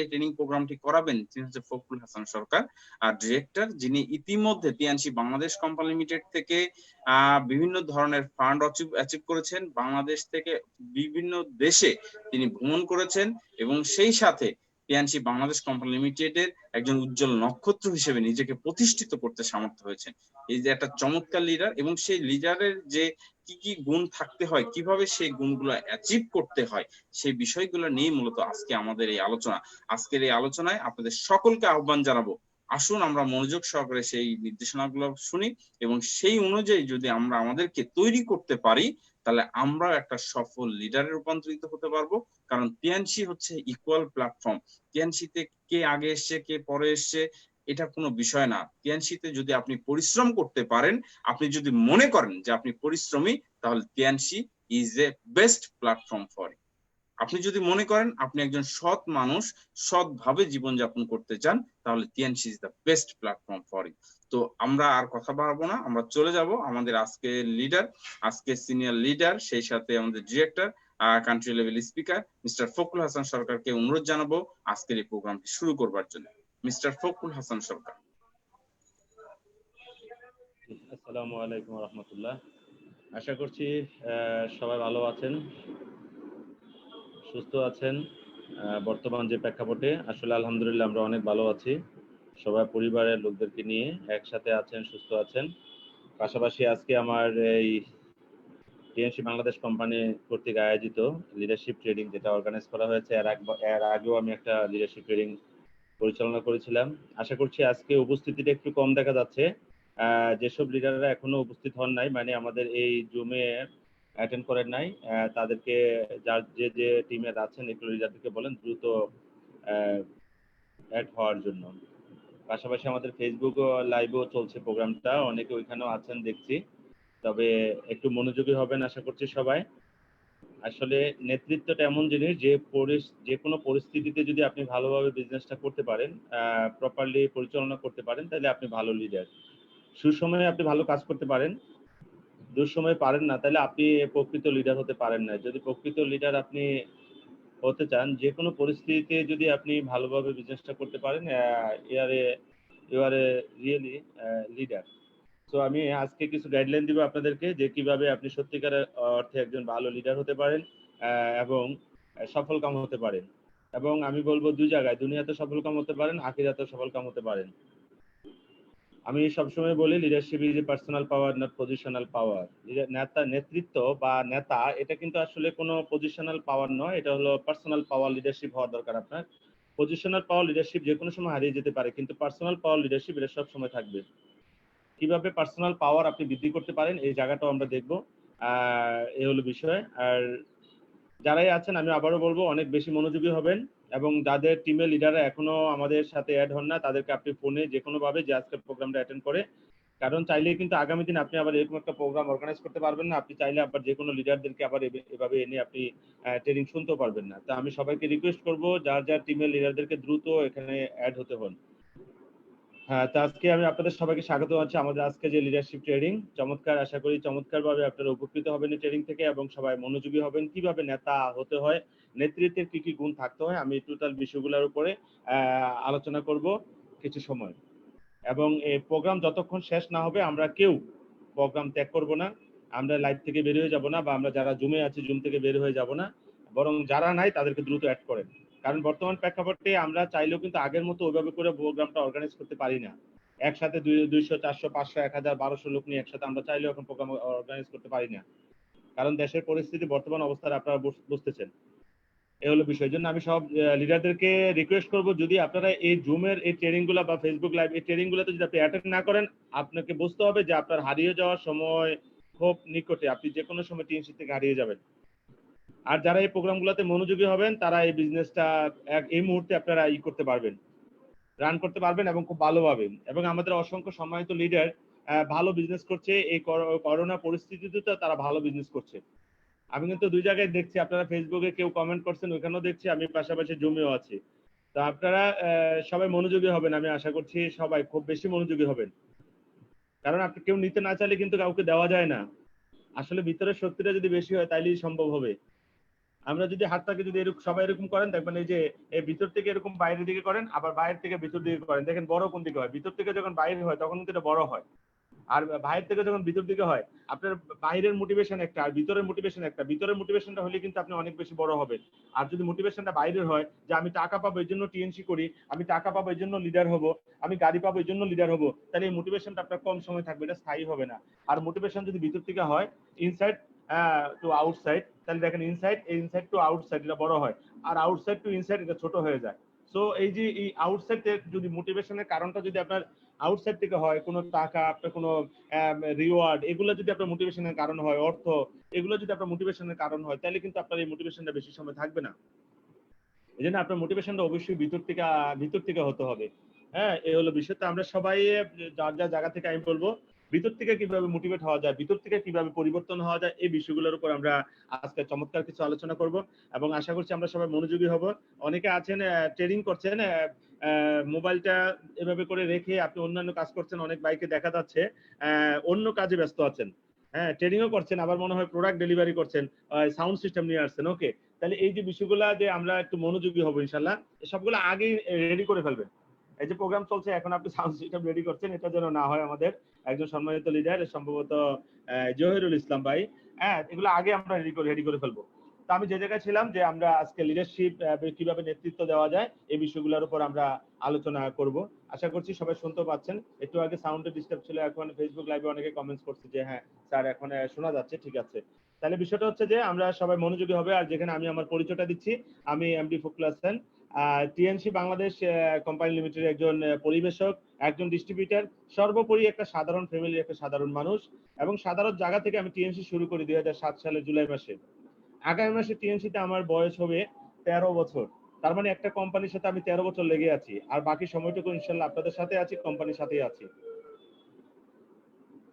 Training প্রোগ্রামটি করাবেন তিনি হচ্ছে ফখরুল হাসান সরকার, আর ডিরেক্টর যিনি ইতিমধ্যে টিএনসি বাংলাদেশ কোম্পানি লিমিটেড থেকে বিভিন্ন ধরনের ফান্ড অ্যাচিভ করেছেন, বাংলাদেশ থেকে বিভিন্ন দেশে তিনি ভ্রমণ করেছেন এবং সেই সাথে টিএনসি বাংলাদেশ কোম্পানি লিমিটেডের একজন উজ্জ্বল নক্ষত্র হিসেবে নিজেকে প্রতিষ্ঠিত করতে সামর্থ্য হয়েছেন। এই যে একটা চমৎকার লিডার, এবং সেই লিডারের যে কি কি গুণ থাকতে হয়, কিভাবে সেই গুণগুলো অ্যাচিভ করতে হয়, সেই বিষয়গুলো নিয়ে মূলত আজকে আমাদের এই আলোচনা। আজকের এই আলোচনায় আপনাদের সকলকে আহ্বান জানাবো, আসুন আমরা মনোযোগ সহকারে সেই নির্দেশনাগুলো শুনি এবং সেই অনুযায়ী যদি আমরা আমাদেরকে তৈরি করতে পারি তাহলে আমরা একটা সফল লিডারে রূপান্তরিত হতে পারবো। কারণ টিএনসি হচ্ছে ইকুয়াল প্ল্যাটফর্ম। টিএনসিতে কে আগে এসছে কে পরে এসছে এটা কোনো বিষয় না। টিএনসিতে যদি আপনি পরিশ্রম করতে পারেন, আপনি যদি মনে করেন যে আপনি পরিশ্রমী, তাহলে TNC is a best platform for. আপনি যদি মনে করেন আপনি একজন সৎ মানুষ, সৎভাবে জীবনযাপন করতে চান, তাহলে TNC is the best platform for it. তো আমরা আর কথা বাড়াবো না, আমরা চলে যাব আমাদের আজকে লিডার, আজকে সিনিয়র লিডার, সেই সাথে আমাদের director, country level speaker mister Fakhrul Hasan সরকারকে অনুরোধ জানাবো আজকের এই প্রোগ্রামটি শুরু করবার জন্য। মিস্টার ফখরুল হাসান সরকার। আসসালামু আলাইকুম রহমতুল্লাহ। আশা করছি সবাই ভালো আছেন, সুস্থ আছেন। বর্তমান যে প্রেক্ষাপটে আসলে আলহামদুলিল্লাহ আমরা অনেক ভালো আছি, সবাই পরিবারের লোকদেরকে নিয়ে একসাথে আছেন, সুস্থ আছেন। পাশাপাশি আজকে আমার এই টিএনসি বাংলাদেশ কোম্পানি কর্তৃক আয়োজিত লিডারশিপ ট্রেনিং যেটা অর্গানাইজ করা হয়েছে, এর আগেও আমি একটা লিডারশিপ ট্রেনিং পরিচালনা করেছিলাম। আশা করছি আজকে উপস্থিতিটা একটু কম দেখা যাচ্ছে। যেসব লিডাররা এখনো উপস্থিত হন নাই, মানে আমাদের এই জুমে অ্যাটেন্ড করেন নাই, তাদেরকে যার যে যে টিমের আছেন একটু লিডারদেরকে বলেন দ্রুত অ্যাড হওয়ার জন্য। পাশাপাশি আমাদের ফেসবুক লাইভও চলছে প্রোগ্রামটা, অনেকে ওইখানেও আছেন দেখছি, তবে একটু মনোযোগী হবেন আশা করছি সবাই। আসলে নেতৃত্বটা এমন জিনিস যে কোনো পরিস্থিতিতে যদি আপনি ভালোভাবে বিজনেসটা করতে পারেন, প্রপারলি পরিচালনা করতে পারেন, তাহলে আপনি ভালো লিডার। সুসময়ে আপনি ভালো কাজ করতে পারেন, দুঃসময়ে পারেন না, তাহলে আপনি প্রকৃত লিডার হতে পারেন না। যদি প্রকৃত লিডার আপনি হতে চান, যে কোনো পরিস্থিতিতে যদি আপনি ভালোভাবে বিজনেসটা করতে পারেন, you are a really leader. তো আমি আজকে কিছু গাইডলাইন দিব আপনাদেরকে যে কিভাবে আপনি সত্যিকারের অর্থে একজন ভালো লিডার হতে পারেন এবং সফল কাম হতে পারেন। এবং আমি বলবো দুই জায়গায়, দুনিয়াতে সফল কাম হতে পারেন, আখিরাতে সফল কাম হতে পারেন। আমি সবসময় বলি leadership is a personal power, not positional power. নেতৃত্ব বা নেতা এটা কিন্তু আসলে কোনো পজিশনাল পাওয়ার নয়, এটা হলো পার্সোনাল পাওয়ার। লিডারশিপ হওয়া দরকার আপনার। পজিশনাল পাওয়ার লিডারশিপ যে কোনো সময় হারিয়ে যেতে পারে, কিন্তু পার্সোনাল পাওয়ার লিডারশিপ এটা সব সময় থাকবে। কিভাবে পার্সোনাল পাওয়ার আপনি বৃদ্ধি করতে পারেন এই জায়গাটাও আমরা দেখবো, এই হলো বিষয়। আর যারাই আছেন আমি আবারও বলবো অনেক বেশি মনোযোগী হবেন, এবং যাদের টিমের লিডাররা এখনো আমাদের সাথে অ্যাড হন না তাদেরকে আপনি ফোনে যে কোনো ভাবে যে আজকের প্রোগ্রামটা অ্যাটেন্ড করে, কারণ চাইলে কিন্তু আগামী দিন আপনি আবার এরকম একটা প্রোগ্রাম অর্গানাইজ করতে পারবেন না। আপনি চাইলে আবার যে কোনো লিডারদেরকে আবার এভাবে এনে আপনি ট্রেনিং শুনতেও পারবেন না। তো আমি সবাইকে রিকোয়েস্ট করবো যার যার টিমের লিডারদেরকে দ্রুত এখানে অ্যাড হতে হন। হ্যাঁ, তো আজকে আমি আপনাদের সবাইকে স্বাগত জানাচ্ছি আমাদের আজকে যে লিডারশিপ ট্রেনিং। চমৎকার, আশা করি চমৎকারভাবে আপনারা উপকৃত হবেন এই ট্রেনিং থেকে, এবং সবাই মনোযোগী হবেন কিভাবে নেতা হতে হয়, নেতৃত্বের কি কি গুণ থাকতে হয়। আমি টোটাল বিষয়গুলোর উপরে আলোচনা করব কিছু সময়, এবং এই প্রোগ্রাম যতক্ষণ শেষ না হবে আমরা কেউ প্রোগ্রাম ত্যাগ করব না, আমরা লাইভ থেকে বের হয়ে যাব না, বা আমরা যারা জুমে আছি জুম থেকে বের হয়ে যাব না, বরং যারা নাই তাদেরকে দ্রুত অ্যাড করেন। কারণ বর্তমান প্রেক্ষাপটে আমরা চাইলেও কিন্তু আগের মতো ওইভাবে করে প্রোগ্রামটা অর্গানাইজ করতে পারি না। একসাথে 200, 400, 500, 1000, 1200 লোক নিয়ে একসাথে আমরা চাইলেও এখন প্রোগ্রাম অর্গানাইজ করতে পারি না, কারণ দেশের পরিস্থিতি বর্তমান অবস্থায় আপনারা বুঝতেছেন। এই হলো বিষয়। জন্য আমি সব লিডারদেরকে রিকোয়েস্ট করব, যদি আপনারা এই জুমের এই ট্রেনিং গুলা বা ফেসবুক লাইভ এই ট্রেনিং গুলোতে যদি আপনি অ্যাটেন্ড না করেন, আপনাকে বুঝতে হবে যে আপনার হারিয়ে যাওয়ার সময় খুব নিকটে, আপনি যে কোনো সময় টিএনসি থেকে হারিয়ে যাবেন। আর যারা এই প্রোগ্রামগুলোতে মনোযোগী হবেন তারা এই বিজনেসটা এই মুহূর্তে আপনারা করতে পারবেন, রান করতে পারবেন, এবং খুব ভালোভাবে। এবং আমাদের অসংখ্য সম্মানিত লিডার ভালো বিজনেস করছে এই করোনা পরিস্থিতিতে, তারা ভালো বিজনেস করছে। আমি কিন্তু দুই জায়গায় দেখছি, আপনারা ফেসবুকে কেউ কমেন্ট করছেন ওইখানেও দেখছি, আমি পাশাপাশি জুমেও আছি। তো আপনারা সবাই মনোযোগী হবেন, আমি আশা করছি সবাই খুব বেশি মনোযোগী হবেন, কারণ আপনি কেউ নিতে না চাইলে কিন্তু কাউকে দেওয়া যায় না। আসলে ভিতরের শক্তিটা যদি বেশি হয় তাইলেই সম্ভব হবে। আমরা যদি হাতটাকে যদি এরকম সবাই এরকম করেন, দেখবেন এই যে এই ভিতর থেকে এরকম বাইরের দিকে করেন, আবার বাইরে থেকে ভিতর দিকে করেন, দেখেন বড় কোন দিকে হয়। ভিতর থেকে যখন বাইরে হয় তখন কিন্তু এটা বড় হয়, আর বাইরে থেকে যখন ভিতর দিকে হয়, আপনার বাইরের মোটিভেশন একটা আর ভিতরের মোটিভেশন একটা। ভিতরের মোটিভেশনটা হলে কিন্তু আপনি অনেক বেশি বড় হবেন। আর যদি মোটিভেশনটা বাইরের হয় যে আমি টাকা পাবো এই জন্য টিএনসি করি, আমি টাকা পাবো এই জন্য লিডার হব, আমি গাড়ি পাবো এই জন্য লিডার হব, তাহলে এই মোটিভেশনটা আপনার কম সময় থাকবে, এটা স্থায়ী হবে না। আর মোটিভেশন যদি ভিতর থেকে হয়, ইনসাইড টু আউটসাইড, তাহলে দেখেন ইনসাইড টু আউটসাইড এটা বড় হয়, আর আউটসাইড টু ইনসাইড এটা ছোট হয়ে যায়। সো এই যে এই আউটসাইড যদি মোটিভেশনের কারণটা যদি আপনার আউটসাইড থেকে হয়, কোনো টাকা, আপনার কোনো রিওয়ার্ড, এগুলো যদি আপনার মোটিভেশনের কারণ হয়, অর্থ, এগুলো যদি আপনার মোটিভেশনের কারণ হয়, তাহলে কিন্তু আপনার এই মোটিভেশনটা বেশি সময় থাকবে না। এই জন্য আপনার মোটিভেশনটা অবশ্যই ভিতর থেকে হতে হবে। হ্যাঁ, এই হলো বিষয়। তো আমরা সবাই যার যার জায়গা থেকে আমি বলবো, ভিতর থেকে কিভাবে মোটিভেট হওয়া যায়, ভিতর থেকে কিভাবে পরিবর্তন হওয়া যায়, এই বিষয়গুলোর উপর আমরা আজকে চমৎকার কিছু আলোচনা করব এবং আশা করছি আমরা সবাই মনোযোগী হব। অনেকে আছেন ট্রেডিং করছেন, মোবাইলটা এভাবে করে রেখে আপনি অন্যান্য কাজ করছেন, অনেক বাইকে দেখা যাচ্ছে অন্য কাজে ব্যস্ত আছেন। হ্যাঁ, ট্রেডিংও করছেন, আবার মনে হয় প্রোডাক্ট ডেলিভারি করছেন, সাউন্ড সিস্টেম নিয়ে আসছেন। ওকে, তাহলে এই যে বিষয়গুলা যে আমরা একটু মনোযোগী হবো ইনশাল্লাহ, সবগুলো আগেই রেডি করে ফেলবেন। এই যে প্রোগ্রাম চলছে এখন আপনি সাউন্ড সিস্টেম রেডি করছেন, এটা যেন না হয় আমাদের একজন সম্মানিত লিডার সম্ভবত জহিরুল ইসলাম ভাই, হ্যাঁ, এগুলো আগে আমরা রেডি করে ফেলবো। তো আমি যে জায়গায় ছিলাম যে আমরা আজকে লিডারশিপ কিভাবে নেতৃত্ব দেওয়া যায় এই বিষয়গুলোর উপর আমরা আলোচনা করব। আশা করছি সবাই শুনতে পাচ্ছেন। একটু আগে সাউন্ডের ডিস্টার্ব ছিল, এখন ফেসবুক লাইভে অনেকে কমেন্টস করছে যে হ্যাঁ স্যার এখন শোনা যাচ্ছে, ঠিক আছে। তাহলে বিষয়টা হচ্ছে যে আমরা সবাই মনোযোগী হবে। আর যেখানে আমি আমার পরিচয়টা দিচ্ছি, আমি MD Fakhrul Hasan, TNC Bangladesh company লিমিটেডের একজন পরিবেশক, একজন ডিস্ট্রিবিউটর, সর্বোপরি একটা সাধারণ ফ্যামিলির একটা সাধারণ মানুষ। এবং সাধারণ জায়গা থেকে আমি টিএনসি শুরু করি 2007 সালের জুলাই মাসে। আগামী মাসে টিএনসিতে আমার বয়স হবে 13 বছর। তার মানে একটা কোম্পানির সাথে আমি 13 বছর লেগে আছি, আর বাকি সময়টুকু ইনশাল্লাহ আপনাদের সাথে আছি, কোম্পানির সাথেই আছি।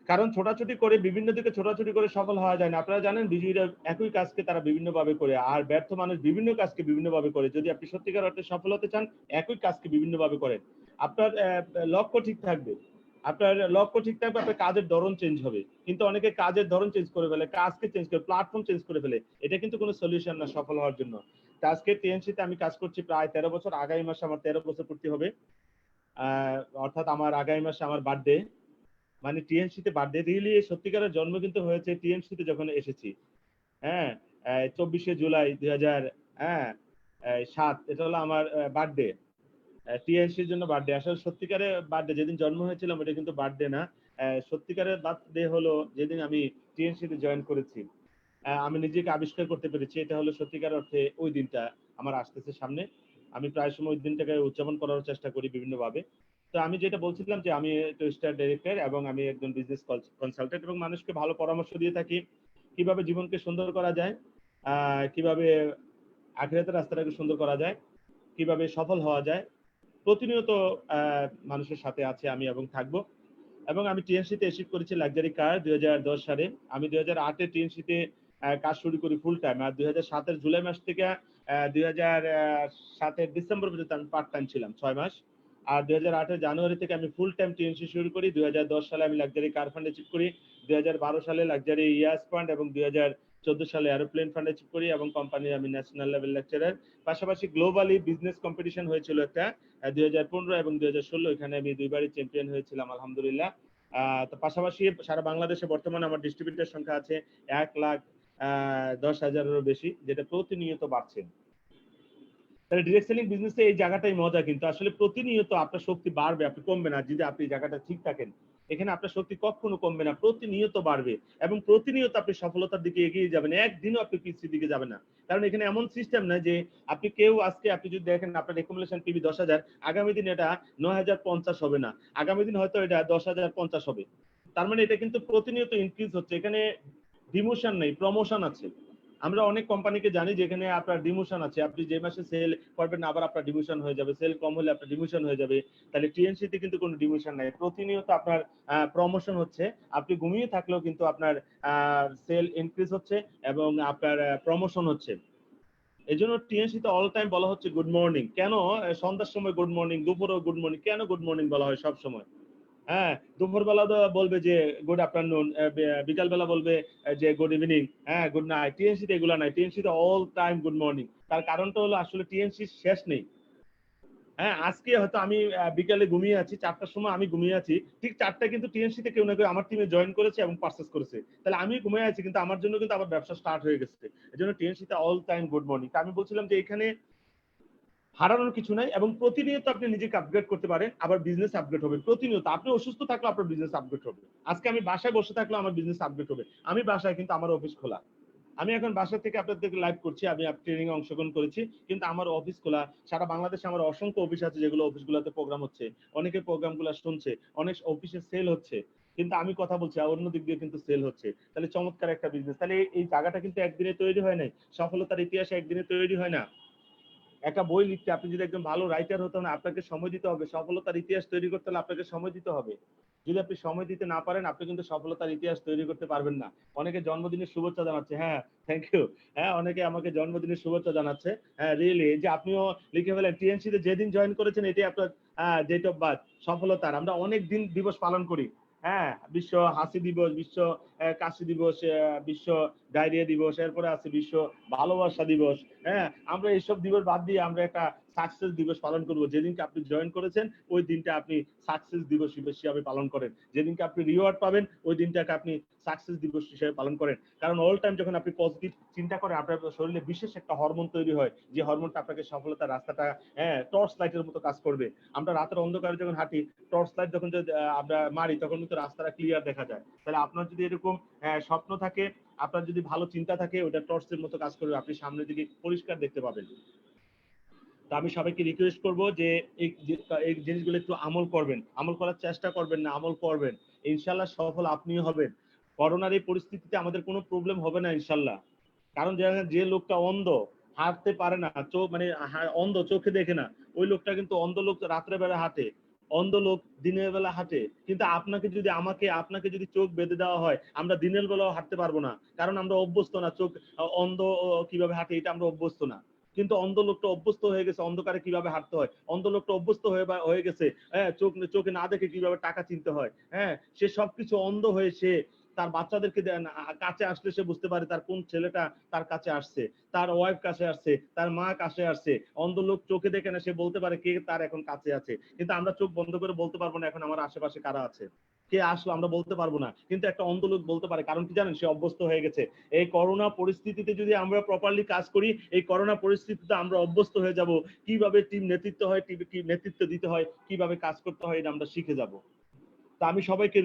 কারণ ছোটাছুটি করে বিভিন্ন দিকে ছোটাছুটি করে সফল হওয়া যায় না। আপনারা জানেন বিজয়ীরা একই কাজকে তারা বিভিন্ন ভাবে করে, আর ব্যর্থ মানুষ বিভিন্ন কাজকে বিভিন্ন ভাবে করে। যদি আপনি সত্যিকার অর্থে সফল হতে চান, একই কাজকে বিভিন্ন ভাবে করেন। আপনার লক্ষ্য ঠিক থাকবে, আপনার কাজের ধরন চেঞ্জ হবে। কিন্তু অনেকে কাজের ধরন চেঞ্জ করে ফেলে, কাজকে চেঞ্জ করে, প্ল্যাটফর্ম চেঞ্জ করে ফেলে। এটা কিন্তু কোনো সলিউশন না সফল হওয়ার জন্য। আজকে টিএনসিতে আমি কাজ করছি প্রায় 13 বছর। আগামী মাসে আমার 13 বছর পূর্তি হবে। অর্থাৎ আমার আগামী মাসে আমার বার্থডে, মানে টিএনসিতে বার্থডে। রিয়েলি সত্যিকারের জন্ম কিন্তু হয়েছে টিএনসিতে যখন এসেছি। হ্যাঁ, 24শে জুলাই 2007, এটা হলো আমার বার্থডে। টিএনসির জন্য বার্থডে, আসলে সত্যিকারের বার্থডে যেদিন জন্ম হয়েছিলাম ওটা কিন্তু বার্থডে না। সত্যিকারের বার্থডে হলো যেদিন আমি টিএনসিতে জয়েন করেছি। আমি নিজেকে আবিষ্কার করতে পেরেছি, এটা হলো সত্যিকার অর্থে ওই দিনটা আমার আসতেছে সামনে। আমি প্রায় সময় ওই দিনটাকে উদযাপন করার চেষ্টা করি বিভিন্নভাবে। তো আমি যেটা বলছিলাম যে আমি স্টার ডাইরেক্টর এবং আমি একজন বিজনেস কনসালটেন্ট এবং মানুষকে ভালো পরামর্শ দিয়ে থাকি কিভাবে জীবনকে সুন্দর করা যায়, কিভাবে আখিরাতের রাস্তাটাকে সুন্দর করা যায়, কিভাবে সফল হওয়া যায়। প্রতিনিয়ত মানুষের সাথে আছে আমি এবং থাকবো। এবং আমি টিএনসিতে অ্যাচিভ করেছি লাক্সারি কার 2010 সালে। আমি 2008-এ টিএনসিতে কাজ শুরু করি ফুল টাইম, আর 2007-এর জুলাই মাস থেকে 2007-এর ডিসেম্বর পর্যন্ত আমি পার্ট টাইম ছিলাম 6 মাস। আর 2008-এর জানুয়ারি থেকে আমি ফুল টাইম টিএনসি শুরু করি। 2010 সালে আমি লাক্সারি কার ফান্ড অ্যাচিভ করি, 2012 সালে লাক্সারি ইয়াস ফান্ড এবং 2014 সালে এরোপ্লেন ফান্ড অ্যাচিভ করি এবং কোম্পানির আমি ন্যাশনাল লেভেল লেকচারার। পাশাপাশি গ্লোবালি বিজনেস কম্পিটিশন হয়েছিল একটা 2015 এবং 2016, এখানে আমি দুইবারই চ্যাম্পিয়ন হয়েছিলাম আলহামদুলিল্লাহ। তো পাশাপাশি সারা বাংলাদেশে বর্তমানে আমার ডিস্ট্রিবিউটর সংখ্যা আছে 1,10,000-এরও বেশি, যেটা প্রতিনিয়ত বাড়ছে। তাহলে ডিরেক্ট সেলিং বিজনেসে এই জায়গাটাই মজা, কিন্তু আসলে প্রতিনিয়ত আপনার শক্তি বাড়বে, আপনি কমবে না যদি আপনি জায়গাটা ঠিক থাকেন। এখানে আপনার শক্তি কখনো কমবে না, প্রতিনিয়ত বাড়বে এবং প্রতিনিয়ত আপনি সফলতার দিকে এগিয়ে যাবেন, একদিনও আপনি পিছিয়ে দিকে যাবেন না। কারণ এখানে এমন সিস্টেম না যে আপনি কেউ আজকে আপনি যদি দেখেন আপনার রেকমেন্ডেশন পিবি 10,000, আগামী দিন এটা 9,050 হবে না, আগামী দিন হয়তো এটা 10,050 হবে। তার মানে এটা কিন্তু প্রতিনিয়ত ইনক্রিজ হচ্ছে, এখানে ডিমোশন নেই, প্রমোশন আছে। আমরা অনেক কোম্পানিকে জানি যেখানে আপনার ডিমোশন আছে, আপনি যে মাসে সেল করবেন না আবার আপনার ডিমোশন হয়ে যাবে, সেল কম হলে আপনার ডিমোশন হয়ে যাবে। তাহলে টিএনসিতে কিন্তু কোনো ডিমোশন নাই, প্রতিনিয়ত আপনার প্রমোশন হচ্ছে। আপনি ঘুমিয়ে থাকলেও কিন্তু আপনার সেল ইনক্রিজ হচ্ছে এবং আপনার প্রমোশন হচ্ছে। এই জন্য টিএনসিতে অল টাইম বলা হচ্ছে গুড মর্নিং। কেন সন্ধ্যার সময় গুড মর্নিং, দুপুরেও গুড মর্নিং, কেন গুড মর্নিং বলা হয় সব সময়? হ্যাঁ, দুপুরবেলা তো বলবে যে গুড আফটারনুন, বিকালবেলা বলবে যে গুড ইভিনিং, হ্যাঁ গুড নাইট। টিএনসি তে এগুলো নাই, টিএনসি তে অল টাইম গুড মর্নিং। তার কারণটা হলো আসলে টিএনসি শেষ নেই। হ্যাঁ, আজকে হয়তো আমি বিকালে ঘুমিয়ে আছি, 4টার সময় আমি ঘুমিয়ে আছি, ঠিক 4টায় কিন্তু টিএনসি তে কেউ না কেউ আমার টিমে জয়েন করেছে এবং পারচেজ করেছে। তাহলে আমি ঘুমিয়ে আছি কিন্তু আমার জন্য কিন্তু আবার ব্যবসা স্টার্ট হয়ে গেছে। এজন্য টিএনসি তে অল টাইম গুড মর্নিং। আমি বলছিলাম যে এখানে হারানোর কিছু নাই এবং প্রতিনিয়ত আপনি নিজেকে আপগ্রেড করতে পারেন, আবার বিজনেস আপগ্রেড হবে প্রতিনিয়ত। আপনি অসুস্থ থাকলে আপনার বিজনেস আপগ্রেড হবে। আজকে আমি বাসায় বসে থাকলে আমার বিজনেস আপগ্রেড হবে। আমি বাসায় কিন্তু আমার অফিস খোলা। আমি এখন বাসা থেকে আপনাদেরকে লাইভ করছি, আমি ট্রেনিং এ অংশগ্রহণ করেছি, কিন্তু আমার অফিস খোলা। সারা বাংলাদেশে আমার অসংখ্য অফিস আছে, যেগুলো অফিসগুলোতে প্রোগ্রাম হচ্ছে, অনেকে প্রোগ্রামগুলো শুনছে, অনেক অফিসে সেল হচ্ছে, কিন্তু আমি কথা বলছি আর অন্য দিক দিয়ে কিন্তু সেল হচ্ছে। তাহলে চমৎকার একটা বিজনেস। তাহলে এই জায়গাটা কিন্তু একদিনে তৈরি হয় নাই, সফলতার ইতিহাসে একদিনে তৈরি হয় না। একটা বই লিখতে আপনি যদি একজন ভালো রাইটার হতে হন, আপনাকে সময় দিতে হবে। সফলতার ইতিহাস তৈরি করতে হলে আপনাকে সময় দিতে হবে। যদি আপনি সময় দিতে না পারেন, আপনি কিন্তু সফলতার ইতিহাস তৈরি করতে পারবেন না। অনেকে জন্মদিনের শুভেচ্ছা জানাচ্ছে, হ্যাঁ থ্যাংক ইউ। হ্যাঁ, অনেকে আমাকে জন্মদিনের শুভেচ্ছা জানাচ্ছে। হ্যাঁ রিয়েলি, যে আপনিও লিখে ফেলেন টিএনসি তে যেদিন জয়েন করেছেন এটাই আপনার ডেট অফ বার্থ সফলতার। আমরা অনেক দিন দিবস পালন করি। হ্যাঁ, বিশ্ব হাসি দিবস, বিশ্ব কাশি দিবস, বিশ্ব ডায়রিয়া দিবস, এরপরে আছে বিশ্ব ভালোবাসা দিবস। হ্যাঁ, আমরা এইসব দিবস বাদ দিয়ে আমরা একটা সাকসেস দিবস পালন করব। যেদিনকে আপনি জয়েন করেছেন ওই দিনটা আপনি সাকসেস দিবস হিসেবে পালন করেন। যেদিনকে আপনি রিওয়ার্ড পাবেন ওই দিনটাকে আপনি সাকসেস দিবস হিসেবে পালন করেন। কারণ অল টাইম যখন আপনি পজিটিভ চিন্তা করেন, আপনার শরীরে বিশেষ একটা হরমোন তৈরি হয়, যে হরমোনটা আপনাকে সফলতার রাস্তাটা টর্চ লাইটের মতো কাজ করবে। আমরা রাতের অন্ধকারে যখন হাঁটি, টর্চ লাইট যখন আমরা মারি, তখন কিন্তু রাস্তাটা ক্লিয়ার দেখা যায়। তাহলে আপনার যদি এরকম স্বপ্ন থাকে, আপনার যদি ভালো চিন্তা থাকে, ওটা টর্চের মতো কাজ করবে, আপনি সামনের দিকে পরিষ্কার দেখতে পাবেন। তো আমি সবাইকে রিকোয়েস্ট করব যে এই জিনিসগুলো একটু আমল করবেন, আমল করার চেষ্টা করবেন না, আমল করবেন। ইনশাল্লাহ সফল আপনিও হবেন। করোনার এই পরিস্থিতিতে আমাদের কোনো প্রবলেম হবে না ইনশাল্লাহ। কারণ যে লোকটা অন্ধ, হাঁটতে পারে না, চোখ মানে অন্ধ, চোখে দেখে না, ওই লোকটা কিন্তু অন্ধ লোক রাত্রে বেলা হাঁটে, অন্ধ লোক দিনের বেলা হাঁটে। কিন্তু আপনাকে যদি চোখ বেঁধে দেওয়া হয়, আমরা দিনের বেলাও হাঁটতে পারবো না, কারণ আমরা অভ্যস্ত না। চোখ অন্ধ কিভাবে হাঁটে এটা আমরা অভ্যস্ত না। কিন্তু অন্ধ লোকটা অভ্যস্ত হয়ে গেছে অন্ধকারে কিভাবে হাঁটতে হয়। অন্ধ লোকটা অভ্যস্ত হয়ে গেছে চোখে না দেখে কিভাবে টাকা চিনতে হয়। হ্যাঁ, সে সবকিছু অন্ধ হয়ে সে তার বাচ্চাদেরকে কাছে আসলে সে বুঝতে পারে তার কোন ছেলেটা তার কাছে আসছে, তার ওয়াইফ কাছে আসছে, তার মা কাছে আসছে। অন্ধ লোক চোখে দেখে না, সে বলতে পারে কে তার এখন কাছে আছে। কিন্তু আমরা চোখ বন্ধ করে বলতে পারবো না এখন আমার আশেপাশে কারা আছে, কে আসলো আমরা বলতে পারবো না। কিন্তু একটা অন্ধ লোক বলতে পারে, কারণ কি জানেন, সে অভ্যস্ত হয়ে গেছে। এই করোনা পরিস্থিতিতে যদি আমরা প্রপারলি কাজ করি, এই করোনা পরিস্থিতিতে আমরা অভ্যস্ত হয়ে যাব, কিভাবে টিম নেতৃত্ব হয়, কি নেতৃত্ব দিতে হয়, কিভাবে কাজ করতে হয়, এটা আমরা শিখে যাব। তো আমি সবাইকে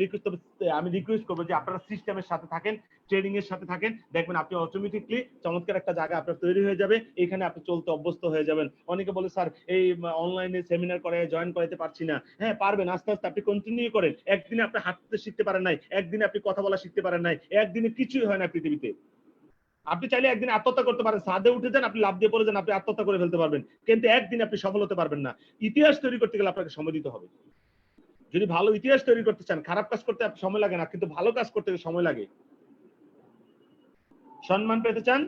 রিকোয়েস্ট করবো যে আপনারা সিস্টেমের সাথে থাকেন, ট্রেনিং এর সাথে থাকেন, দেখবেন আপনি অটোমেটিকলি চমৎকার একটা জায়গা আপনার তৈরি হয়ে যাবে, এখানে আপনি চলতে অভ্যস্ত হয়ে যাবেন। অনেকে বলে স্যার এই অনলাইনে সেমিনার করে জয়েন করাইতে পারছি না। হ্যাঁ পারবেন, আস্তে আস্তে আপনি কন্টিনিউ করেন। একদিনে আপনি হাঁটতে শিখতে পারেন নাই, একদিনে আপনি কথা বলা শিখতে পারেন নাই, একদিনে কিছুই হয় না পৃথিবীতে। আপনি চাইলে একদিন আত্মহত্যা করতে পারেন, ছাদে উঠে যান, আপনি লাভ দিয়ে পড়ে যান, আপনি আত্মহত্যা করে ফেলতে পারবেন, কিন্তু একদিন আপনি সফল হতে পারবেন না। ইতিহাস তৈরি করতে গেলে আপনাকে সময় দিতে হবে। যদি ভালো ইতিহাস তৈরি করতে চান, খারাপ কাজ করতে সময় লাগে না, কিন্তু ভালো কাজ করতে সময় লাগে। সম্মান পেতে চান,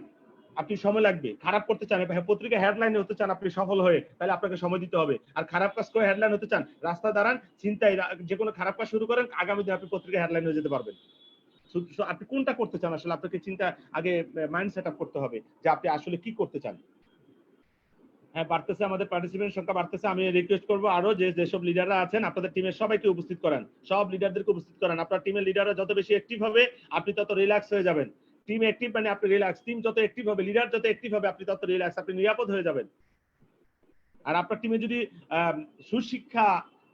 আপনি সময় লাগবে। খারাপ করতে চান, পত্রিকা হেডলাইনে হতে চান আপনি সফল হয়ে, তাহলে আপনাকে সময় দিতে হবে। আর খারাপ কাজ করে হেডলাইন হতে চান, রাস্তা দাঁড়ান, চিন্তায় যে কোনো খারাপ কাজ শুরু করেন, আগামী দিনে আপনি পত্রিকা হেডলাইন হয়ে যেতে পারবেন। আপনি কোনটা করতে চান আসলে, আপনাকে চিন্তা আগে মাইন্ড সেট আপ করতে হবে যে আপনি আসলে কি করতে চান। হ্যাঁ বাড়তেছে, আমাদের পার্টিসিপেন্ট সংখ্যা বাড়তেছে। আমি রিকোয়েস্ট করবো আরো যেসব লিডাররা আছেন আপনাদের টিমের সবাইকে উপস্থিত করেন, সব লিডারদেরকে উপস্থিত করেন। আপনার টিমের লিডাররা যত বেশি অ্যাক্টিভ হবে আপনি তত রিল্যাক্স হয়ে যাবেন। টিম অ্যাক্টিভ মানে আপনি রিল্যাক্স, টিম যত অ্যাক্টিভ হবে, লিডার যত অ্যাক্টিভ হবে, আপনি তত রিল্যাক্স, আপনি নিরাপদ হয়ে যাবেন। আর আপনার টিমে যদি সুশিক্ষা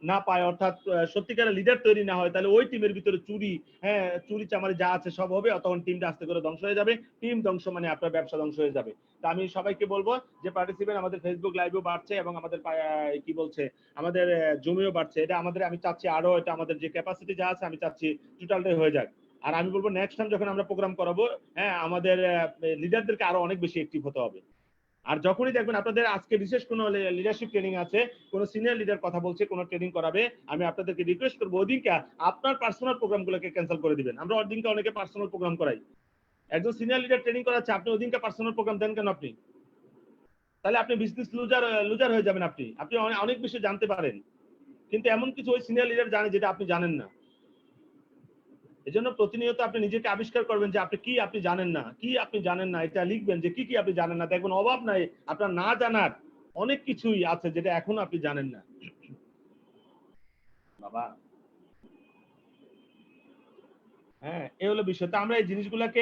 না পায়, অর্থাৎ সত্যিকারের লিডার তৈরি না হয়, তাহলে ওই টিমের ভিতরে চুরি চামারি যা আছে সব হবে, তখন টিমটা আস্তে করে ধ্বংস হয়ে যাবে। টিম ধ্বংস মানে আপনার ব্যবসা ধ্বংস হয়ে যাবে। তো আমি সবাইকে বলবো যে পার্টিসিপেন্ট আমাদের ফেসবুক লাইভেও বাড়ছে এবং আমাদের কি বলছে আমাদের জমিও বাড়ছে। এটা আমাদের, আমি চাচ্ছি আরো এটা আমাদের যে ক্যাপাসিটি যা আছে আমি চাচ্ছি টোটালটাই হয়ে যাক। আর আমি বলবো নেক্সট টাইম যখন আমরা প্রোগ্রাম করাবো, হ্যাঁ আমাদের লিডারদেরকে আরো অনেক বেশি অ্যাক্টিভ হতে হবে। আর যখনই দেখবেন আপনাদের আজকে বিশেষ কোনো লিডারশিপ ট্রেনিং আছে, কোনো সিনিয়র লিডার কথা বলছে, কোনো ট্রেনিং করাবে, আমি আপনাদেরকে রিকোয়েস্ট করবো ওদিনকে আপনার পার্সোনাল প্রোগ্রামগুলোকে ক্যান্সেল করে দিবেন। আমরা ওদিনকে অনেকে পার্সোনাল প্রোগ্রাম করাই, একজন সিনিয়র লিডার ট্রেনিং করাচ্ছে, আপনি ওদিনকে পার্সোনাল প্রোগ্রাম দেন কেন আপনি? তাহলে আপনি বিজনেস লুজার হয়ে যাবেন। আপনি অনেক বেশি জানতে পারেন। কিন্তু এমন কিছু ওই সিনিয়র লিডার জানে যেটা আপনি জানেন না। এজন্য প্রতিনিয়ত আপনি নিজেকে আবিষ্কার করবেন যে আপনি জানেন না, কি আপনি জানেন না, এটা লিখবেন যে কি আপনি জানেন না। দেখবেন অভাব নাই, আপনার না জানার অনেক কিছুই আছে যেটা এখনো আপনি জানেন না। বাবা, হ্যাঁ, এই হলো বিষয়। তো আমরা এই জিনিসগুলাতে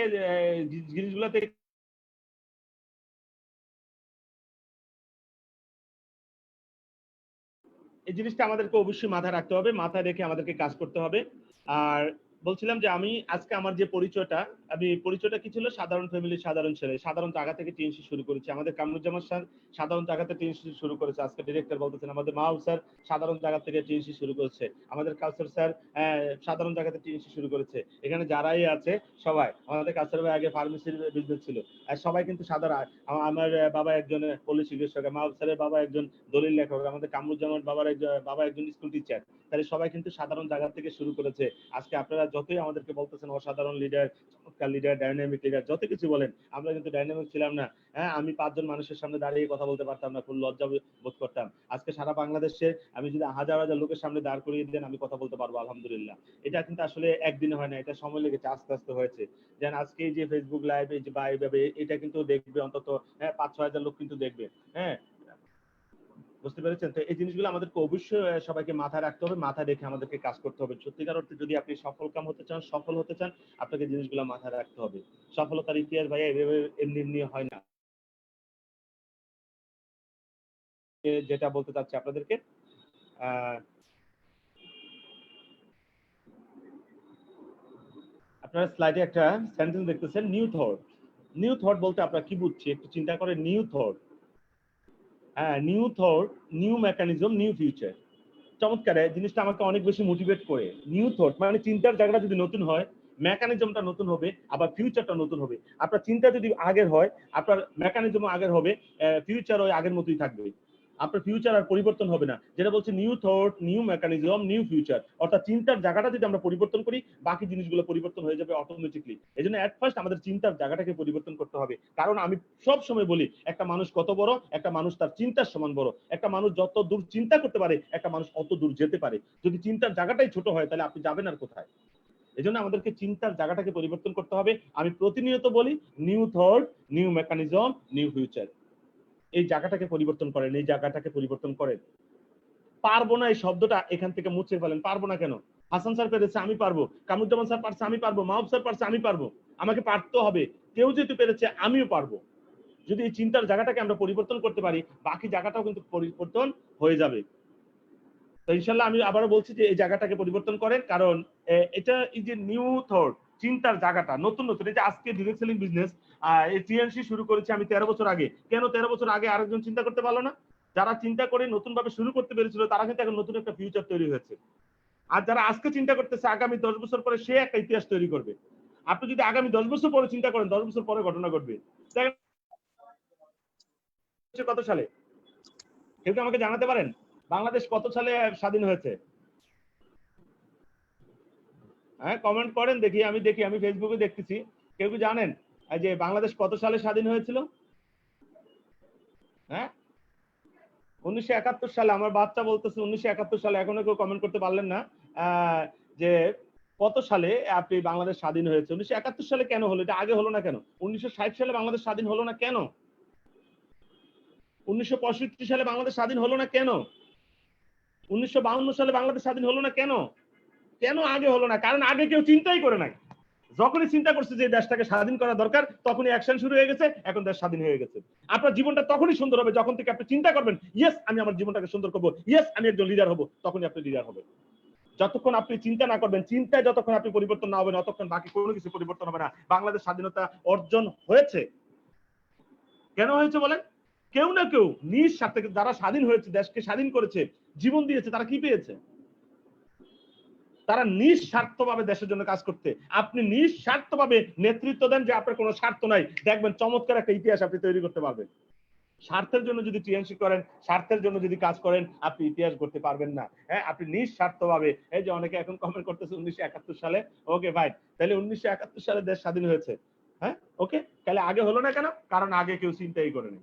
এই জিনিসটা আমাদেরকে অবশ্যই মাথায় রাখতে হবে, মাথায় রেখে আমাদেরকে কাজ করতে হবে। আর বলছিলাম যে আমি আজকে আমার যে পরিচয়টা কি ছিল, সাধারণ ফ্যামিলির সাধারণ ছেলে, সাধারণ জায়গা থেকে টিএনসি শুরু করেছি। আমাদের কামরুজ্জামান স্যার সাধারণ জায়গা থেকে টিএনসি শুরু করেছে, আজকে ডিরেক্টর বলতেছেন। আমাদের মাহবুব স্যার সাধারণ জায়গা থেকে টিএনসি শুরু করেছে। আমাদের কাউসার স্যার সাধারণ জায়গা থেকে টিএনসি শুরু করেছে। এখানে যারাই আছে সবাই, আমাদের কাউসার ভাই আগে ফার্মেসির বিজনেস ছিল, আর সবাই কিন্তু সাধারণ। আমার বাবা একজন পল্লী চিকিৎসক, মাহবুব স্যারের বাবা একজন দলিল লেখক, আমাদের কামরুজ্জামান বাবা একজন স্কুল টিচার। তাহলে সবাই কিন্তু সাধারণ জায়গা থেকে শুরু করেছে। আজকে আপনারা যতই আমাদেরকে বলতেছেন অসাধারণ লিডার, চমৎকার লিডার, ডাইনামিক লিডার, যত কিছু বলেন, আমরা কিন্তু ডাইনামিক ছিলাম না। হ্যাঁ, আমি 5 জন মানুষের সামনে দাঁড়িয়ে কথা বলতে পারতাম না, খুব লজ্জা বোধ করতাম। আজকে সারা বাংলাদেশে আমি যদি হাজার হাজার লোকের সামনে দাঁড় করিয়ে দেন, আমি কথা বলতে পারবো আলহামদুলিল্লাহ। এটা কিন্তু আসলে একদিনে হয় না, এটা সময় লেগেছে, আস্তে আস্তে হয়েছে। যেন আজকে এই যে ফেসবুক লাইভ, এই যে বা এইভাবে, এটা কিন্তু দেখবে অন্তত 5-6 হাজার লোক কিন্তু দেখবে। হ্যাঁ, বুঝতে পেরেছেন? তো এই জিনিসগুলো আমাদেরকে অবশ্যই সবাইকে মাথায় রাখতে হবে, মাথায় রেখে আমাদেরকে কাজ করতে হবে। সত্যিকার অর্থে যদি আপনি সফল হতে চান, আপনাকে জিনিসগুলো মাথায় রাখতে হবে। সফলতার ইতিহাস ভাইয়া এভাবে এমনি হয় না। যেটা বলতে চাচ্ছি আপনাদেরকে, আহ আপনারা স্লাইডে একটা সেন্টেন্স দেখতেছেন, নিউ থট। নিউ থট বলতে আপনারা কি বুঝছি একটু চিন্তা করেন। নিউ থট, হ্যাঁ, new thought, new mechanism, new future. চমৎকার, এই জিনিসটা আমাকে অনেক বেশি মোটিভেট করে। নিউ থট মানে চিন্তার জায়গাটা যদি নতুন হয়, মেকানিজমটা নতুন হবে, আবার ফিউচারটা নতুন হবে। আপনার চিন্তা যদি আগের হয়, আপনার মেকানিজমও আগের হবে, ফিউচার ওই আগের মতোই থাকবে। আপনার ফিউচার আর পরিবর্তন হবে না। যেটা বলছে new thought, new mechanism, new future, অর্থাৎ চিন্তার জায়গাটা যদি আমরা পরিবর্তন করি, বাকি জিনিসগুলো পরিবর্তন হয়ে যাবে অটোমেটিকলি। এই জন্য এট ফার্স্ট আমাদের চিন্তার জায়গাটাকে পরিবর্তন করতে হবে। কারণ আমি সব সময় বলি, একটা মানুষ কত বড়, একটা মানুষ তার চিন্তার সমান বড়। একটা মানুষ যত দূর চিন্তা করতে পারে, একটা মানুষ অত দূর যেতে পারে। যদি চিন্তার জায়গাটাই ছোট হয়, তাহলে আপনি যাবেন আর কোথায়? এজন্য আমাদেরকে চিন্তার জায়গাটাকে পরিবর্তন করতে হবে। আমি প্রতিনিয়ত বলি, new thought, new mechanism, new future. এই জায়গাটাকে পরিবর্তন করেন, এই জায়গাটাকে পরিবর্তন করেন। পারবো না এই শব্দটা এখান থেকে মুছে ফেলেন। পারবো না কেন? হাসান স্যার পেরেছে, আমি পারবো। কামরুজ্জামান স্যার পারছে, আমি পারবো। মাহবুব স্যার পারছে, আমি পারবো। আমাকে পারতে হবে। কেউ যেহেতু পেরেছে, আমিও পারবো। যদি এই চিন্তার জায়গাটাকে আমরা পরিবর্তন করতে পারি, বাকি জায়গাটাও কিন্তু পরিবর্তন হয়ে যাবে। তো ইনশাল্লাহ আমি আবারও বলছি যে এই জায়গাটাকে পরিবর্তন করেন। কারণ এটা এই যে নিউ থট, চিন্তার জায়গাটা নতুন নতুন, এই যে আজকে ডিরেক্ট সেলিং বিজনেস, এই টিএনসি শুরু করেছি আমি 13 বছর আগে। কেন 13 বছর আগে আরেকজন চিন্তা করতে পারলো না? যারা চিন্তা করে নতুন ভাবে শুরু করতে পেরেছিল, তারা কিন্তু এখন নতুন একটা ফিউচার তৈরি হয়েছে। আর যারা আজকে চিন্তা করতেছে, আগামী 10 বছর পরে সে একটা ইতিহাস তৈরি করবে। আপনি যদি আগামী 10 বছর পরে চিন্তা করেন, 10 বছর পরে ঘটনা ঘটবে। কত সালে? কেউ কি আমাকে জানাতে পারেন বাংলাদেশ কত সালে স্বাধীন হয়েছে? হ্যাঁ, কমেন্ট করেন দেখি, আমি ফেসবুকে দেখতেছি। কেউ কি জানেন যে বাংলাদেশ কত সালে স্বাধীন হয়েছিল? হ্যাঁ, 1971 সালে। আমার বাচ্চা বলতেছে 1971 সালে। এখনো কেউ কমেন্ট করতে পারলেন না যে কত সালে আপনি বাংলাদেশ স্বাধীন হয়েছে। 1971 সালে কেন হলো? এটা আগে হলো না কেন? 1960 সালে বাংলাদেশ স্বাধীন হলো না কেন? 1965 সালে বাংলাদেশ স্বাধীন হলো না কেন? 1952 সালে বাংলাদেশ স্বাধীন হলো না কেন? কেন আগে হলো না? কারণ আগে কেউ চিন্তাই করে নাই। যখনই চিন্তা করছে যে দেশটাকে স্বাধীন করা দরকার, তখনই অ্যাকশন শুরু হয়ে গেছে, এখন দেশ স্বাধীন হয়ে গেছে। আপনার জীবনটা তখনই সুন্দর হবে যখন থেকে আপনি চিন্তা করবেন, ইয়েস আমি আমার জীবনটাকে সুন্দর করবো, ইয়েস আমি একজন লিডার হবো, তখনই আপনি লিডার হবেন। যতক্ষণ আপনি চিন্তা না করবেন, চিন্তায় যতক্ষণ আপনি পরিবর্তন না হবেন, ততক্ষণ বাকি কোনো কিছু পরিবর্তন হবে না। বাংলাদেশ স্বাধীনতা অর্জন হয়েছে। কেন হয়েছে বলেন? কেউ না কেউ নিজ স্বার্থে, যারা স্বাধীন হয়েছে, দেশকে স্বাধীন করেছে, জীবন দিয়েছে, তারা কি পেয়েছে? তারা নিঃস্বার্থভাবে দেশের জন্য কাজ করতে। আপনি নিঃস্বার্থভাবে নেতৃত্ব দেন, যে আপনার কোনো স্বার্থ নাই, দেখবেন চমৎকার একটা ইতিহাস আপনি তৈরি করতে পারবেন। স্বার্থের জন্য যদি টিএনসি করেন, স্বার্থের জন্য যদি কাজ করেন, আপনি ইতিহাস করতে পারবেন না। হ্যাঁ, আপনি নিঃস্বার্থভাবে, এই যে অনেকে এখন কমেন্ট করতেছে 1971 সালে। ওকে ভাই, তাহলে 1971 সালে দেশ স্বাধীন হয়েছে। হ্যাঁ, ওকে, তাহলে আগে হলো না কেন? কারণ আগে কেউ চিন্তাই করেনি।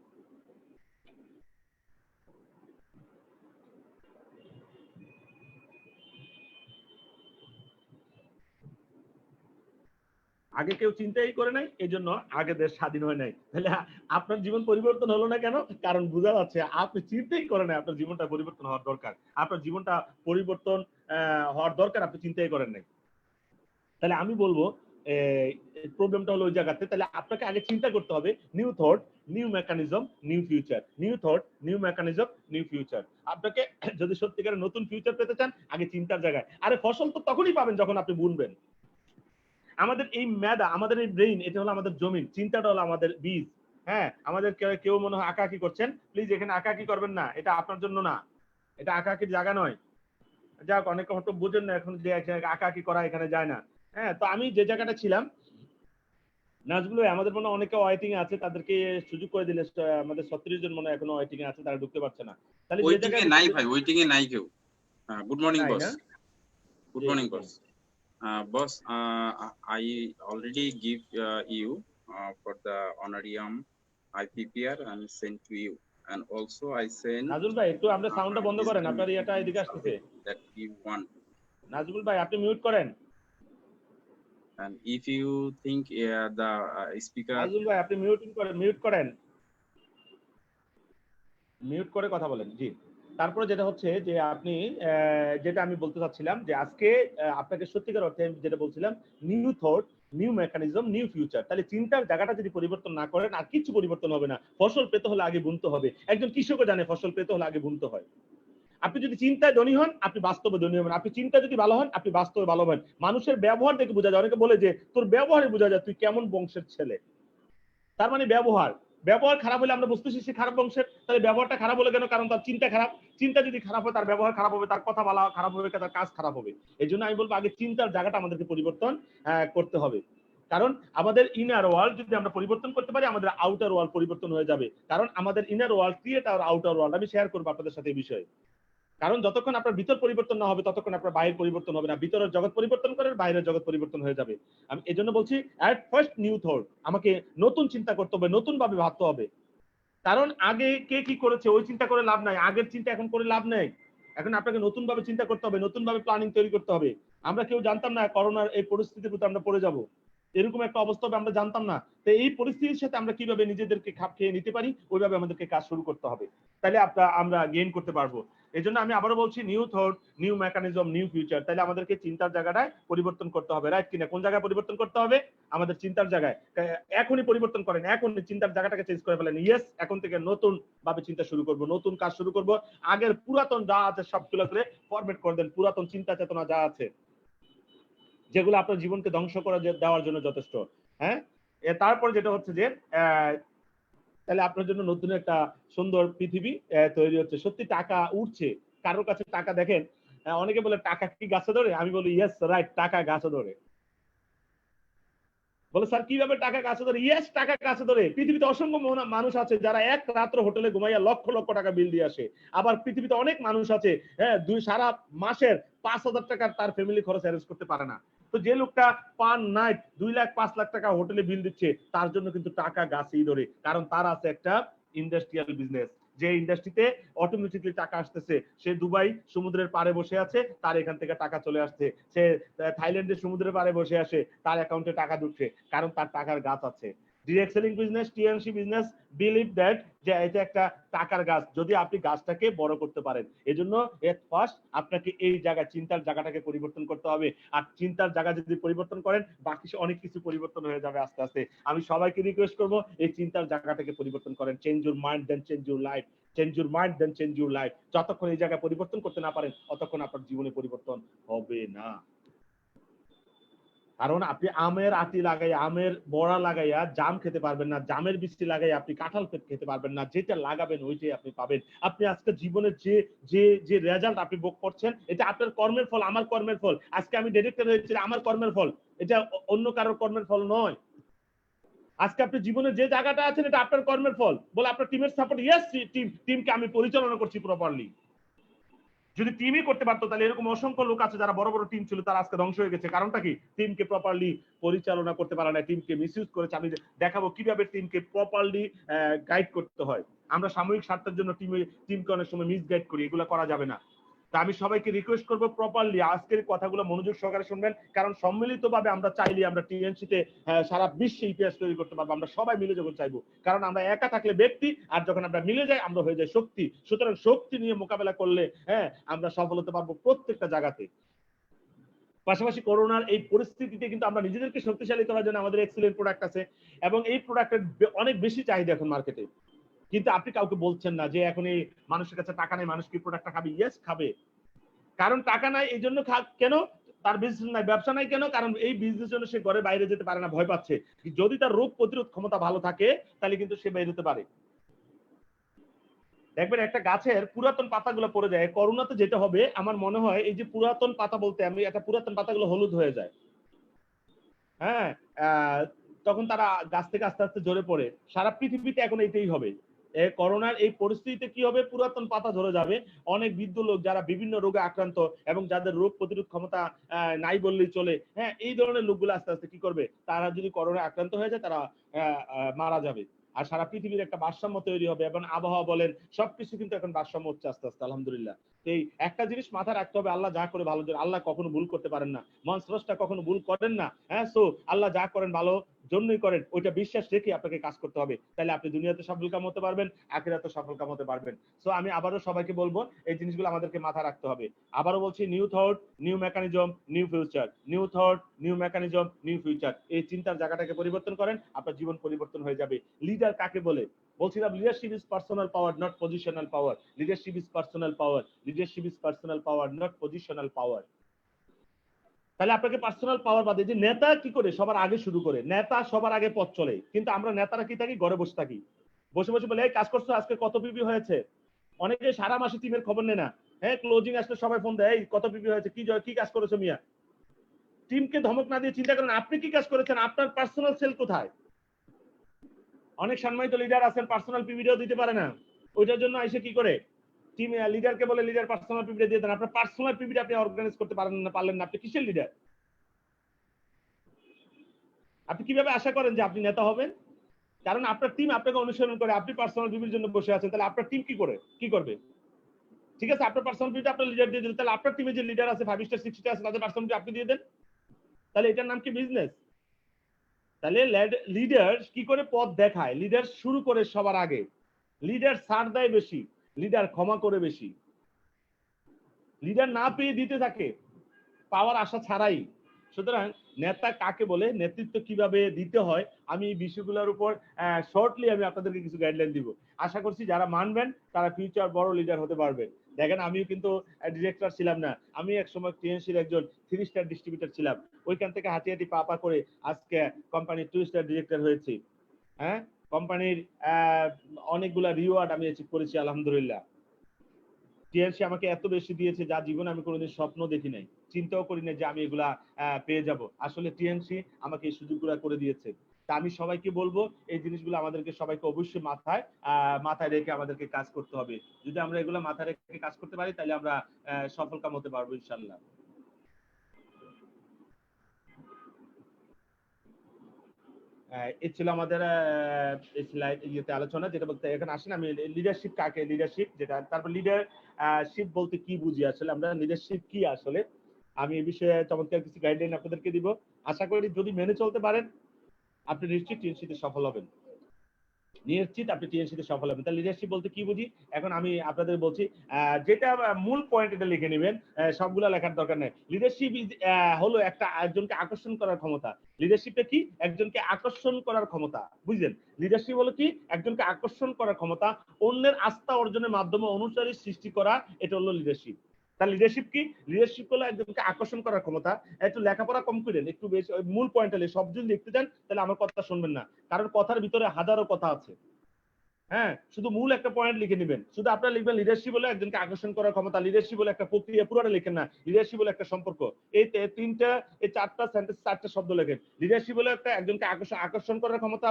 আগে কেউ চিন্তাই করে নাই, এই জন্য আগে দেশ স্বাধীন হয় নাই। তাহলে আপনার জীবন পরিবর্তন হলো না কেন? কারণ বোঝা যাচ্ছে আপনি চিন্তাই করেন নাই আপনার জীবনটা পরিবর্তন হওয়ার দরকার। আপনার জীবনটা পরিবর্তন হওয়ার দরকার, আপনি চিন্তাই করেন নাই। তাহলে আমি বলবো প্রবলেমটা হলো ওই জায়গাতে। তাহলে আপনাকে আগে চিন্তা করতে হবে new thought, new mechanism, new future. New thought, new mechanism, new future. আপনাকে যদি সত্যিকারের নতুন ফিউচার পেতে চান, আগে চিন্তার জায়গায়। আরে ফসল তো তখনই পাবেন যখন আপনি বুনবেন। আমাদের এই মেধা, আমাদের এই ব্রেইন, এটা হলো আমাদের জমিন, চিন্তাটা হলো আমাদের বীজ। হ্যাঁ, আমাদের কেউ মনে হয় আঁকাআঁকি করছেন, প্লিজ এখানে আঁকাআঁকি করবেন না, এটা আপনার জন্য না, এটা আঁকাআঁকির জায়গা নয়। যাক, অনেকে হয়তো বুঝেন না এখন যে আঁকাআঁকি করা এখানে যায় না। হ্যাঁ, তো আমি যে জায়গাটা ছিলাম, নাজগুলো আমাদের মনে হয় অনেকে ওয়েটিং এ আছে, তাদেরকে সুযোগ করে দিলে আমাদের 36 জন মনে হয় এখনো ওয়েটিং এ আছে, তারা ঢুকতে পারছে না। তাহলে যে ওয়েটিং এ জায়গায় নাই ভাই, ওয়েটিং এ নাই কেউ। গুড মর্নিং নাই বস। না? Good G, morning G. Boss. Boss, I already give you for the honorarium IPPR and sent to you, and also I send নাজুল ভাই একটু আপনার সাউন্ডটা বন্ধ this করেন, the আপনার ইয়েটা meeting এদিকে আসতেছে। survey that you want. নাজুল ভাই আপনি মিউট করেন। And if you think the speaker, নাজুল ভাই আপনি মিউট করেন, মিউট করেন, মিউট করে কথা বলেন। জি, তারপরে যেটা হচ্ছে যে আপনি যেটা আমি বলতে চাচ্ছিলাম যে আজকে আপনাকে সত্যিকার অর্থে আমি যেটা বলছিলাম, new thought, new mechanism, new future. তাহলে চিন্তার জায়গাটা যদি পরিবর্তন না করেন, আর কিছু পরিবর্তন হবে না। ফসল পেতে হলে আগে বুনতে হবে। একজন কৃষকও জানে ফসল পেতে হলে আগে বুনতে হয়। আপনি যদি চিন্তায় ধনী হন, আপনি বাস্তবে ধনী হবেন। আপনি চিন্তা যদি ভালো হন, আপনি বাস্তবে ভালো হবেন। মানুষের ব্যবহার দেখে বোঝা যায়। অনেকে বলে যে তোর ব্যবহারে বোঝা যায় তুই কেমন বংশের ছেলে। তার মানে ব্যবহার খারাপ হলে আমরা বুঝতেছি সে খারাপ বংশের। তাহলে ব্যবহারটা খারাপ হলে কেন? কারণ তার চিন্তা খারাপ। চিন্তা যদি খারাপ হয়, তার ব্যবহার খারাপ হবে, তার কথা বলা খারাপ হবে, তার কাজ খারাপ হবে। এই জন্য আমি বলবো আগে চিন্তার জায়গাটা আমাদেরকে পরিবর্তন করতে হবে। কারণ আমাদের ইনার ওয়ার্ল্ড যদি আমরা পরিবর্তন করতে পারি, আমাদের আউটার ওয়ার্ল্ড পরিবর্তন হয়ে যাবে। কারণ আমাদের inner world create our outer world. আমি শেয়ার করবো আপনাদের সাথে এই বিষয়ে। কারণ যতক্ষণ আপনার ভিতর পরিবর্তন না হবে, ততক্ষণ আপনার বাইরের পরিবর্তন হবে না। ভিতরের জগৎ পরিবর্তন করে, বাইরের জগৎ পরিবর্তন হয়ে যাবে। আমি এই জন্য বলছি অ্যাট ফার্স্ট নিউ থট, আমাকে নতুন চিন্তা করতে হবে, নতুন ভাবে ভাবতে হবে। কারণ আগে কে কি করেছে ওই চিন্তা করে লাভ নাই, আগের চিন্তা এখন করে লাভ নেই। এখন আপনাকে নতুন ভাবে চিন্তা করতে হবে, নতুন ভাবে প্ল্যানিং তৈরি করতে হবে। আমরা কেউ জানতাম না করোনার এই পরিস্থিতির প্রতি আমরা পড়ে যাব, এরকম একটা অবস্থা হবে আমরা জানতাম না। তো এই পরিস্থিতির সাথে আমরা কিভাবে নিজেদেরকে খাপ খেয়ে নিতে পারি, ওইভাবে আমাদেরকে কাজ শুরু করতে হবে। তাহলে আমরা গেইন করতে পারবো। এই জন্য আমি আবারও বলছি new thought, new mechanism, new future. তাহলে আমাদেরকে চিন্তার জায়গাটায় পরিবর্তন করতে হবে, রাইট কিনা? কোন জায়গায় পরিবর্তন করতে হবে? আমাদের চিন্তার জায়গায়। এখনই পরিবর্তন করেন, এখনই চিন্তার জায়গাটাকে চেঞ্জ করে ফেলেন। ইয়েস, এখন থেকে নতুন ভাবে চিন্তা শুরু করব, নতুন কাজ শুরু করব। আগের পুরাতন যা আছে সবগুলো করে ফরম্যাট করে দেন, পুরাতন চিন্তা চেতনা যা আছে যেগুলো আপনার জীবনকে ধ্বংস করে দেওয়ার জন্য যথেষ্ট। হ্যাঁ, তারপর যেটা হচ্ছে যে তাহলে আপনার জন্য নতুন একটা সুন্দর পৃথিবী তৈরি হচ্ছে। সত্যি টাকা উঠছে, কারোর কাছে টাকা দেখেন, অনেকে বলে টাকা কি গাছে ধরে? আমি বলি ইয়েস রাইট, টাকা গাছে ধরে। বলে স্যার কিভাবে টাকা গাছে ধরে? ইয়েস, টাকা গাছে ধরে। পৃথিবীতে অসংখ্য মানুষ আছে যারা এক রাত্র হোটেলে ঘুমাইয়া লক্ষ লক্ষ টাকা বিল দিয়ে আসে। আবার পৃথিবীতে অনেক মানুষ আছে সারা মাসের 5,000 টাকার তার ফ্যামিলি খরচ অ্যারেঞ্জ করতে পারে না। তো যে লোকটা পার নাইট 2 লাখ 5 লাখ টাকা হোটেলে বিল দিচ্ছে, তার জন্য কিন্তু টাকা গাছেই ধরে। কারণ তার আছে একটা ইন্ডাস্ট্রিয়াল বিজনেস, যে ইন্ডাস্ট্রিতে অটোমেটিকলি টাকা আসতেছে। সে দুবাই সমুদ্রের পাড়ে বসে আছে, তার এখান থেকে টাকা চলে আসছে। সে থাইল্যান্ডের সমুদ্রের পাড়ে বসে আসে, তার অ্যাকাউন্টে টাকা ঢুকছে, কারণ তার টাকার গাছ আছে। Direct selling business, TNC business believe that যে এটা একটা টাকার গাছ, যদি আপনি গাছটাকে বড় করতে পারেন। এজন্য এট ফার্স্ট আপনাকে এই জায়গা চিন্তার জায়গাটাকে পরিবর্তন করতে হবে। আর চিন্তার জায়গা যদি পরিবর্তন করেন, বাকি অনেক কিছু পরিবর্তন হয়ে যাবে আস্তে আস্তে। আমি সবাইকে রিকোয়েস্ট করবো এই চিন্তার জায়গাটাকে পরিবর্তন করেন। Change your mind then change your life, change your mind then change your life. যতক্ষণ এই জায়গায় পরিবর্তন করতে না পারেন, ততক্ষণ আপনার জীবনে পরিবর্তন হবে না। কারণ আপনি আমের আটি লাগাইয়া, আমের বড়া লাগাইয়া জাম খেতে পারবেন না, জামের বৃষ্টি লাগাইয়া আপনি কাঁঠাল খেতে পারবেন না। যেটা লাগাবেন ওইটাই আপনি পাবেন। আপনি আজকে জীবনের যে যে যে রেজাল্ট আপনি ভোগ করছেন, এটা আপনার কর্মের ফল, আমার কর্মের ফল। আজকে আমি ডিরেক্টর হয়েছি, আমার কর্মের ফল, এটা অন্য কারোর কর্মের ফল নয়। আজকে আপনি জীবনে যে জায়গাটা আছেন, এটা আপনার কর্মের ফল। বলে আপনার টিমের সাপোর্ট, ইয়েস টিমকে আমি পরিচালনা করছি প্রপারলি। যদি টিমই করতে পারতো, তাহলে এরকম অসংখ্য লোক আছে যারা বড় বড় টিম ছিল, তারা আজকে ধ্বংস হয়ে গেছে। কারণটা কি? টিমকে প্রপারলি পরিচালনা করতে পারে না, টিমকে মিসইউজ করেছে। আমি দেখাবো কিভাবে টিমকে প্রপারলি গাইড করতে হয়। আমরা সাময়িক স্বার্থের জন্য টিমকে অনেক সময় মিসগাইড করি, এগুলো করা যাবে না। তা আমি সবাইকে রিকোয়েস্ট করবো প্রপারলি আজকের কথাগুলো মনোযোগ সহকারে শুনবেন, কারণ সম্মিলিতভাবে আমরা চাইলে আমরা টিএনসিতে সারা বিশ্বে ইতিহাস তৈরি করতে পারবো। আমরা সবাই মিলে যখন চাইবো, কারণ আমরা একা থাকলে ব্যক্তি, আর যখন আমরা মিলে যাই আমরা হয়ে যাই শক্তি। সুতরাং শক্তি নিয়ে মোকাবেলা করলে আমরা সফল হতে পারবো প্রত্যেকটা জায়গাতে। পাশাপাশি করোনার এই পরিস্থিতিতে কিন্তু আমরা নিজেদেরকে শক্তিশালী করার জন্য আমাদের এক্সিলেন্ট প্রোডাক্ট আছে, এবং এই প্রোডাক্টের অনেক বেশি চাহিদা এখন মার্কেটে। কিন্তু আপনি কাউকে বলছেন না যে এখন এই মানুষের কাছে টাকা নেই, মানুষ কি প্রোডাক্টটা খাবে? ইয়েস খাবে, কারণ টাকা নাই এই জন্য কেন? তার বিজনেস নাই, ব্যবসা নাই কেন? কারণ এই বিজনেস জন্য সে ঘরে বাইরে যেতে পারে না, ভয় পাচ্ছে। যদি তার রোগ প্রতিরোধ ক্ষমতা ভালো থাকে তাহলে কিন্তু সে বের হতে পারে। দেখবেন একটা গাছের পুরাতন পাতাগুলো পড়ে যায়, করোনাতে যেটা হবে আমার মনে হয় এই যে পুরাতন পাতা বলতে আমি একটা পুরাতন পাতাগুলো হলুদ হয়ে যায়, হ্যাঁ, তখন তারা গাছ থেকে আস্তে আস্তে ঝরে পড়ে। সারা পৃথিবীতে এখন এইটাই হবে। করোনার এই পরিস্থিতিতে কি হবে? পুরাতন পাতা ঝরে যাবে। অনেক বৃদ্ধ লোক যারা বিভিন্ন রোগে আক্রান্ত এবং যাদের রোগ প্রতিরোধ ক্ষমতা নাই বললেই চলে, হ্যাঁ, এই ধরনের লোকগুলো আস্তে আস্তে কি করবে? তারা যদি করোনায় আক্রান্ত হয়ে যায় তারা মারা যাবে। আর সারা পৃথিবীর একটা ভারসাম্য তৈরি হবে, এবং আবহাওয়া বলেন সবকিছু কিন্তু এখন ভারসাম্য হচ্ছে আস্তে আস্তে, আলহামদুলিল্লাহ। এই একটা জিনিস মাথায় রাখতে হবে, আল্লাহ যা করে ভালোর জন্য, আল্লাহ কখনো ভুল করতে পারেন না, মহান স্রষ্টা কখনো ভুল করেন না। হ্যাঁ, সো আল্লাহ যা করেন ভালো জন্যই করেন, ওইটা বিশ্বাস রেখে আপনাকে কাজ করতে হবে। তাহলে আপনি দুনিয়াতে সফল কাম হতে পারবেন, আখিরাতে সফল কাম হতে পারবেন। সো আমি আবারও সবাইকে বলবো এই জিনিসগুলো আমাদেরকে মাথায় রাখতে হবে। আবারও বলছি, new thought, new mechanism, new future. New thought, new mechanism, new future. এই চিন্তার জায়গাটাকে পরিবর্তন করেন, আপনার জীবন পরিবর্তন হয়ে যাবে। লিডার কাকে বলে? বলছিলাম leadership is personal power, not positional power. Leadership is personal power, leadership is personal power, not positional power. তাহলে আপনাকে পার্সোনাল পাওয়ার বাদে যে নেতা কি করে সবার আগে শুরু করে, নেতা সবার আগে পথ চলে, কিন্তু আমরা নেতারা কি থাকি? ঘরে বসে থাকি, বসে বসে বলে এই কাজ করছো, আজকে কত পিপি হয়েছে। অনেকে সারা মাসে টিমের খবর নেয় না, হ্যাঁ, ক্লোজিং আসলে সবাই ফোন দেয়, এই কত পিপি হয়েছে, কি কাজ করেছো মিয়া। টিমকে ধমক না দিয়ে চিন্তা করেন আপনি কি কাজ করেছেন, আপনার পার্সোনাল সেল কোথায়। অনেক সম্মানিত লিডার আছেন পার্সোনাল পিপিডিও দিতে পারে না, ওইটার জন্য এসে কি করে টিম লিডারকে বলে লিডার পার্সোনাল পিপিডি দিয়ে দেন। আপনার পার্সোনাল পিপিডি আপনি অর্গানাইজ করতে পারলেন না, আপনি কিসের লিডার? আপনি কিভাবে আশা করেন যে আপনি নেতা হবেন? কারণ আপনার টিম আপনাকে অনুসরণ করে, আপনি পার্সোনাল পিপির জন্য বসে আছেন, তাহলে আপনার টিম কি করবে? ঠিক আছে, আপনার পার্সোনাল পিপিটা আপনার লিডার দিয়ে দিলেন, তাহলে আপনার টিমে যে লিডার আছে 5 স্টার 6 স্টার আছে তাদের পার্সোনাল পিপি আপনি দিয়ে দেন, তাহলে এটার নাম কি বিজনেস? তাহলে লিডার কি করে পথ দেখায়? লিডার শুরু করে সবার আগে, লিডার ছাড় দেয় বেশি, লিডার ক্ষমা করে বেশি, লিডার না পেয়ে দিতে থাকে পাওয়ার আশা ছাড়াই। সুতরাং নেতা কাকে বলে, নেতৃত্ব কিভাবে দিতে হয়, আমি এই বিষয়গুলোর উপর শর্টলি আমি আপনাদেরকে কিছু গাইডলাইন দিব। আশা করছি যারা মানবেন তারা ফিউচার বড় লিডার হতে পারবেন। দেখেন আমিও কিন্তু ডিরেক্টর ছিলাম না, আমি এক সময় টিএনসির একজন 3 স্টার ডিস্ট্রিবিউটর ছিলাম, ওইখান থেকে হাঁটি হাঁটি পা করে আজকে কোম্পানির 2 স্টার ডিরেক্টর হয়েছি। হ্যাঁ, কোম্পানির অনেকগুলা রিওয়ার্ড আমি অ্যাচিভ করেছি আলহামদুলিল্লাহ। টিএনসি আমাকে এত বেশি দিয়েছে যা জীবনে আমি কোনোদিন স্বপ্ন দেখি নাই, চিন্তাও করি না যে আমি এগুলা পেয়ে যাব। আসলে টিএনসি আমাকে এই সুযোগগুলো করে দিয়েছে। তা আমি সবাইকে বলবো এই জিনিসগুলো আমাদেরকে সবাইকে অবশ্যই মাথায় রেখে আমাদেরকে কাজ করতে হবে। যদি আমরা এগুলো মাথায় রেখে কাজ করতে পারি তাহলে আমরা সফল কাম হতে পারবো ইনশাল্লাহ। এই ছিল আমাদের ইয়েতে আলোচনা, যেটা বলতে এখন আসেন আমি লিডারশিপ কাকে, লিডারশিপ যেটা, তারপর লিডারশিপ বলতে কি বুঝি, আসলে আমরা লিডারশিপ কি আসলে, আমি এই বিষয়ে চমৎকার কিছু গাইডলাইন আপনাদেরকে দিব। আশা করি যদি মেনে চলতে পারেন আপনি নিশ্চিত টিএনসিতে সফল হবেন, নিশ্চিত আপনি টিএনসিতে সফল হবেন। তাহলে লিডারশিপ বলতে কি বুঝি এখন আমি আপনাদের বলছি, যেটা মূল পয়েন্ট এটা লিখে নেবেন, সবগুলা লেখার দরকার নেই। লিডারশিপ হলো একজনকে আকর্ষণ করার ক্ষমতা। লিডারশিপটা কি? একজনকে আকর্ষণ করার ক্ষমতা, বুঝলেন? লিডারশিপ হলো কি? একজনকে আকর্ষণ করার ক্ষমতা, অন্যের আস্থা অর্জনের মাধ্যমে অনুসারী সৃষ্টি করা, এটা হলো লিডারশিপ। তার লিডারশিপ কি? লিডারশিপ হলো একজনকে আকর্ষণ করার ক্ষমতা। একটু লেখাপড়া কম করেন, একটু বেশি মূল পয়েন্টে সব যদি লিখতে চান তাহলে আমার কথা শুনবেন না, কারণ কথার ভিতরে হাজারো কথা আছে। হ্যাঁ, শুধু মূল একটা পয়েন্ট লিখে নেবেন, শুধু আপনারা লিখবেন লিডারশিপ হলো একজনকে আকর্ষণ করার ক্ষমতা, লিডারশিপ হলো একটা প্রক্রিয়া, পুরোটা লিখেন না, লিডারশিপ হলো একটা সম্পর্ক। এই চারটা সেন্টেন্স, 4টা শব্দ লেখেন। লিডারশিপ হলো একজনকে আকর্ষণ করার ক্ষমতা,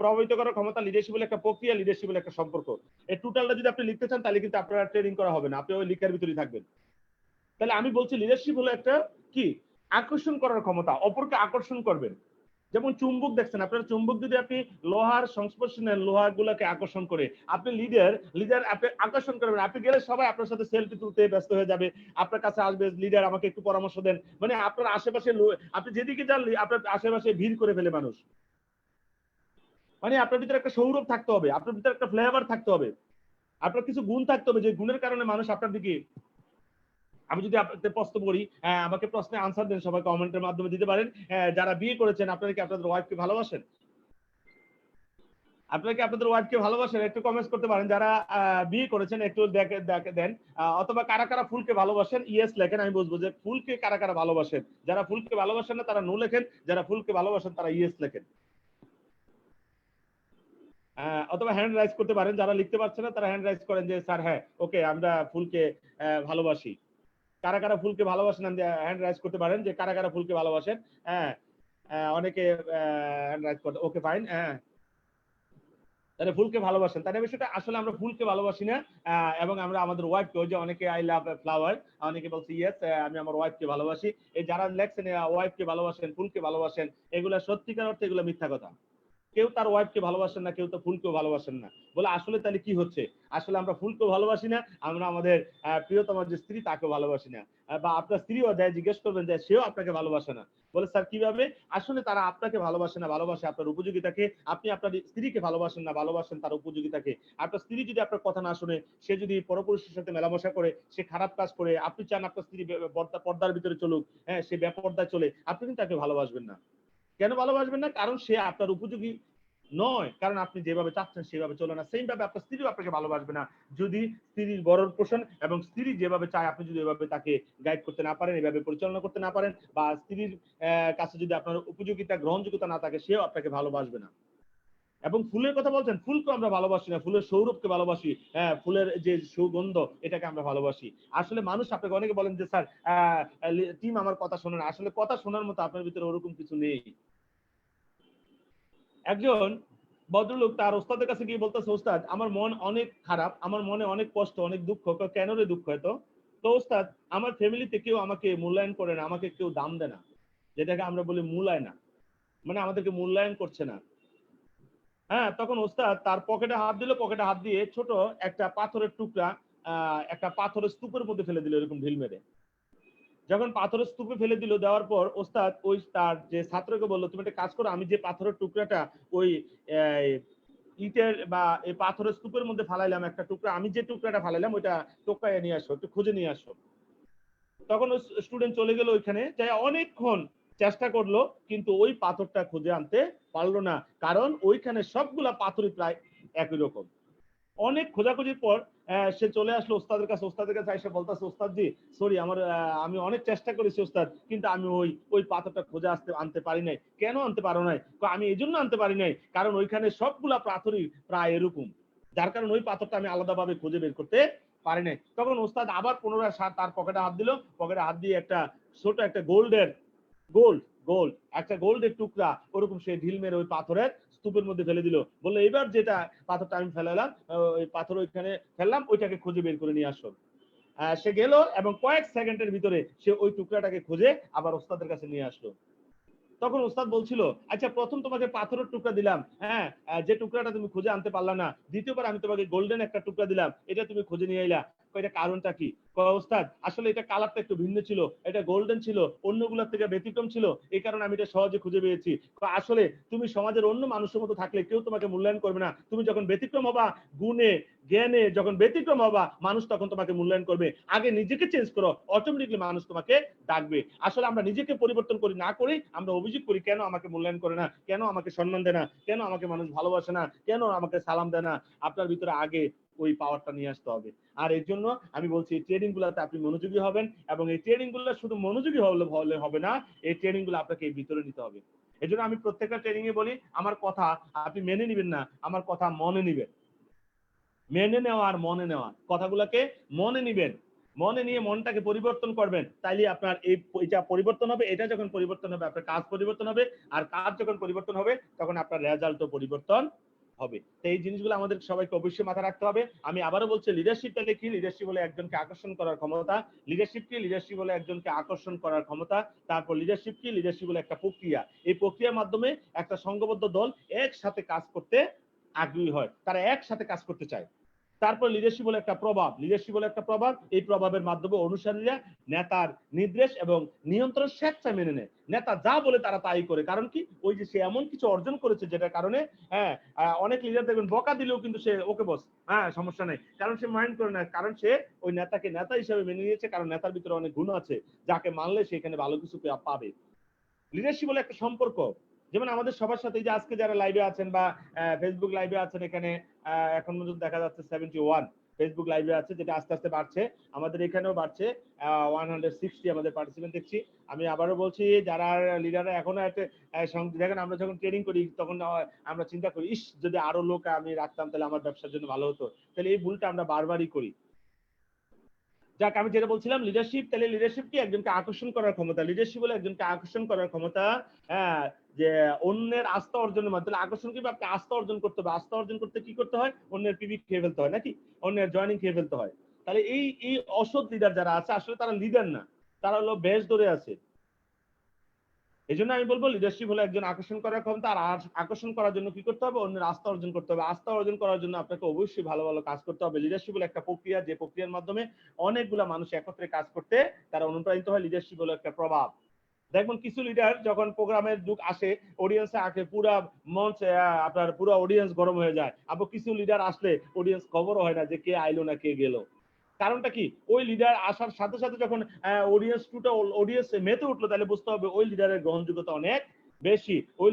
প্রভাবিত করার ক্ষমতা, লিডারশিপ হলো একটা প্রক্রিয়া, লিডারশিপ হলো একটা সম্পর্ক। এই টোটালটা যদি আপনি লিখতে চান তাহলে কিন্তু আপনারা ট্রেনিং করা হবে না, আপনি ওই লিখার ভিতরেই থাকবেন। তাহলে আমি বলছি লিডারশিপ হলো একটা কি? আকর্ষণ করার ক্ষমতা, অপরকে আকর্ষণ করবেন। যেমন চুম্বক দেখছেন, আপনার চুম্বক যদি আপনি লোহার সংস্পর্শে নেন, লোহাগুলোকে আকর্ষণ করে, আপনি লিডার আপনি আকর্ষণ করবেন, আপনি গেলে সবাই আপনার সাথে সেলফি তুলতে ব্যস্ত হয়ে যাবে, আপনার কাছে আসবে, লিডার আমাকে একটু পরামর্শ দেন, মানে আপনার আশেপাশে আপনি যেদিকে যান আপনার আশেপাশে ভিড় করে ফেলে মানুষ। মানে আপনার ভিতরে একটা সৌরভ থাকতে হবে, আপনার ভিতরে একটা ফ্লেভার থাকতে হবে, আপনার কিছু গুণ থাকতে হবে, যে গুণের কারণে মানুষ আপনার দিকে। আমি যদি আপনাদের প্রশ্ন করি, আমাকে প্রশ্নে আনসার দেন, সবাই কমেন্টের মাধ্যমে দিতে পারেন। যারা বিয়ে করেছেন, আপনারা কি আপনাদের ওয়াইফকে ভালোবাসেন? আপনারা কি আপনাদের ওয়াইফকে ভালোবাসেন? একটু কমেন্টস করতে পারেন। যারা বিয়ে করেছেন একটু দেন, অথবা কারা কারা ফুলকে ভালোবাসেন ইয়েস লেখেন, আমি বুঝবো যে ফুলকে কারা কারা ভালোবাসেন। যারা ফুলকে ভালোবাসেন না তারা নো লেখেন, যারা ফুলকে ভালোবাসেন তারা ইয়েস লেখেন। অথবা হ্যান্ড রাইজ করতে পারেন, যারা লিখতে পারছেন না তারা হ্যান্ড রাইজ করেন যে স্যার হ্যাঁ ওকে আমরা ফুলকে ভালোবাসি। কারা কারা ফুলকে ভালোবাসেন হ্যান্ড রাইজ করতে পারেন, যে কারা কারা ফুলকে ভালোবাসেন। হ্যাঁ, অনেকে হ্যান্ড রাইজ করতে, ওকে ফাইন। হ্যাঁ, তাহলে ফুলকে ভালোবাসেন, তাহলে বিষয়টা আসলে আমরা ফুলকে ভালোবাসি না, এবং আমরা আমাদের ওয়াইফকে, ওই যে অনেকে আই লাভ ফ্লাওয়ার, অনেকে বলছে ইয়েস আমি আমার ওয়াইফকে ভালোবাসি। এই যারা লেখছেন ওয়াইফকে ভালোবাসেন, ফুলকে ভালোবাসেন, এগুলা সত্যিকার অর্থে এগুলো মিথ্যা কথা। কেউ তার ওয়াইফকে ভালোবাসেন না, কেউ তো ফুলকেও ভালোবাসেন না। বলে আসলে তাহলে কি হচ্ছে? আসলে আমরা ফুলকেও ভালোবাসি না, আমরা আমাদের প্রিয়তম যে স্ত্রী তাকে ভালোবাসি না। বা আপনার স্ত্রীও যায় জিজ্ঞেস করবেন যে সেও আপনাকে ভালোবাসে না। বলে স্যার কিভাবে? আসলে তারা আপনাকে ভালোবাসে না, ভালোবাসে আপনার উপযোগিতাকে। আপনি আপনার স্ত্রীকে ভালোবাসেন না, ভালোবাসেন তার উপযোগিতাকে। আপনার স্ত্রী যদি আপনার কথা না শুনে, সে যদি পরপুরুষের সাথে মেলামেশা করে, সে খারাপ কাজ করে, আপনি চান আপনার স্ত্রী পর্দার ভিতরে চলুক, হ্যাঁ সে বেপর্দায় চলে, আপনি কিন্তু তাকে ভালোবাসবেন না। কেন ভালোবাসবেন না? কারণ সে আপনার উপযোগী নয়, কারণ আপনি যেভাবে চাচ্ছেন সেভাবে চলে না। সেম ভাবে আপনার স্ত্রীও আপনাকে ভালোবাসবে না যদি স্ত্রীর ভরণ পোষণ এবং স্ত্রী যেভাবে চায় আপনি যদি এভাবে তাকে গাইড করতে না পারেন, এভাবে পরিচালনা করতে না পারেন, বা স্ত্রীর কাছে যদি আপনার উপযোগিতা গ্রহণযোগ্যতা না থাকে, সেও আপনাকে ভালোবাসবে না। এবং ফুলের কথা বলছেন, ফুলকে আমরা ভালোবাসি না, ফুলের সৌরভকে ভালোবাসি, হ্যাঁ ফুলের যে সুগন্ধ এটাকে আমরা ভালোবাসি। আসলে মানুষ আপনাকে অনেকে বলেন যে স্যার টিম আমার কথা শোনে না, আসলে কথা শোনার মতো আপনার ভিতরে ওরকম কিছু নেই। একজন ভদ্রলোক তার ওস্তাদের কাছে গিয়ে বলতেছে, ওস্তাদ আমার মন অনেক খারাপ, আমার মনে অনেক কষ্ট, অনেক দুঃখ। কেন রে দুঃখ এত? তো ওস্তাদ আমার ফ্যামিলিতে কেউ আমাকে মূল্যায়ন করে না, আমাকে কেউ দাম দেয় না, যেটাকে আমরা বলি মূল্যায়ন না, মানে আমাদেরকে মূল্যায়ন করছে না। হ্যাঁ, তখন ওস্তাদ তার পকেটে হাত দিল, পকেটে হাত দিয়ে ছোট একটা পাথরের টুকরা একটা পাথরের স্তূপের মধ্যে ফেলে দিল এরকম ঢিল মেরে। যখন পাথরের স্তূপে ফেলে দিল, দেওয়ার পর ওস্তাদ ওই তার যে ছাত্রকে বললো, তুমি একটা কাজ করো, আমি যে পাথরের টুকরাটা ওই ইটের বা এই পাথরের স্তূপের মধ্যে ফালাইলাম একটা টুকরা, আমি যে টুকরাটা ফালাইলাম ওইটা টোকায় নিয়ে আসো, একটু খুঁজে নিয়ে আসো। তখন ওই স্টুডেন্ট চলে গেল ওইখানে, যাই অনেকক্ষণ চেষ্টা করলো, কিন্তু ওই পাথরটা খুঁজে আনতে পারলো না, কারণ ওইখানে সবগুলা পাথরই প্রায় একই রকম। অনেক খোঁজাখুঁজির পর সে চলে আসলো ওস্তাদের কাছে। ওস্তাদের কাছে এসে বলতেছে, ওস্তাদ জি সরি, আমি অনেক চেষ্টা করেছি ওস্তাদ, কিন্তু আমি ওই পাথরটা খুঁজে আনতে পারি নাই। কেন আনতে পারো নাই? আমি এই জন্য আনতে পারি নাই কারণ ওইখানে সবগুলা পাথরই প্রায় এরকম, যার কারণে ওই পাথরটা আমি আলাদাভাবে খুঁজে বের করতে পারি নাই। তখন ওস্তাদ আবার পুনরায় তার পকেটে হাত দিল, পকেটে হাত দিয়ে একটা ছোট একটা গোল্ড একটা গোল্ডের টুকরা ওরকম সে ঢিল মেরে ওই পাথরের স্তূপের মধ্যে ফেলে দিল। বললো এবার যেটা পাথরটা আমি ফেলালাম, ওই পাথর ওইখানে ফেললাম, ওইটাকে খুঁজে বের করে নিয়ে আসো। সে গেল এবং কয়েক সেকেন্ডের ভিতরে সে ওই টুকরাটাকে খুঁজে আবার ওস্তাদের কাছে নিয়ে আসলো। তখন ওস্তাদ বলছিল, আচ্ছা প্রথম তোমাকে পাথরের টুকরা দিলাম, হ্যাঁ যে টুকরাটা তুমি খুঁজে আনতে পারলা না, দ্বিতীয়বার আমি তোমাকে গোল্ডেন একটা টুকরা দিলাম, এটা তুমি খুঁজে নিয়ে এলা, এটা কারণটা কি? ওস্তাদ আসলে এটা কালারটা একটু ভিন্ন ছিল, এটা গোল্ডেন ছিল, অন্যগুলোর থেকে ব্যতিক্রম ছিল, এই কারণে আমি এটা সহজে খুঁজে পেয়েছি। আসলে তুমি সমাজের অন্য মানুষের মতো থাকলে কেউ তোমাকে মূল্যায়ন করবে না, তুমি যখন ব্যতিক্রম হবা, গুণে জ্ঞানে যখন ব্যতিক্রম হবা, মানুষ তখন তোমাকে মূল্যায়ন করবে। আগে নিজেকে চেঞ্জ করো, অটোমেটিকলি মানুষ তোমাকে ডাকবে। আসলে আমরা নিজেকে পরিবর্তন করি না করি আমরা অভিযোগ করি, কেন আমাকে মূল্যায়ন করে না, কেন আমাকে সম্মান দেয় না, কেন আমাকে মানুষ ভালোবাসে না, কেন আমাকে সালাম দেয় না। আপনার ভিতরে আগে ওই পাওয়ারটা নিয়ে আসতে হবে। আর এর জন্য আমি বলছি ট্রেনিং গুলাতে আপনি মনোযোগী হবেন, এবং এই ট্রেনিং গুলো শুধু মনোযোগী হলে হবে না, এই ট্রেনিং গুলো আপনাকে এই ভিতরে নিতে হবে। এই জন্য আমি প্রত্যেকটা ট্রেনিং এ বলি, আমার কথা আপনি মেনে নিবেন না, আমার কথা মনে নিবেন। মেনে নেওয়া আর মনে নেওয়া, কথাগুলোকে মনে নিবেন, মনে নিয়ে মনটাকে পরিবর্তন করবেন, তাইলে আপনার এটা পরিবর্তন হবে। এটা যখন পরিবর্তন হবে আপনার কাজ পরিবর্তন হবে, আর কাজ যখন পরিবর্তন হবে তখন আপনার রেজাল্টও পরিবর্তন হবে। তো এই জিনিসগুলো আমাদের সবাইকে অবশ্যই মাথায় রাখতে হবে। আমি আবারও বলছি, লিডারশিপ তাহলে কি? লিডারশিপ হলো একজনকে আকর্ষণ করার ক্ষমতা। লিডারশিপ কি? লিডারশিপ হলো একজনকে আকর্ষণ করার ক্ষমতা। তারপর লিডারশিপ কি? লিডারশিপ হলো একটা প্রক্রিয়া। এই প্রক্রিয়ার মাধ্যমে একটা সংঘবদ্ধ দল একসাথে কাজ করতে আগ্রহী হয়, তারা একসাথে কাজ করতে চায়। তারপর লিডারশিপ হলো একটা প্রভাব। লিডারশিপ হলো একটা প্রভাব। এই প্রভাবের মাধ্যমে অনুসারীরা নেতার নির্দেশ এবং নিয়ন্ত্রণ স্বেচ্ছায় মেনে নেয়। নেতা যা বলে তারা তাই করে। কারণ কি? ওই যে সে এমন কিছু অর্জন করেছে যেটার কারণে হ্যাঁ অনেক লিডার দেখবেন বকা দিলেও কিন্তু সে ওকে বস, হ্যাঁ সমস্যা নেই, কারণ সে মাইন্ড করে না, কারণ সে ওই নেতাকে নেতা হিসেবে মেনে নিয়েছে, কারণ নেতার ভিতরে অনেক গুণ আছে যাকে মানলে সেখানে ভালো কিছু পাবে। লিডারশিপ হলো একটা সম্পর্ক। যেমন আমাদের সবার সাথে যে আজকে যারা লাইভে আছেন বা ফেসবুক লাইভে আছেন, এখানে এখন পর্যন্ত দেখা যাচ্ছে 71 ফেসবুক লাইভে আছে, যেটা আস্তে আস্তে বাড়ছে। আমাদের এখানেও বাড়ছে, 160 আমাদের পার্টিসিপেন্ট দেখছি। আমি আবারও বলছি, যারা লিডাররা এখনো একটা দেখেন, আমরা যখন ট্রেনিং করি তখন আমরা চিন্তা করি, ইস যদি আরো লোক আমি রাখতাম তাহলে আমার ব্যবসার জন্য ভালো হতো। তাহলে এই ভুলটা আমরা বারবারই করি। যাক, আমি যেটা বলছিলাম লিডারশিপ, তাহলে লিডারশিপ কি? একজনকে আকর্ষণ করার ক্ষমতা। লিডারশিপ হলো একজনকে আকর্ষণ করার ক্ষমতা। হ্যাঁ, যে অন্যের আস্থা অর্জনের মাধ্যমে আকর্ষণ করবে, আপনি আস্থা অর্জন করতে হবে। আস্থা অর্জন করতে কি করতে হয়? অন্যের পিবি খেয়ে ফেলতে হয় নাকি? অন্যের জয়েনিং খেয়ে ফেলতে হয়। তাহলে এই অসৎ লিডার যারা আছে আসলে তারা লিডার না, তারা হলো বেশ ধরে আছে। এই জন্য আমি বলবো লিডারশিপ হলো একজন আকর্ষণ করার ক্ষমতা। আর আকর্ষণ করার জন্য কি করতে হবে? অন্যের আস্থা অর্জন করতে হবে। আস্থা অর্জন করার জন্য আপনাকে অবশ্যই ভালো ভালো কাজ করতে হবে। লিডারশিপ হলো একটা প্রক্রিয়া, যে প্রক্রিয়ার মাধ্যমে অনেকগুলা মানুষ একত্রে কাজ করতে তারা অনুপ্রাণিত হয়। লিডারশিপ হলো একটা প্রভাব। দেখবেন কিছু লিডার যখন প্রোগ্রামের যুগ আসে, অডিয়েন্সে আগে পুরা মঞ্চ আপনার পুরো অডিয়েন্স গরম হয়ে যায়। আবার কিছু লিডার আসলে অডিয়েন্স খবরও হয় না যে কে আইলো না কে গেল। কারণটা কি? ওই লিডার আসার সাথে সাথে যখন অডিয়েন্স মেতে উঠলো, তাহলে বুঝতে হবে ওই লিডারের গ্রহণযোগ্যতা অনেক বেশি। ওই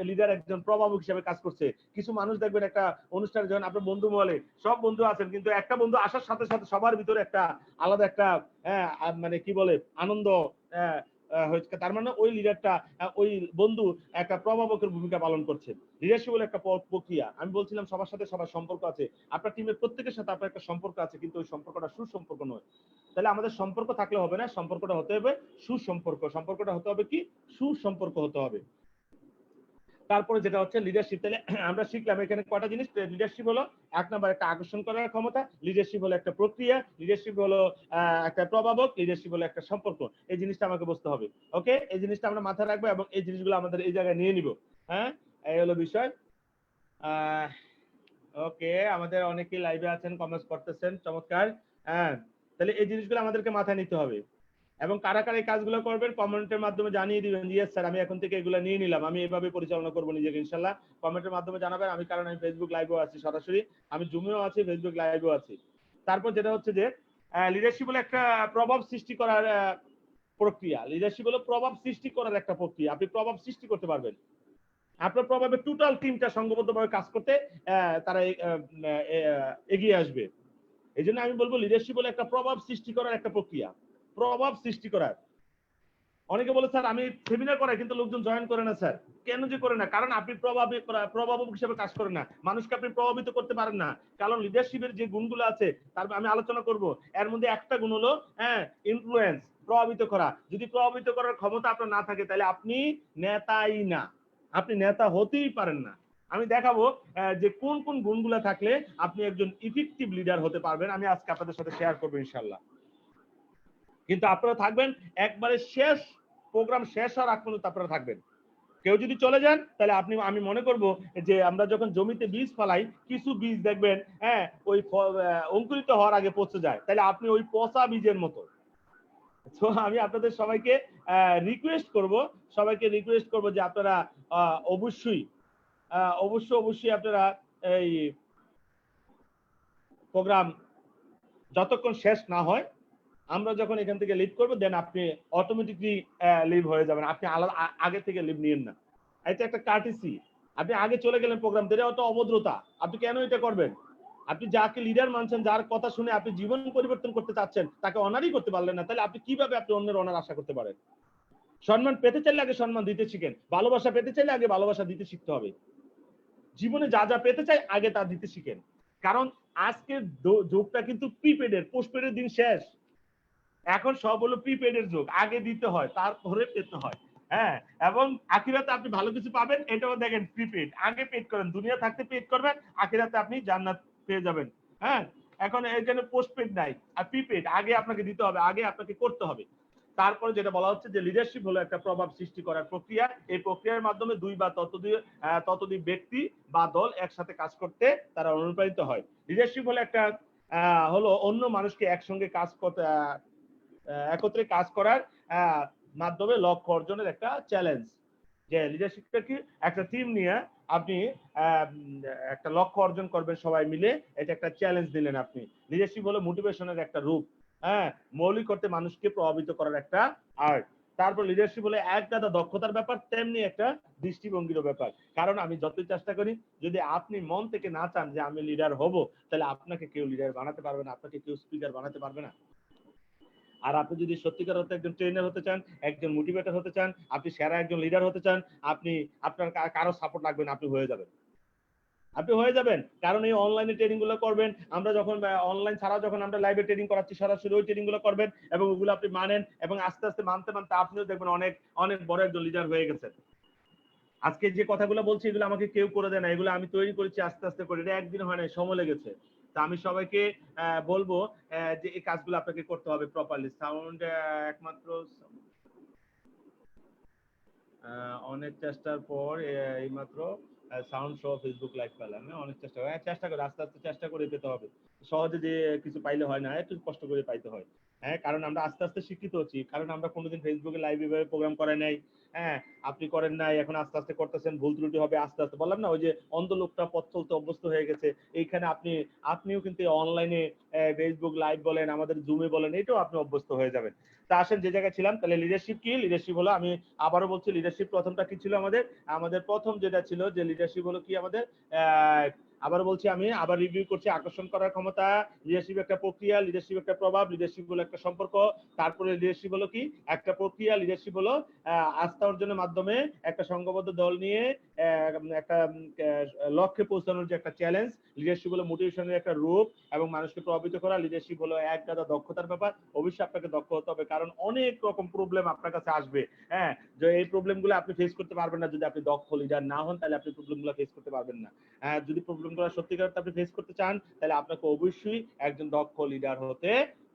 লিডার একজন প্রভাবক হিসেবে কাজ করছে। কিছু মানুষ দেখবেন একটা অনুষ্ঠানে যখন আপনার বন্ধু বলে, সব বন্ধু আছেন, কিন্তু একটা বন্ধু আসার সাথে সাথে সবার ভিতরে একটা আলাদা একটা মানে কি বলে আনন্দ হয়েছে। তার মানে ওই লিডারটা ওই বন্ধু একটা প্রভাবকের ভূমিকা পালন করছে। লিডারশিপ হলো একটা প্রক্রিয়া। আমি বলছিলাম সবার সাথে সবার সম্পর্ক আছে। আপনার টিমের প্রত্যেকের সাথে আপনার একটা সম্পর্ক আছে, কিন্তু ওই সম্পর্কটা সুসম্পর্ক নয়। তাহলে আমাদের সম্পর্ক থাকলে হবে না, সম্পর্কটা হতে হবে সুসম্পর্ক। সম্পর্কটা হতে হবে কি? সুসম্পর্ক হতে হবে। তারপরে যেটা হচ্ছে লিডারশিপ। তাহলে আমরা শিখলাম এখানে কয়টা জিনিস। লিডারশিপ হলো এক নাম্বার একটা আকর্ষণ করার ক্ষমতা, লিডারশিপ হলো একটা প্রক্রিয়া, লিডারশিপ হলো একটা প্রভাবক, লিডারশিপ হলো একটা সম্পর্ক। এই জিনিসটা আমাকে বুঝতে হবে। ওকে, এই জিনিসটা আমরা মাথায় রাখবো এবং এই জিনিসগুলো আমাদের এই জায়গায় নিয়ে নিব। হ্যাঁ, এই হলো বিষয়। ওকে, আমাদের অনেকেই লাইভে আছেন, কমেন্টস করতেছেন, চমৎকার। হ্যাঁ, তাহলে এই জিনিসগুলো আমাদেরকে মাথায় নিতে হবে। এবং কারা কারা এই কাজগুলো করবেন কমেন্টের মাধ্যমে জানিয়ে দিবেন। ইয়েস স্যার, আমি এখন থেকে এগুলো নিয়ে নিলাম, আমি এভাবে পরিচালনা করবো নিজেকে ইনশাল্লাহ। কমেন্টের মাধ্যমে জানাবেন। আমি কারণ আমি ফেসবুক লাইভেও আছি সরাসরি, আমি জুমেও আছি, ফেসবুক লাইভেও আছি। তারপর যেটা হচ্ছে যে লিডারশিপ হলো একটা প্রভাব সৃষ্টি করার প্রক্রিয়া। লিডারশিপ হলো প্রভাব সৃষ্টি করার একটা প্রক্রিয়া। আপনি প্রভাব সৃষ্টি করতে পারবেন। আপনার প্রভাবে টোটাল টিমটা সংঘবদ্ধভাবে কাজ করতে তারা এগিয়ে আসবে। এই জন্য আমি বলবো লিডারশিপ হলো একটা প্রভাব সৃষ্টি করার একটা প্রক্রিয়া। প্রভাব সৃষ্টি করার। অনেকে বলে স্যার আমি সেমিনার করাই কিন্তু লোকজন জয়েন করে না স্যার। কেন যে করে না? কারণ আপনি প্রভাবক হিসেবে কাজ করেন না, মানুষকে আপনি প্রভাবিত করতে পারেন না। কারণ লিডারশিপের যে গুণগুলো আছে তার আমি আলোচনা করব, এর মধ্যে একটা গুণ হলো ইনফ্লুয়েন্স, প্রভাবিত করা। যদি প্রভাবিত করার ক্ষমতা আপনার না থাকে তাহলে আপনি নেতাই না, আপনি নেতা হতেই পারেন না। আমি দেখাবো যে কোন কোন গুণগুলো থাকলে আপনি একজন ইফেক্টিভ লিডার হতে পারবেন। আমি আজকে আপনাদের সাথে শেয়ার করবো ইনশাল্লাহ। কিন্তু আপনারা থাকবেন একবারে শেষ, প্রোগ্রাম শেষ হওয়ার আগ পর্যন্ত আপনারা থাকবেন। কেউ যদি চলে যান তাহলে আমি মনে করব যে আমরা যখন জমিতে বীজ ফলাই, কিছু বীজ দেখবেন ওই অঙ্কুরিত হওয়ার আগে পচে যায়, তাহলে আপনি ওই পচা বীজের মতো। তো আমি আপনাদের সবাইকে রিকোয়েস্ট করব যে আপনারা অবশ্যই আপনারা এই প্রোগ্রাম যতক্ষণ শেষ না হয়, আমরা যখন এখান থেকে লিভ করবো দেন আপনি অটোমেটিকলি লিভ হয়ে যাবেন। আপনি আগে থেকে লিভ নিয়েন না, এটা একটা কার্টিসি। আপনি আগে চলে গেলেন প্রোগ্রাম, এটা অত অভদ্রতা। আপনি কেন এটা করবেন? আপনি যাকে লিডার মানছেন, যার কথা শুনে আপনি জীবন পরিবর্তন করতে চাচ্ছেন, তাকে অনারই করতে পারলেন না, তাহলে আপনি কিভাবে আপনি অন্যের অনার আশা করতে পারেন? সম্মান পেতে চাইলে আগে সম্মান দিতে শিখেন, ভালোবাসা পেতে চাইলে আগে ভালোবাসা দিতে শিখতে হবে। জীবনে যা যা পেতে চাই আগে তা দিতে শিখেন। কারণ আজকের যুগটা কিন্তু প্রিপেডের, পোস্টপেডের দিন শেষ। এখন সব হলো প্রিপেডের যুগ, আগে দিতে হয় তারপরে পেতে হয়। হ্যাঁ, এবং আখিরাতে আপনি ভালো কিছু পাবেন, এটাও দেখেন প্রিপেড। আগে পেড করেন, দুনিয়া থাকতে পেড করবেন, আখিরাতে আপনি জান্নাত পেয়ে যাবেন। হ্যাঁ, এখন এখানে পোস্ট পেড নাই, আর প্রিপেড আগে আপনাকে দিতে হবে, আগে আপনাকে করতে হবে। তারপরে যেটা বলা হচ্ছে যে লিডারশিপ হলো একটা প্রভাব সৃষ্টি করার প্রক্রিয়া। এই প্রক্রিয়ার মাধ্যমে দুই বা ততোধিক ব্যক্তি বা দল একসাথে কাজ করতে তারা অনুপ্রাণিত হয়। লিডারশিপ হলো একটা হলো অন্য মানুষকে একসঙ্গে কাজ করতে একত্রে কাজ করার মাধ্যমে লক্ষ্য অর্জনের একটা চ্যালেঞ্জ। যে লিডারশিপটা কি, একটা টিম নিয়ে আপনি একটা লক্ষ্য অর্জন করবেন সবাই মিলে, এটা একটা চ্যালেঞ্জ দিলেন আপনি। লিডারশিপ হলো মোটিভেশনের একটা রূপ, হ্যাঁ, মৌলিক করতে মানুষকে প্রভাবিত করার একটা আর্ট। তারপর লিডারশিপ হলো এক গাদা দক্ষতার ব্যাপার, তেমনি একটা দৃষ্টিভঙ্গির ব্যাপার। কারণ আমি যতই চেষ্টা করি, যদি আপনি মন থেকে না চান যে আমি লিডার হব, তাহলে আপনাকে কেউ লিডার বানাতে পারবে না, আপনাকে কেউ স্পিকার বানাতে পারবে না। আর আপনি যদি সত্যিকার অর্থে একজন ট্রেনার হতে চান, একজন মোটিভেটর হতে চান, আপনি সেরা একজন লিডার হতে চান, আপনি আপনার কারো সাপোর্ট লাগবে না, আপনি হয়ে যাবেন। আপনি হয়ে যাবেন, কারণ এই অনলাইনে ট্রেনিং গুলো করবেন। আমরা যখন অনলাইন ছাড়াও যখন আমরা লাইভে ট্রেনিং করাচ্ছি, সরাসরি ওই ট্রেনিং গুলো করবেন এবং ওগুলো আপনি মানেন, এবং আস্তে আস্তে মানতে মানতে আপনিও দেখবেন অনেক অনেক বড় একজন লিডার হয়ে গেছেন। আজকে যে কথাগুলো বলছি, এগুলো আমাকে কেউ করে দেয় না, এগুলো আমি তৈরি করেছি আস্তে আস্তে করে, এটা একদিন হয় না, সময় লেগেছে। তা আমি সবাইকে বলবো যে এই কাজগুলো আপনাকে করতে হবে প্রপারলি। সাউন্ড একমাত্র অনেক চেষ্টার পর এইমাত্র সাউন্ড সহ ফেসবুক লাইভ পেলাম। অনেক চেষ্টা করে আস্তে আস্তে চেষ্টা করে পেতে হবে। সহজে যে কিছু পাইলে হয় না, একটু কষ্ট করে পাইতে হয়। হ্যাঁ, কারণ আমরা আস্তে আস্তে শিক্ষিত হচ্ছি, কারণ আমরা কোনোদিন ফেসবুকে লাইভ এভাবে প্রোগ্রাম করে নাই। হ্যাঁ, আপনি করেন নাই, এখন আস্তে আস্তে করতেছেন, ভুল ত্রুটি হবে আস্তে আস্তে। বললাম না, ওই যে অন্ধ লোকটা পথ চলতে অভ্যস্ত হয়ে গেছে, এইখানে আপনিও কিন্তু অনলাইনে ফেসবুক লাইভ বলেন, আমাদের জুমে বলেন, এটাও আপনি অভ্যস্ত হয়ে যাবেন। তা আসেন যে জায়গায় ছিলাম, তাহলে লিডারশিপ কি? লিডারশিপ হলো, আমি আবারও বলছি, লিডারশিপ প্রথমটা কি ছিল আমাদের প্রথম যেটা ছিল যে লিডারশিপ হলো কি আমাদের, আবার বলছি, আমি আবার রিভিউ করছি, আকর্ষণ করার ক্ষমতা। লিডারশিপ একটা প্রক্রিয়া, লিডারশিপ একটা প্রভাব, লিডারশিপ হলো একটা সম্পর্ক। তারপরে লিডারশিপ হলো কি? একটা প্রক্রিয়া। লিডারশিপ হলো আস্থা অর্জনের মাধ্যমে একটা সংঘবদ্ধ দল নিয়ে একটা লক্ষ্যে পৌঁছানোর যে একটা চ্যালেঞ্জ। লিডারশিপ হলো মোটিভেশনের একটা রূপ এবং মানুষকে প্রভাবিত করা। লিডারশিপ হলো এক গাদা দক্ষতার ব্যাপার। অবশ্যই আপনাকে দক্ষ হতে হবে, কারণ অনেক রকম প্রবলেম আপনার কাছে আসবে। হ্যাঁ, যে এই প্রবলেমগুলো আপনি ফেস করতে পারবেন না যদি আপনি দক্ষ লিডার না হন, তাহলে আপনি প্রবলেমগুলো ফেস করতে পারবেন না। যদি প্রবলেমগুলো সত্যিকার আপনি ফেস করতে চান, তাহলে আপনাকে অবশ্যই একজন দক্ষ লিডার হতে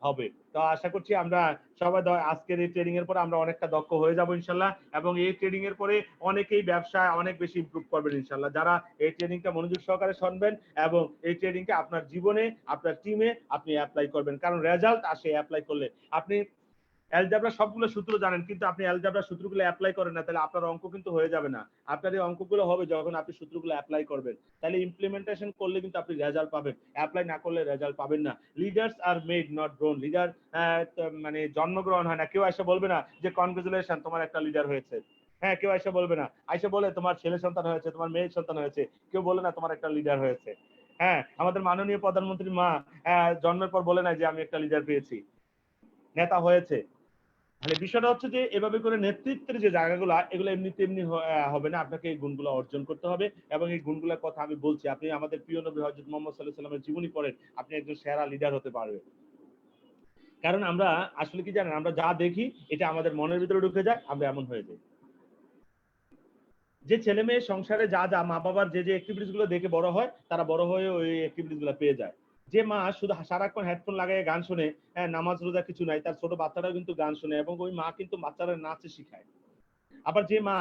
হবে। তো আশা করছি আমরা সবাই আজকের এই ট্রেনিং এর পরে আমরা অনেকটা দক্ষ হয়ে যাব ইনশাল্লাহ, এবং এই ট্রেনিং এর পরে অনেকেই ব্যবসায় অনেক বেশি ইমপ্রুভ করবেন ইনশাল্লাহ, যারা এই ট্রেনিংটা মনোযোগ সহকারে শুনবেন এবং এই ট্রেনিংটা আপনার জীবনে, আপনার টিমে আপনি অ্যাপ্লাই করবেন, কারণ রেজাল্ট আসে অ্যাপ্লাই করলে। আপনি অ্যালজেব্রা সবগুলো সূত্র জানেন, কিন্তু আপনি অ্যালজেব্রা সূত্রগুলো অ্যাপ্লাই করেন না, তাহলে আপনার অঙ্ক কিন্তু হয়ে যাবে না। আপনার এই অঙ্কগুলো হবে যখন আপনি সূত্রগুলো অ্যাপ্লাই করবেন, তাহলে ইমপ্লিমেন্টেশন করলে কিন্তু আপনি রেজাল্ট পাবেন, অ্যাপ্লাই না করলে রেজাল্ট পাবেন না। Leaders are made not born. Leader মানে জন্মগ্রহণ হয় না। কেউ এসে বলবে না যে কনগ্রাচুলেশন, তোমার একটা লিডার হয়েছে। হ্যাঁ, কেউ এসে বলবে না, এসে বলে তোমার ছেলে সন্তান হয়েছে, তোমার মেয়ের সন্তান হয়েছে, কেউ বলে না তোমার একটা লিডার হয়েছে। হ্যাঁ, আমাদের মাননীয় প্রধানমন্ত্রী মা জন্মের পর বলে না যে আমি একটা লিডার পেয়েছি, নেতা হয়েছে। মানে বিষয়টা হচ্ছে যে এভাবে করে নেতৃত্বের যে জায়গাগুলো, এগুলো এমনি তেমনি হবে না, আপনাকে এই গুণগুলো অর্জন করতে হবে। এবং এই গুণগুলোর কথা আমি বলছি, আপনি আমাদের প্রিয় নবী হযরত মুহাম্মদ সাল্লাল্লাহু আলাইহি ওয়াসাল্লামের জীবনী পড়েন, আপনি একজন সেরা লিডার হতে পারবেন। কারণ আমরা আসলে কি জানেন, আমরা যা দেখি এটা আমাদের মনের ভিতরে ঢুকে যায়, আমরা এমন হয়ে যাই। যে ছেলে মেয়ে সংসারে যা যা মা বাবার যে অ্যাক্টিভিটিস গুলো দেখে বড় হয়, তারা বড় হয়ে ওই অ্যাক্টিভিটিস গুলো পেয়ে যায়। যে মা শুধু সারাক্ষণ হেডফোন লাগায় গান শুনে, নামাজ রোজা কিছু নাই, তার ছোট বাচ্চারাও কিন্তু গান শুনে এবং ওই মা কিন্তু বাচ্চারা নাচে শিখায়। আবার যে মা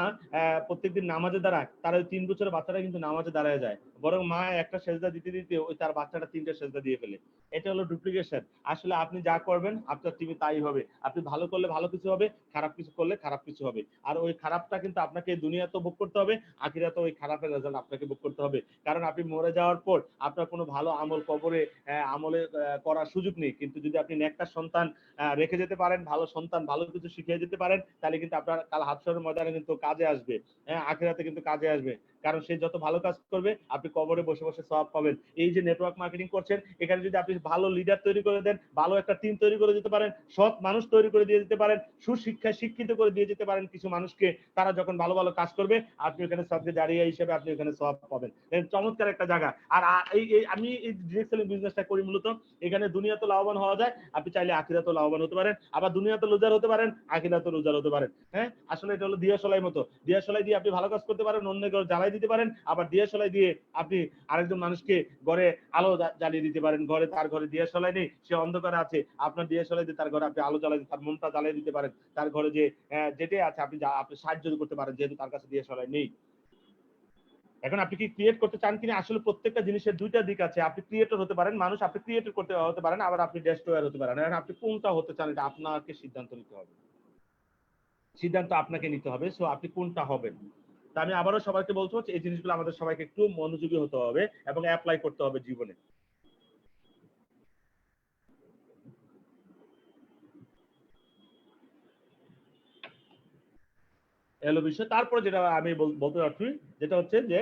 প্রত্যেকদিন নামাজে দাঁড়ায়, তার ওই 3 বছরের বাচ্চাটা কিন্তু নামাজে দাঁড়ায় যায়, বরং মা একটা সেজদা দিতে দিতে ওই তার বাচ্চাটা 3টা সেজদা দিয়ে ফেলে। এটা হলো ডুপ্লিকেশন। আসলে আপনি যা করবেন আপনার টিমে তাই হবে। আপনি ভালো করলে ভালো কিছু হবে, খারাপ কিছু করলে খারাপ কিছু হবে। আর ওই খারাপটা কিন্তু আপনাকে দুনিয়াতেও ভোগ করতে হবে, আখিরাতেও ওই খারাপের রেজাল্ট আপনাকে ভোগ করতে হবে। কারণ আপনি মরে যাওয়ার পর আপনার কোনো ভালো আমল কবরে আমলে করার সুযোগ নেই। কিন্তু যদি আপনি নেককার সন্তান রেখে যেতে পারেন, ভালো সন্তান ভালো কিছু শিখিয়ে যেতে পারেন, তাহলে কিন্তু আপনার কাল হাশরের ময়দানে কিন্তু কাজে আসবে। আখিরাতে কিন্তু কাজে আসবে। কারণ সে যত ভালো কাজ করবে, আপনি কবরে বসে বসে সওয়াব পাবেন। এই যে নেটওয়ার্ক মার্কেটিং করছেন, এখানে যদি আপনি ভালো লিডার তৈরি করে দেন, ভালো একটা টিম তৈরি করে দিতে পারেন, সৎ মানুষ তৈরি করে দিয়ে যেতে পারেন, সুশিক্ষায় শিক্ষিত করে দিয়ে যেতে পারেন কিছু মানুষকে, তারা যখন ভালো ভালো কাজ করবে আপনি ওখানে সবকে জারিয়া হিসেবে আপনি ওখানে সওয়াব পাবেন। চমৎকার একটা জায়গা। আর আমি এই ডিরেক্ট সেলিং বিজনেসটা করি মূলত, এখানে দুনিয়াতে লাভবান হওয়া যায়, আপনি চাইলে আখিরাতেও লাভবান হতে পারেন, আবার দুনিয়াতে লুজার হতে পারেন, আখিরাতেও লুজার হতে পারেন। হ্যাঁ, আসলে এটা হলো দিয়াশলাই মতো। দিয়াশলাই দিয়ে আপনি ভালো কাজ করতে পারেন, অন্য ঘর জ্বালাই দিতে পারেন, আবার দিয়াশলাই দিয়ে আপনি আরেকজন মানুষকে ঘরে আলো জ্বালিয়ে দিতে পারেন। ঘরে তার ঘরে দিয়াশলাই নেই, সে অন্ধকারে আছে, আপনার দিয়াশলাই দিয়ে তার ঘরে আপনি আলো জ্বালাই তার মনটা জ্বালিয়ে দিতে পারেন। তার ঘরে যে যেটাই আছে আপনি সাহায্য করতে পারেন, যেহেতু তার কাছে দিয়াশলাই নেই। এখন আপনি কি ক্রিয়েট করতে চান কিনা? আসলে প্রত্যেকটা জিনিসের দুইটা দিক আছে। আপনি ক্রিয়েটর হতে পারেন, মানুষ আপনি ক্রিয়েটর করতে হতে পারেন, আবার আপনি ডেস্ট্রয়ার হতে পারেন। এখন আপনি কোনটা হতে চান এটা আপনাকে সিদ্ধান্ত নিতে হবে। সিদ্ধান্ত আপনাকে নিতে হবে। সো আপনি কোনটা হবেন। তা আমি আবারও সবাইকে বলতে হচ্ছে, এই জিনিসগুলো আমাদের সবাইকে একটু মনোযোগী হতে হবে এবং অ্যাপ্লাই করতে হবে জীবনে। এলো বিষয়। তারপরে যেটা আমি বলতে চাচ্ছি, যেটা হচ্ছে যে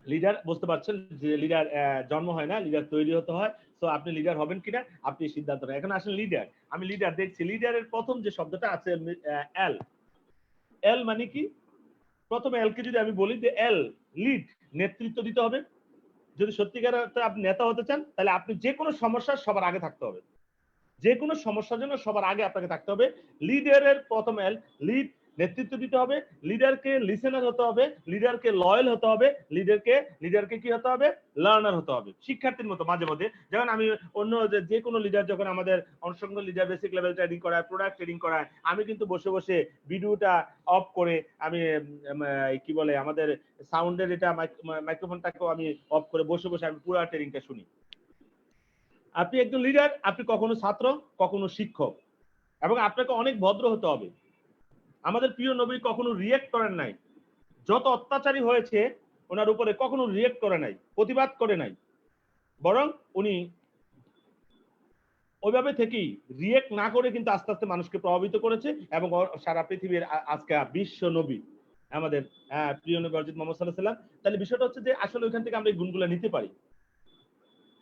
লিডার, বুঝতে পারছেন যে লিডার জন্ম হয় না, লিডার তৈরি হতে হয়। তো আপনি লিডার হবেন কিনা আপনি সিদ্ধান্ত নেন। এখন আসলে লিডার, আমি লিডার দেখছি, লিডারের প্রথম যে শব্দটা আছে এল। এল মানে কি? প্রথমে এল কে যদি আমি বলি যে এল, লিড, নেতৃত্ব দিতে হবে। যদি সত্যিকার আপনি নেতা হতে চান, তাহলে আপনি যে কোনো সমস্যার সবার আগে থাকতে হবে। যে কোনো সমস্যার জন্য সবার আগে আপনাকে থাকতে হবে। লিডারের প্রথম এল, লিড, নেতৃত্ব দিতে হবে। লিডারকে লিসেনার হতে হবে, লিডারকে লয়াল হতে হবে, লিডারকে কি হতে হবে? লার্নার হতে হবে। শিক্ষার্থীর মতো মাঝে মধ্যে, যেমন আমি অন্য যে কোনো লিডার যখন আমাদের অনসংখ্য লিডার বেসিক লেভেল ট্রেনিং করায়, প্রোডাক্ট ট্রেনিং করায়, আমি কিন্তু বসে বসে ভিডিওটা অফ করে আমি কি বলে আমাদের সাউন্ডের এটা মাইক্রোফোনটাকেও আমি অফ করে বসে বসে আমি পুরো ট্রেনিংটা শুনি। আপনি একজন লিডার, আপনি কখনো ছাত্র, কখনো শিক্ষক, এবং আপনাকে অনেক ভদ্র হতে হবে। আমাদের প্রিয় নবী কখনো রিয়েক্ট করেন নাই। যত অত্যাচারী হয়েছে ওনার উপরে কখনো রিয়েক্ট করে নাই, প্রতিবাদ করে নাই, বরং উনি ওইভাবে থেকেই রিয়েক্ট না করে কিন্তু আস্তে আস্তে মানুষকে প্রভাবিত করেছে, এবং সারা পৃথিবীর আজকে বিশ্ব নবী আমাদের প্রিয় নবী হযরত মুহাম্মদ সাল্লাল্লাহু আলাইহি ওয়াসাল্লাম। তাহলে বিষয়টা হচ্ছে যে আসলে ওইখান থেকে আমরা এই গুণগুলো নিতে পারি।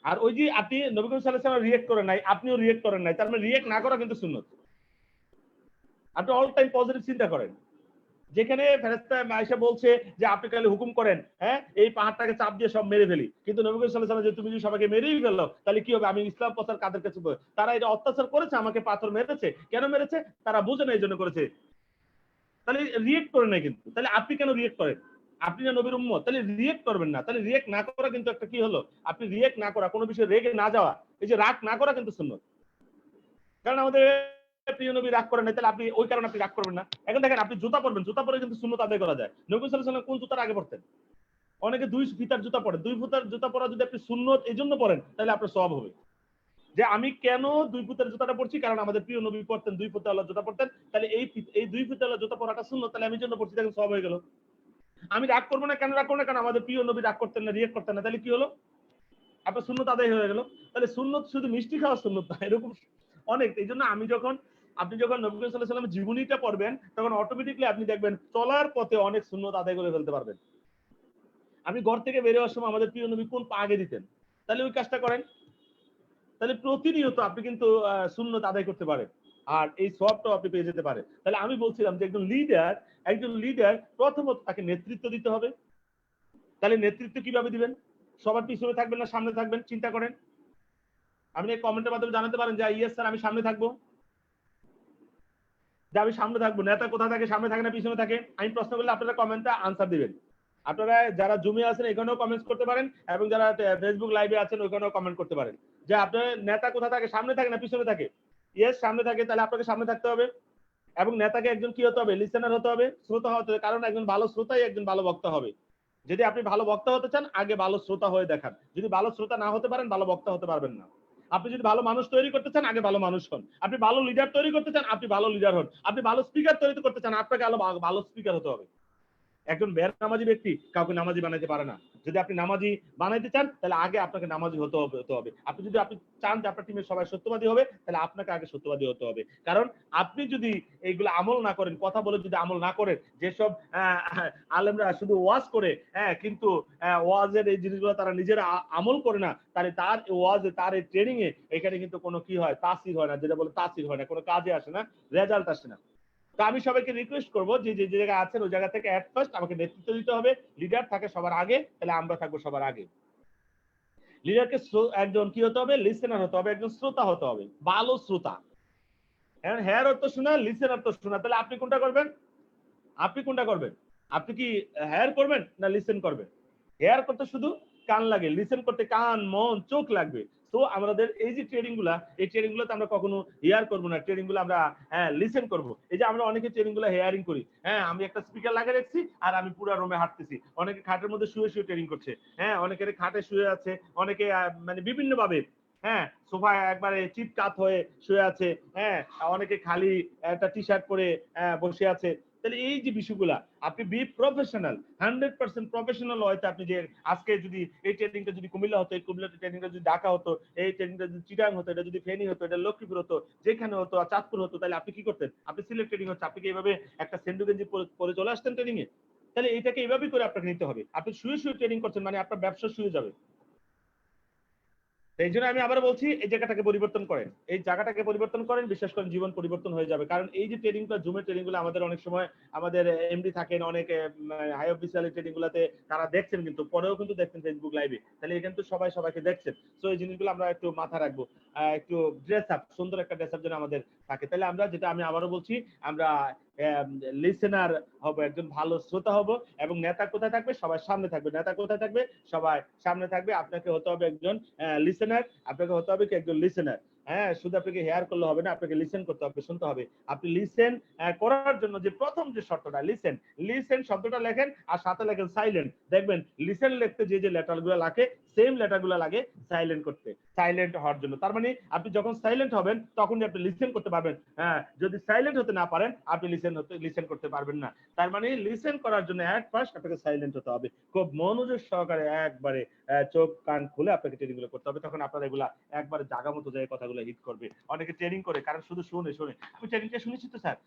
আর ওই যে আপনি নবী করিম সাল্লাল্লাহু আলাইহি ওয়াসাল্লাম রিয়েক্ট করেন নাই, আপনিও রিয়েক্ট করেন নাই, তার মানে রিয়েক্ট না করা কিন্তু সুন্নাত। আপনি অল টাইম পজিটিভ চিন্তা করেন। যেখানে ফেরেশতা আয়েশা বলছে যে আপনি কালে হুকুম করেন, হ্যাঁ, এই পাহাড়টাকে চাপ দিয়ে সব মেরে ফেলি, কিন্তু নবী করিম সাল্লাল্লাহু আলাইহি ওয়াসাল্লাম যে তুমি যদি সবাইকে মেরেই ফেলো তাহলে কি হবে? আমি ইসলাম প্রচার কাদের কাছে? তারা এটা অত্যাচার করেছে, আমাকে পাথর মেরেছে, কেন মেরেছে? তারা বুঝে না এই জন্য করেছে। তাহলে রিয়েক্ট করে নাই কিন্তু। তাহলে আপনি কেন রিয়েক্ট করেন? আপনি না নবীর উম্মত, তাহলে রিয়েক্ট করবেন না। তাহলে রিয়েক্ট না করা কিন্তু একটা কি হলো? আপনি রিয়েক্ট না করা, কোনো বিষয়ে রেগে না যাওয়া, এই যে রাগ না করা কিন্তু সুন্নাত। কারণ আমাদের প্রিয় নবী রাগ করেন নাই, তাহলে আপনি ওই কারণে আপনি রাগ করবেন না। এখন দেখেন, আপনি জুতা পরবেন, জুতা পরে কিন্তু সুন্নাত আদায় করা যায়। নবী সাল্লাল্লাহু আলাইহি ওয়াসাল্লাম কোন জুতার আগে পরতেন? অনেকে 2 ফিতার জুতা পরে। 2 ফিতার জুতা পরা যদি আপনি সুন্নাত এজন্য পরেন, তাহলে আপনার সওয়াব হবে। যে আমি কেন 2 ফুটের জুতাটা পরছি? কারণ আমাদের প্রিয় নবী পরতেন 2 ফুটওয়ালা জুতা পরতেন। তাহলে এই 2 ফুটওয়ালা জুতা পরাটা সুন্নাত, তাহলে আমি জন্য পরছি, দেখেন সওয়াব হয়ে গেল। আমি রাগ করব না, কেন রাগ করব না? কারণ আমাদের প্রিয় নবী রাগ করতেন না, রিয়েক্ট করতেন না, তাহলে কি হলো? আপনার সুন্নাত আদায় হয়ে গেল। তাহলে সুন্নাত শুধু মিষ্টি খাওয়া সুন্নাত না, এরকম অনেক। এইজন্য আপনি যখন নবী সাল্লাল্লাহু আলাইহি ওয়াসাল্লামের জীবনীটা পড়বেন, তখন অটোমেটিক্যালি আপনি দেখবেন চলার পথে অনেক সুন্নাত আদায় করে ফেলতে পারবেন। আপনি ঘর থেকে বের হওয়ার সময় আমাদের প্রিয় নবী কোন পা আগে দিতেন, তাহলে ওই কাজটা করেন। তাহলে প্রতিনিয়ত আপনি কিন্তু সুন্নাত আদায় করতে পারেন, আর এই সওয়াবটাও আপনি পেয়ে যেতে পারেন। তাহলে আমি বলছিলাম যে একজন লিডার প্রথমত তাকে নেতৃত্ব দিতে হবে। তাহলে নেতৃত্ব কিভাবে দিবেন? সবার পিছনে থাকবেন না সামনে থাকবেন? চিন্তা করেন। আপনি কমেন্টের মাধ্যমে জানাতে পারেন যে ইয়েস স্যার, আমি সামনে থাকবো। যে আমি সামনে থাকবো। নেতা কোথায় থাকে? সামনে থাকে না পিছনে থাকে? আমি প্রশ্ন করলে আপনারা কমেন্টে আনসার দিবেন। আপনারা যারা জুমে আছেন এখানেও কমেন্টস করতে পারেন, এবং যারা ফেসবুক লাইভে আছেন ওখানেও কমেন্ট করতে পারেন যে আপনার নেতা কোথায় থাকে? সামনে থাকে না পিছনে থাকে? ইয়েস, সামনে থাকে। তাহলে আপনাকে সামনে থাকতে হবে। এবং নেতাকে একজন কি হতে হবে? লিসেনার হতে হবে, শ্রোতা হতে হবে। কারণ একজন ভালো শ্রোতাই একজন ভালো বক্তা হবে। যদি আপনি ভালো বক্তা হতে চান, আগে ভালো শ্রোতা হয়ে দেখান। যদি ভালো শ্রোতা না হতে পারেন, ভালো বক্তা হতে পারবেন না। আপনি যদি ভালো মানুষ তৈরি করতে চান, আগে ভালো মানুষ হন। আপনি ভালো লিডার তৈরি করতে চান, আপনি ভালো লিডার হন। আপনি ভালো স্পিকার তৈরি করতে চান, আপনাকে ভালো স্পিকার হতে হবে। একজন বেনামাজি ব্যক্তি কাউকে নামাজি বানাইতে পারে না। যদি আপনি নামাজি বানাইতে চান তাহলে আগে আপনাকে নামাজি হতে হবে। আপনি চান যে আপনার টিমের সবাই সত্যবাদী হবে, তাহলে আপনাকে আগে সত্যবাদী হতে হবে। কারণ আপনি যদি এইগুলো আমল না করেন, কথা বলে যদি আমল না করেন, যেসব আলেমরা শুধু ওয়াজ করে, কিন্তু ওয়াজের এই জিনিসগুলো তারা নিজেরা আমল করে না, তাহলে তার ওয়াজে, তার এই ট্রেনিং এ এখানে কিন্তু কোনো কি হয়, তাসির হয় না, যেটা বলে তাসির হয় না, কোনো কাজে আসে না, রেজাল্ট আসে না। তো আমি সবাইকে রিকোয়েস্ট করবো যে যে জায়গায় আছেন ওই জায়গা থেকে এট ফার্স্ট আমাকে নেতৃত্ব দিতে হবে। লিডার থাকে সবার আগে, তাহলে আমরা থাকবো সবার আগে। লিডারকে একজন কি হতে হবে, লিসেনার হতে হবে, একজন শ্রোতা হতে হবে, ভালো শ্রোতা। এখন হেয়ার অর্থ শোনা, লিসেন অর্থ শোনা, তাহলে আপনি কোনটা করবেন? আপনি কোনটা করবেন? আপনি কি হেয়ার করবেন না লিসেন করবেন? হেয়ার করতে শুধু কান লাগে, লিসেন করতে কান, মন, চোখ লাগবে। তো আমাদের এই যে ট্রেনিং গুলা, এই ট্রেনিং গুলোতে আমরা কখনো হেয়ার করবো না, ট্রেনিং গুলো আমরা লিসেন করবো। এই যে আমরা অনেকে ট্রেনিং গুলো হেয়ারিং করি, আমি একটা স্পিকার লাগিয়ে রাখছি আর আমি পুরো রুমে হাঁটতেছি। অনেকে খাটের মধ্যে শুয়ে শুয়ে ট্রেনিং করছে, অনেকের খাটে শুয়ে আছে, অনেকে মানে বিভিন্ন ভাবে সোফায় একবারে চিৎকাত হয়ে শুয়ে আছে, অনেকে খালি একটা টি শার্ট পরে বসে আছে। তাহলে এই যে বিষয়গুলা, আপনি বি প্রফেশনাল, 100% প্রফেশনাল হয়তো আপনি যে আজকে যদি এই ট্রেনিংটা যদি কুমিল্লা হতো, এই কুমিল্লা ট্রেনিংটা যদি ঢাকা হতো, এই ট্রেনিংটা যদি চিটাং হতো, এটা যদি ফেনী হতো, এটা লক্ষ্মীপুর হতো, যেখানে হতো, চাঁদপুর হতো, তাহলে আপনি কি করতেন? আপনি সিলেক্ট ট্রেনিং হচ্ছে, আপনি কি এইভাবে একটা সেন্ডু গেঞ্জি পরে চলে আসতেন ট্রেনিং এ? তাহলে এইটাকে এইভাবেই করে আপনাকে নিতে হবে। আপনি শুয়ে শুয়ে ট্রেনিং করছেন মানে আপনার ব্যবসা শুয়ে যাবে। এই জন্য আমি আবার বলছি, এই জায়গাটাকে পরিবর্তন করেন, এই জায়গাটাকে পরিবর্তন করেন, বিশ্বাস করেন জীবন পরিবর্তন হয়ে যাবে। কারণ এই যে ট্রেনিংটা, জুমের ট্রেনিং গুলো আমাদের অনেক সময় আমাদের এমডি থাকেন, অনেক হাই অফিসিয়াল ট্রেনিং গুলাতে তারা দেখছেন, কিন্তু পরেও কিন্তু দেখছেন ফেসবুক লাইভে, তাহলে এখানে তো সবাই সবাইকে দেখছেন। তো এই জিনিসগুলো আমরা একটু মাথায় রাখবো, একটু ড্রেস আপ, সুন্দর একটা ড্রেস আপ যেন আমাদের থাকে। তাহলে আমরা, যেটা আমি আবারও বলছি, আমরা লিসেনার হব, একজন ভালো শ্রোতা হব, এবং নেতা কোথায় থাকবে? সবার সামনে থাকবে। নেতা কোথায় থাকবে? সবাই সামনে থাকবে। আপনাকে হতে হবে একজন লিসেনার, আপনাকে হতে হবে কি একজন লিসেনার। শুধু আপনাকে হেয়ার করলে হবে না, আপনাকে লিসেন করতে হবে, শুনতে হবে। আপনি লিসেন করার জন্য যে প্রথম যে শর্তটা, লিসেন, লিসেন শব্দটা লেখেন আর সাথে লেখেন সাইলেন্ট। দেখবেন লিসেন লিখতে যে যে লেটারগুলো লাগে, সেম লেটারগুলো লাগে সাইলেন্ট করতে, সাইলেন্ট হওয়ার জন্য। তার মানে আপনি যখন সাইলেন্ট হবেন তখনই আপনি লিসেন করতে পারবেন। যদি সাইলেন্ট হতে না পারেন, আপনি লিসেন করতে পারবেন না। তার মানে লিসেন করার জন্য এট ফার্স্ট আপনাকে সাইলেন্ট হতে হবে, খুব মনোযোগ সহকারে একবারে চোখ কান খুলে আপনাকে ট্রেনিং গুলো করতে হবে। তখন আপনারা এগুলা একবারে জায়গা মতো যায় কথাগুলো হিট করবে। অনেকে ট্রেনিং করে, কারণ শুধু শুনে আমি ট্রেনিংটা শুনেছি তো স্যার,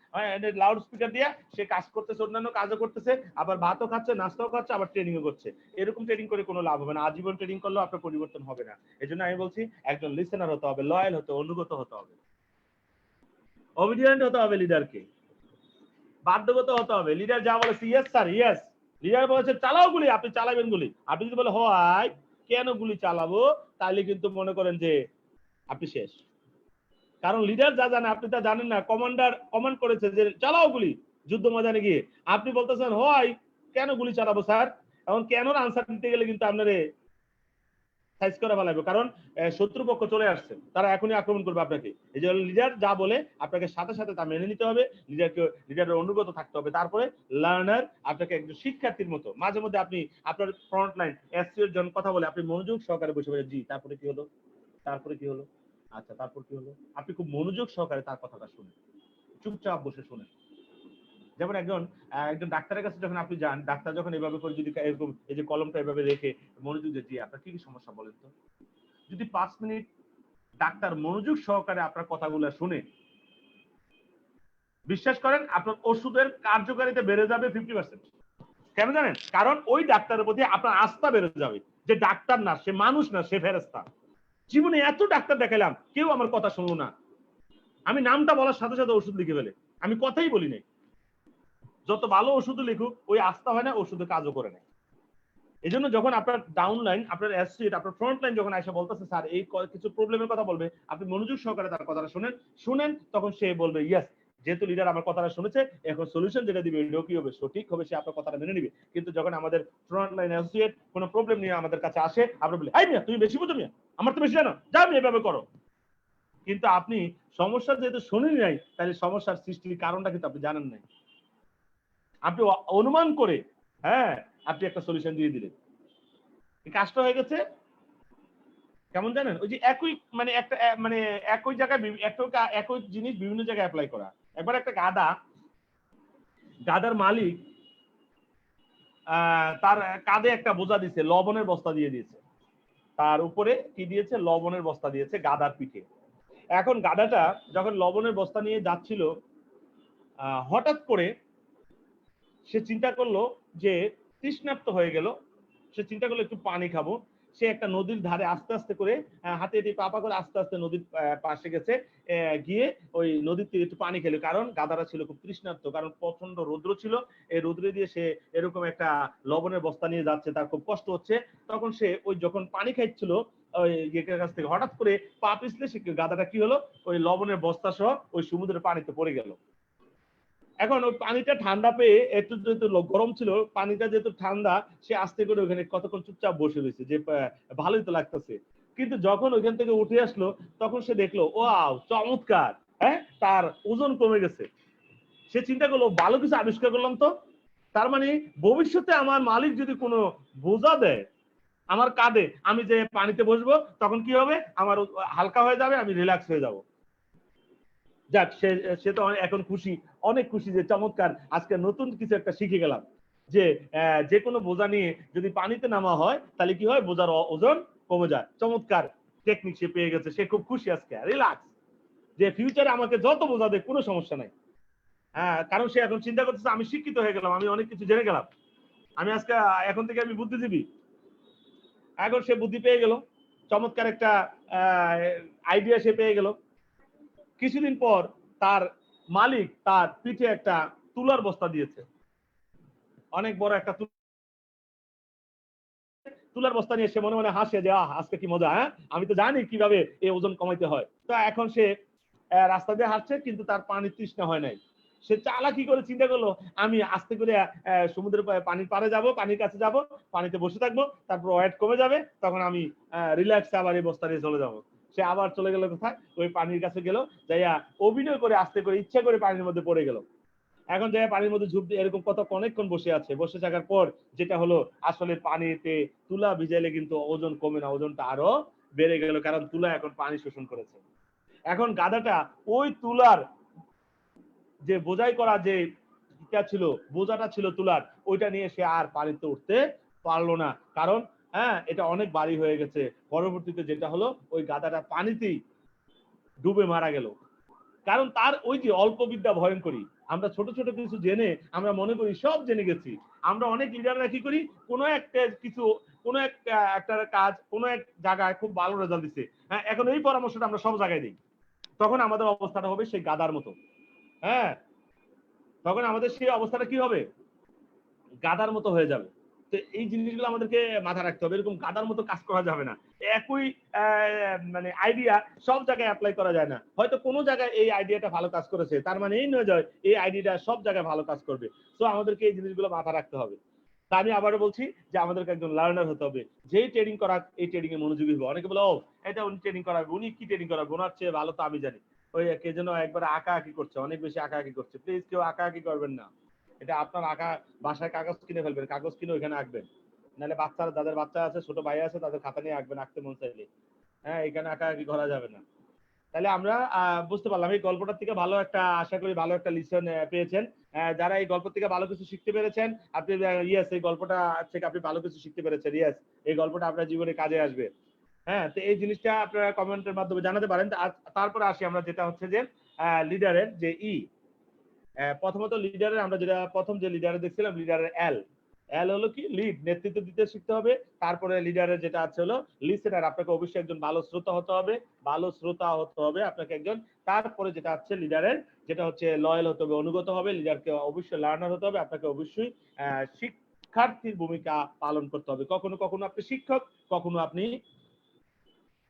লাউড স্পিকার দিয়ে সে কাজ করতেছে, অন্যান্য কাজও করতেছে, আবার ভাতও খাচ্ছে, নাস্তাও খাচ্ছে, আবার ট্রেনিংও করছে। এরকম ট্রেনিং করে কোনো লাভ হবে না, আজীবন ট্রেনিং করলেও আপনার পরিবর্তন হবে না। এই জন্য আমি বলছি, একজন লিসেনার হতে হবে, লয়াল হতে, অনুগত হতে হবে, অবিডিয়েন্ট হতে হবে, লিডারকে বাধ্যগত হতে হবে। লিডার যা বলেছে ইয়েস স্যার ইয়েস, লিডার বলেছে চালাও গুলি, আপনি চালাবেন গুলি। আপনি যদি বলে হয় কেন গুলি চালাবো, তাহলে কিন্তু মনে করেন যে আপনি শেষ। কারণ লিডার যা জানে আপনি তা জানেন না। কমান্ডার কমান্ড করেছে যে চালাও গুলি যুদ্ধ ময়দানে গিয়ে, আপনি বলতেছেন হয় কেন গুলি চালাবো স্যার। এখন কেনর আনসার দিতে গেলে কিন্তু আপনারে সাইজ করে ফেলাবে, কারণ শত্রুপক্ষ চলে আসছে, তারা এখনই আক্রমণ করবে আপনাকে। এই যে লিডার যা বলে আপনাকে সাথে সাথে তা মেনে নিতে হবে, লিডারের অনুগত থাকতে হবে। তারপরে লার্নার, আপনাকে একজন শিক্ষার্থীর মতো মাঝে মধ্যে আপনি আপনার ফ্রন্ট লাইন এসসিওর জন কথা বলে আপনি মনোযোগ সহকারে বসে বলে জি তারপরে কি হলো, তারপরে কি হলো, আচ্ছা তারপর কি হলো, আপনি খুব মনোযোগ সহকারে তার কথাটা শুনেন, চুপচাপ বসে শুনেন। যেমন একজন ডাক্তারের কাছে যখন আপনি যান, ডাক্তার যখন এভাবে করে যদি এরকম এই যে কলমটা এভাবে রেখে মনোযোগ দিয়ে, জি আপনার কি কি সমস্যা বলেন তো, যদি 5 মিনিট ডাক্তার মনোযোগ সহকারে আপনার কথাগুলো শুনে, বিশ্বাস করেন আপনার ওষুধের কার্যকারিতা বেড়ে যাবে 50%। কেন জানেন? কারণ ওই ডাক্তারের প্রতি আপনার আস্থা বেড়ে যাবে, যে ডাক্তার না, সে মানুষ না, সে ফেরেশতা। জীবনে এত ডাক্তার দেখালাম, কেউ আমার কথা শুনলো না, আমি নামটা বলার সাথে সাথে ওষুধ লিখে ফেলে, আমি কথাই বলি নাই। যত ভালো ওষুধ লিখুক, ওই আস্থা হয় না, ওষুধে কাজও করে না। এই জন্য যখন আপনার ডাউন লাইন, আপনার অ্যাসোসিয়েট, আপনার ফ্রন্ট লাইন যখন আইসা বলতেছে স্যার এই কিছু প্রবলেমের কথা বলবে, আপনি মনোযোগ সহকারে তার কথাটা শুনেন, তখন সে বলবে ইয়েস, যেহেতু লিডার আমার কথাটা শুনেছে, এখন সলিউশন যেটা দিবে ওইটাও কি হবে, সঠিক হবে, সে আপনার কথাটা মেনে নিবে। কিন্তু যখন আমাদের ফ্রন্ট লাইন অ্যাসোসিয়েট কোনো প্রবলেম নিয়ে আমাদের কাছে আসে, আমরা বলি এই মিয়া তুমি বেশি বুঝো মিয়া, আমার তো বেশি জানো, যা আমি এভাবে করো। কিন্তু আপনি সমস্যা যেহেতু শুনেনি নাই, তাহলে সমস্যার সৃষ্টির কারণটা কিন্তু আপনি জানেন নাই, আপনি অনুমান করে আপনি একটা সলিউশন দিয়ে দিলেন, কাজটা হয়ে গেছে। কেমন জানেন, ওই যে একই মানে একটা মানে একই জায়গায় একই জিনিস বিভিন্ন জায়গায় অ্যাপ্লাই করা। একবার একটা গাদার মালিক তার কাঁধে একটা বোঝা দিয়েছে, লবণের বস্তা দিয়ে দিয়েছে, তার উপরে কি দিয়েছে, লবণের বস্তা দিয়েছে গাধার পিঠে। এখন গাধাটা যখন লবণের বস্তা নিয়ে যাচ্ছিল, হঠাৎ করে সে চিন্তা করলো যে তৃষ্ণার্ত হয়ে গেল, সে চিন্তা করলো একটু পানি খাবো। সে একটা নদীর ধারে আস্তে আস্তে করে হাতে হাতে পাপা করে আস্তে আস্তে নদীর পাশে গেছে, গিয়ে ওই নদীর তীরে একটু পানি খেলো, কারণ গাধারা ছিল খুব তৃষ্ণার্ত, কারণ প্রচন্ড রৌদ্র ছিল। এই রৌদ্রে দিয়ে সে এরকম একটা লবণের বস্তা নিয়ে যাচ্ছে, তার খুব কষ্ট হচ্ছে। তখন সে ওই যখন পানি খাইছিল ওই ইয়ের কাছ থেকে, হঠাৎ করে পা পিছলে সে গাধাটা কি হলো, ওই লবণের বস্তা সহ ওই সমুদ্রের পানিতে পড়ে গেল। এখন ওই পানিটা ঠান্ডা পেয়ে, একটু যেহেতু গরম ছিল, পানিটা যেহেতু ঠান্ডা, সে আস্তে করে ওখানে কতক্ষণ চুপচাপ বসে রয়েছে যে ভালোই তো লাগতেছে। কিন্তু যখন ওইখান থেকে উঠে আসলো, তখন সে দেখলো ওয়াও চমৎকার, হ্যাঁ তার ওজন কমে গেছে। সে চিন্তা করলো ভালো কিছু আবিষ্কার করলাম তো, তার মানে ভবিষ্যতে আমার মালিক যদি কোনো বোঝা দেয় আমার কাঁধে, আমি যে পানিতে বসবো তখন কি হবে, আমার হালকা হয়ে যাবে, আমি রিল্যাক্স হয়ে যাব। যাক, সে তো এখন খুশি, অনেক খুশি যে চমৎকার, আজকে নতুন কিছু একটা শিখে গেলাম যে যে কোনো বোঝা নিয়ে যদি পানিতে নামা হয় তাহলে কি হয়, বোঝার ওজন কমে যায়। চমৎকার টেকনিক সে পেয়ে গেছে, সে খুব খুশি আজকে, রিল্যাক্স, যে ফিউচারে আমাকে যত বোঝা দেয় কোনো সমস্যা নাই। হ্যাঁ, কারণ সে এখন চিন্তা করতেছে আমি শিক্ষিত হয়ে গেলাম, আমি অনেক কিছু জেনে গেলাম, আমি আজকে এখন থেকে আমি বুদ্ধিজীবী। এখন সে বুদ্ধি পেয়ে গেল, চমৎকার একটা আইডিয়া সে পেয়ে গেল। কিছুদিন পর তার মালিক তার পিঠে একটা তুলার বস্তা দিয়েছে, অনেক বড় একটা তুলার বস্তা নিয়ে সে মনে মনে হাসে যে আজকে কি মজা, হ্যাঁ আমি তো জানি কিভাবে এই ওজন কমাইতে হয়। তো এখন সে রাস্তা দিয়ে হাঁটছে, কিন্তু তার পানি তৃষ্ণা হয় নাই। সে চালাকি করে চিন্তা করলো আমি আস্তে করে সমুদ্রের পানির পাড়ে যাব, পানির কাছে যাব, পানিতে বসে থাকবো, তারপর ওয়েট কমে যাবে, তখন আমি রিল্যাক্স আবার এই বস্তা নিয়ে চলে যাবো। সে আবার চলে গেল কোথায়, ওই পানির কাছে গেল, যাইয়া অভিনয় করে আস্তে করে ইচ্ছা করে পানির মধ্যে পড়ে গেল। এখন যাই পানির মধ্যে ঝুপ দিয়ে এরকম কত অনেকক্ষণ বসে আছে, বসে থাকার পর যেটা হলো, আসলে পানিতে তুলা ভিজাইলে কিন্তু ওজন কমে না, ওজনটা আরো বেড়ে গেল, কারণ তুলা এখন পানি শোষণ করেছে। এখন গাধাটা ওই তুলার যে বোঝাই করা যে ছিল, বোঝাটা ছিল তুলার, ওইটা নিয়ে সে আর পানিতে উঠতে পারলো না, কারণ এটা অনেক ভারী হয়ে গেছে। পরবর্তীতে যেটা হলো, ওই গাধাটা পানিতেই ডুবে মারা গেল। কারণ তার ওই যে অল্প বিদ্যা ভয়ঙ্করী, আমরা ছোট ছোট কিছু জেনে আমরা মনে করি সব জেনে গেছি। আমরা অনেক লিডাররা কি করি, কোনো একটা কিছু, কোনো একটা কাজ কোনো এক জায়গায় খুব ভালো রেজাল্ট দিচ্ছে, এখন এই পরামর্শটা আমরা সব জায়গায় দিই, তখন আমাদের অবস্থাটা হবে সেই গাদার মতো। হ্যাঁ, তখন আমাদের সেই অবস্থাটা কি হবে, গাদার মতো হয়ে যাবে। তো এই জিনিসগুলো আমাদেরকে মাথায় রাখতে হবে, এরকম গাদার মতো কাজ করা যাবে না। একই মানে আইডিয়া সব জায়গায় অ্যাপ্লাই করা যায় না। হয়তো কোনো জায়গায় এই আইডিয়াটা ভালো কাজ করেছে, তার মানে এই নয় যে এই আইডিয়াটা সব জায়গায় ভালো কাজ করবে। তো আমাদেরকে এই জিনিসগুলো মাথায় রাখতে হবে। তা আমি আবারও বলছি যে আমাদেরকে একজন লার্নার হতে হবে, যেই ট্রেনিং করা এই ট্রেনিং এ মনোযোগী হবে। অনেকে বলে ও এটা উনি ট্রেনিং করাবে, উনি কি ট্রেনিং করাবে, ওনার চেয়ে ভালো তো আমি জানি। ওই কে যেন একবার আঁকা আঁকি করছে, অনেক বেশি আঁকা আঁকি করছে। প্লিজ কেউ আঁকা আঁকি করবেন না। এটা আপনার আঁকা, বাসায় কাগজ কিনে ফেলবেন, কাগজ কিনে ওইখানে আঁকবেন, নাহলে বাচ্চারা, যাদের বাচ্চা আছে, ছোট ভাই আছে, তাদের খাতা নিয়ে আঁকবেন, আঁকতে মন চাইলে। হ্যাঁ, এখানে আঁকা আঁকি করা যাবে না। তাহলে আমরা বুঝতে পারলাম এই গল্পটার থেকে ভালো একটা, আশা করি ভালো একটা লিসন পেয়েছেন। যারা এই গল্প থেকে ভালো কিছু শিখতে পেরেছেন, আপনি ইয়েস, এই গল্পটা থেকে আপনি ভালো কিছু শিখতে পেরেছেন, ইয়েস, এই গল্পটা আপনার জীবনে কাজে আসবে। হ্যাঁ, তো এই জিনিসটা আপনারা কমেন্টের মাধ্যমে জানাতে পারেন। তারপরে আসি আমরা, যেটা হচ্ছে যে লিডারের যে প্রথমত লিডারের আমরা যেটা প্রথম যে লিডারে দেখছিলাম, লিডারের এল হলো কি, লিড, নেতৃত্ব দিতে শিখতে হবে। তারপরে লিডারের যেটা আছে হলো লিসেনার, আপনাকে অবশ্যই একজন ভালো শ্রোতা হতে হবে, আপনাকে একজন। তারপরে যেটা আছে লিডারের, যেটা হচ্ছে লয়াল হতে হবে, অনুগত হবে। লিডারকে অবশ্যই লার্নার হতে হবে, আপনাকে অবশ্যই শিক্ষার্থীর ভূমিকা পালন করতে হবে। কখনো কখনো আপনি শিক্ষক, কখনো আপনি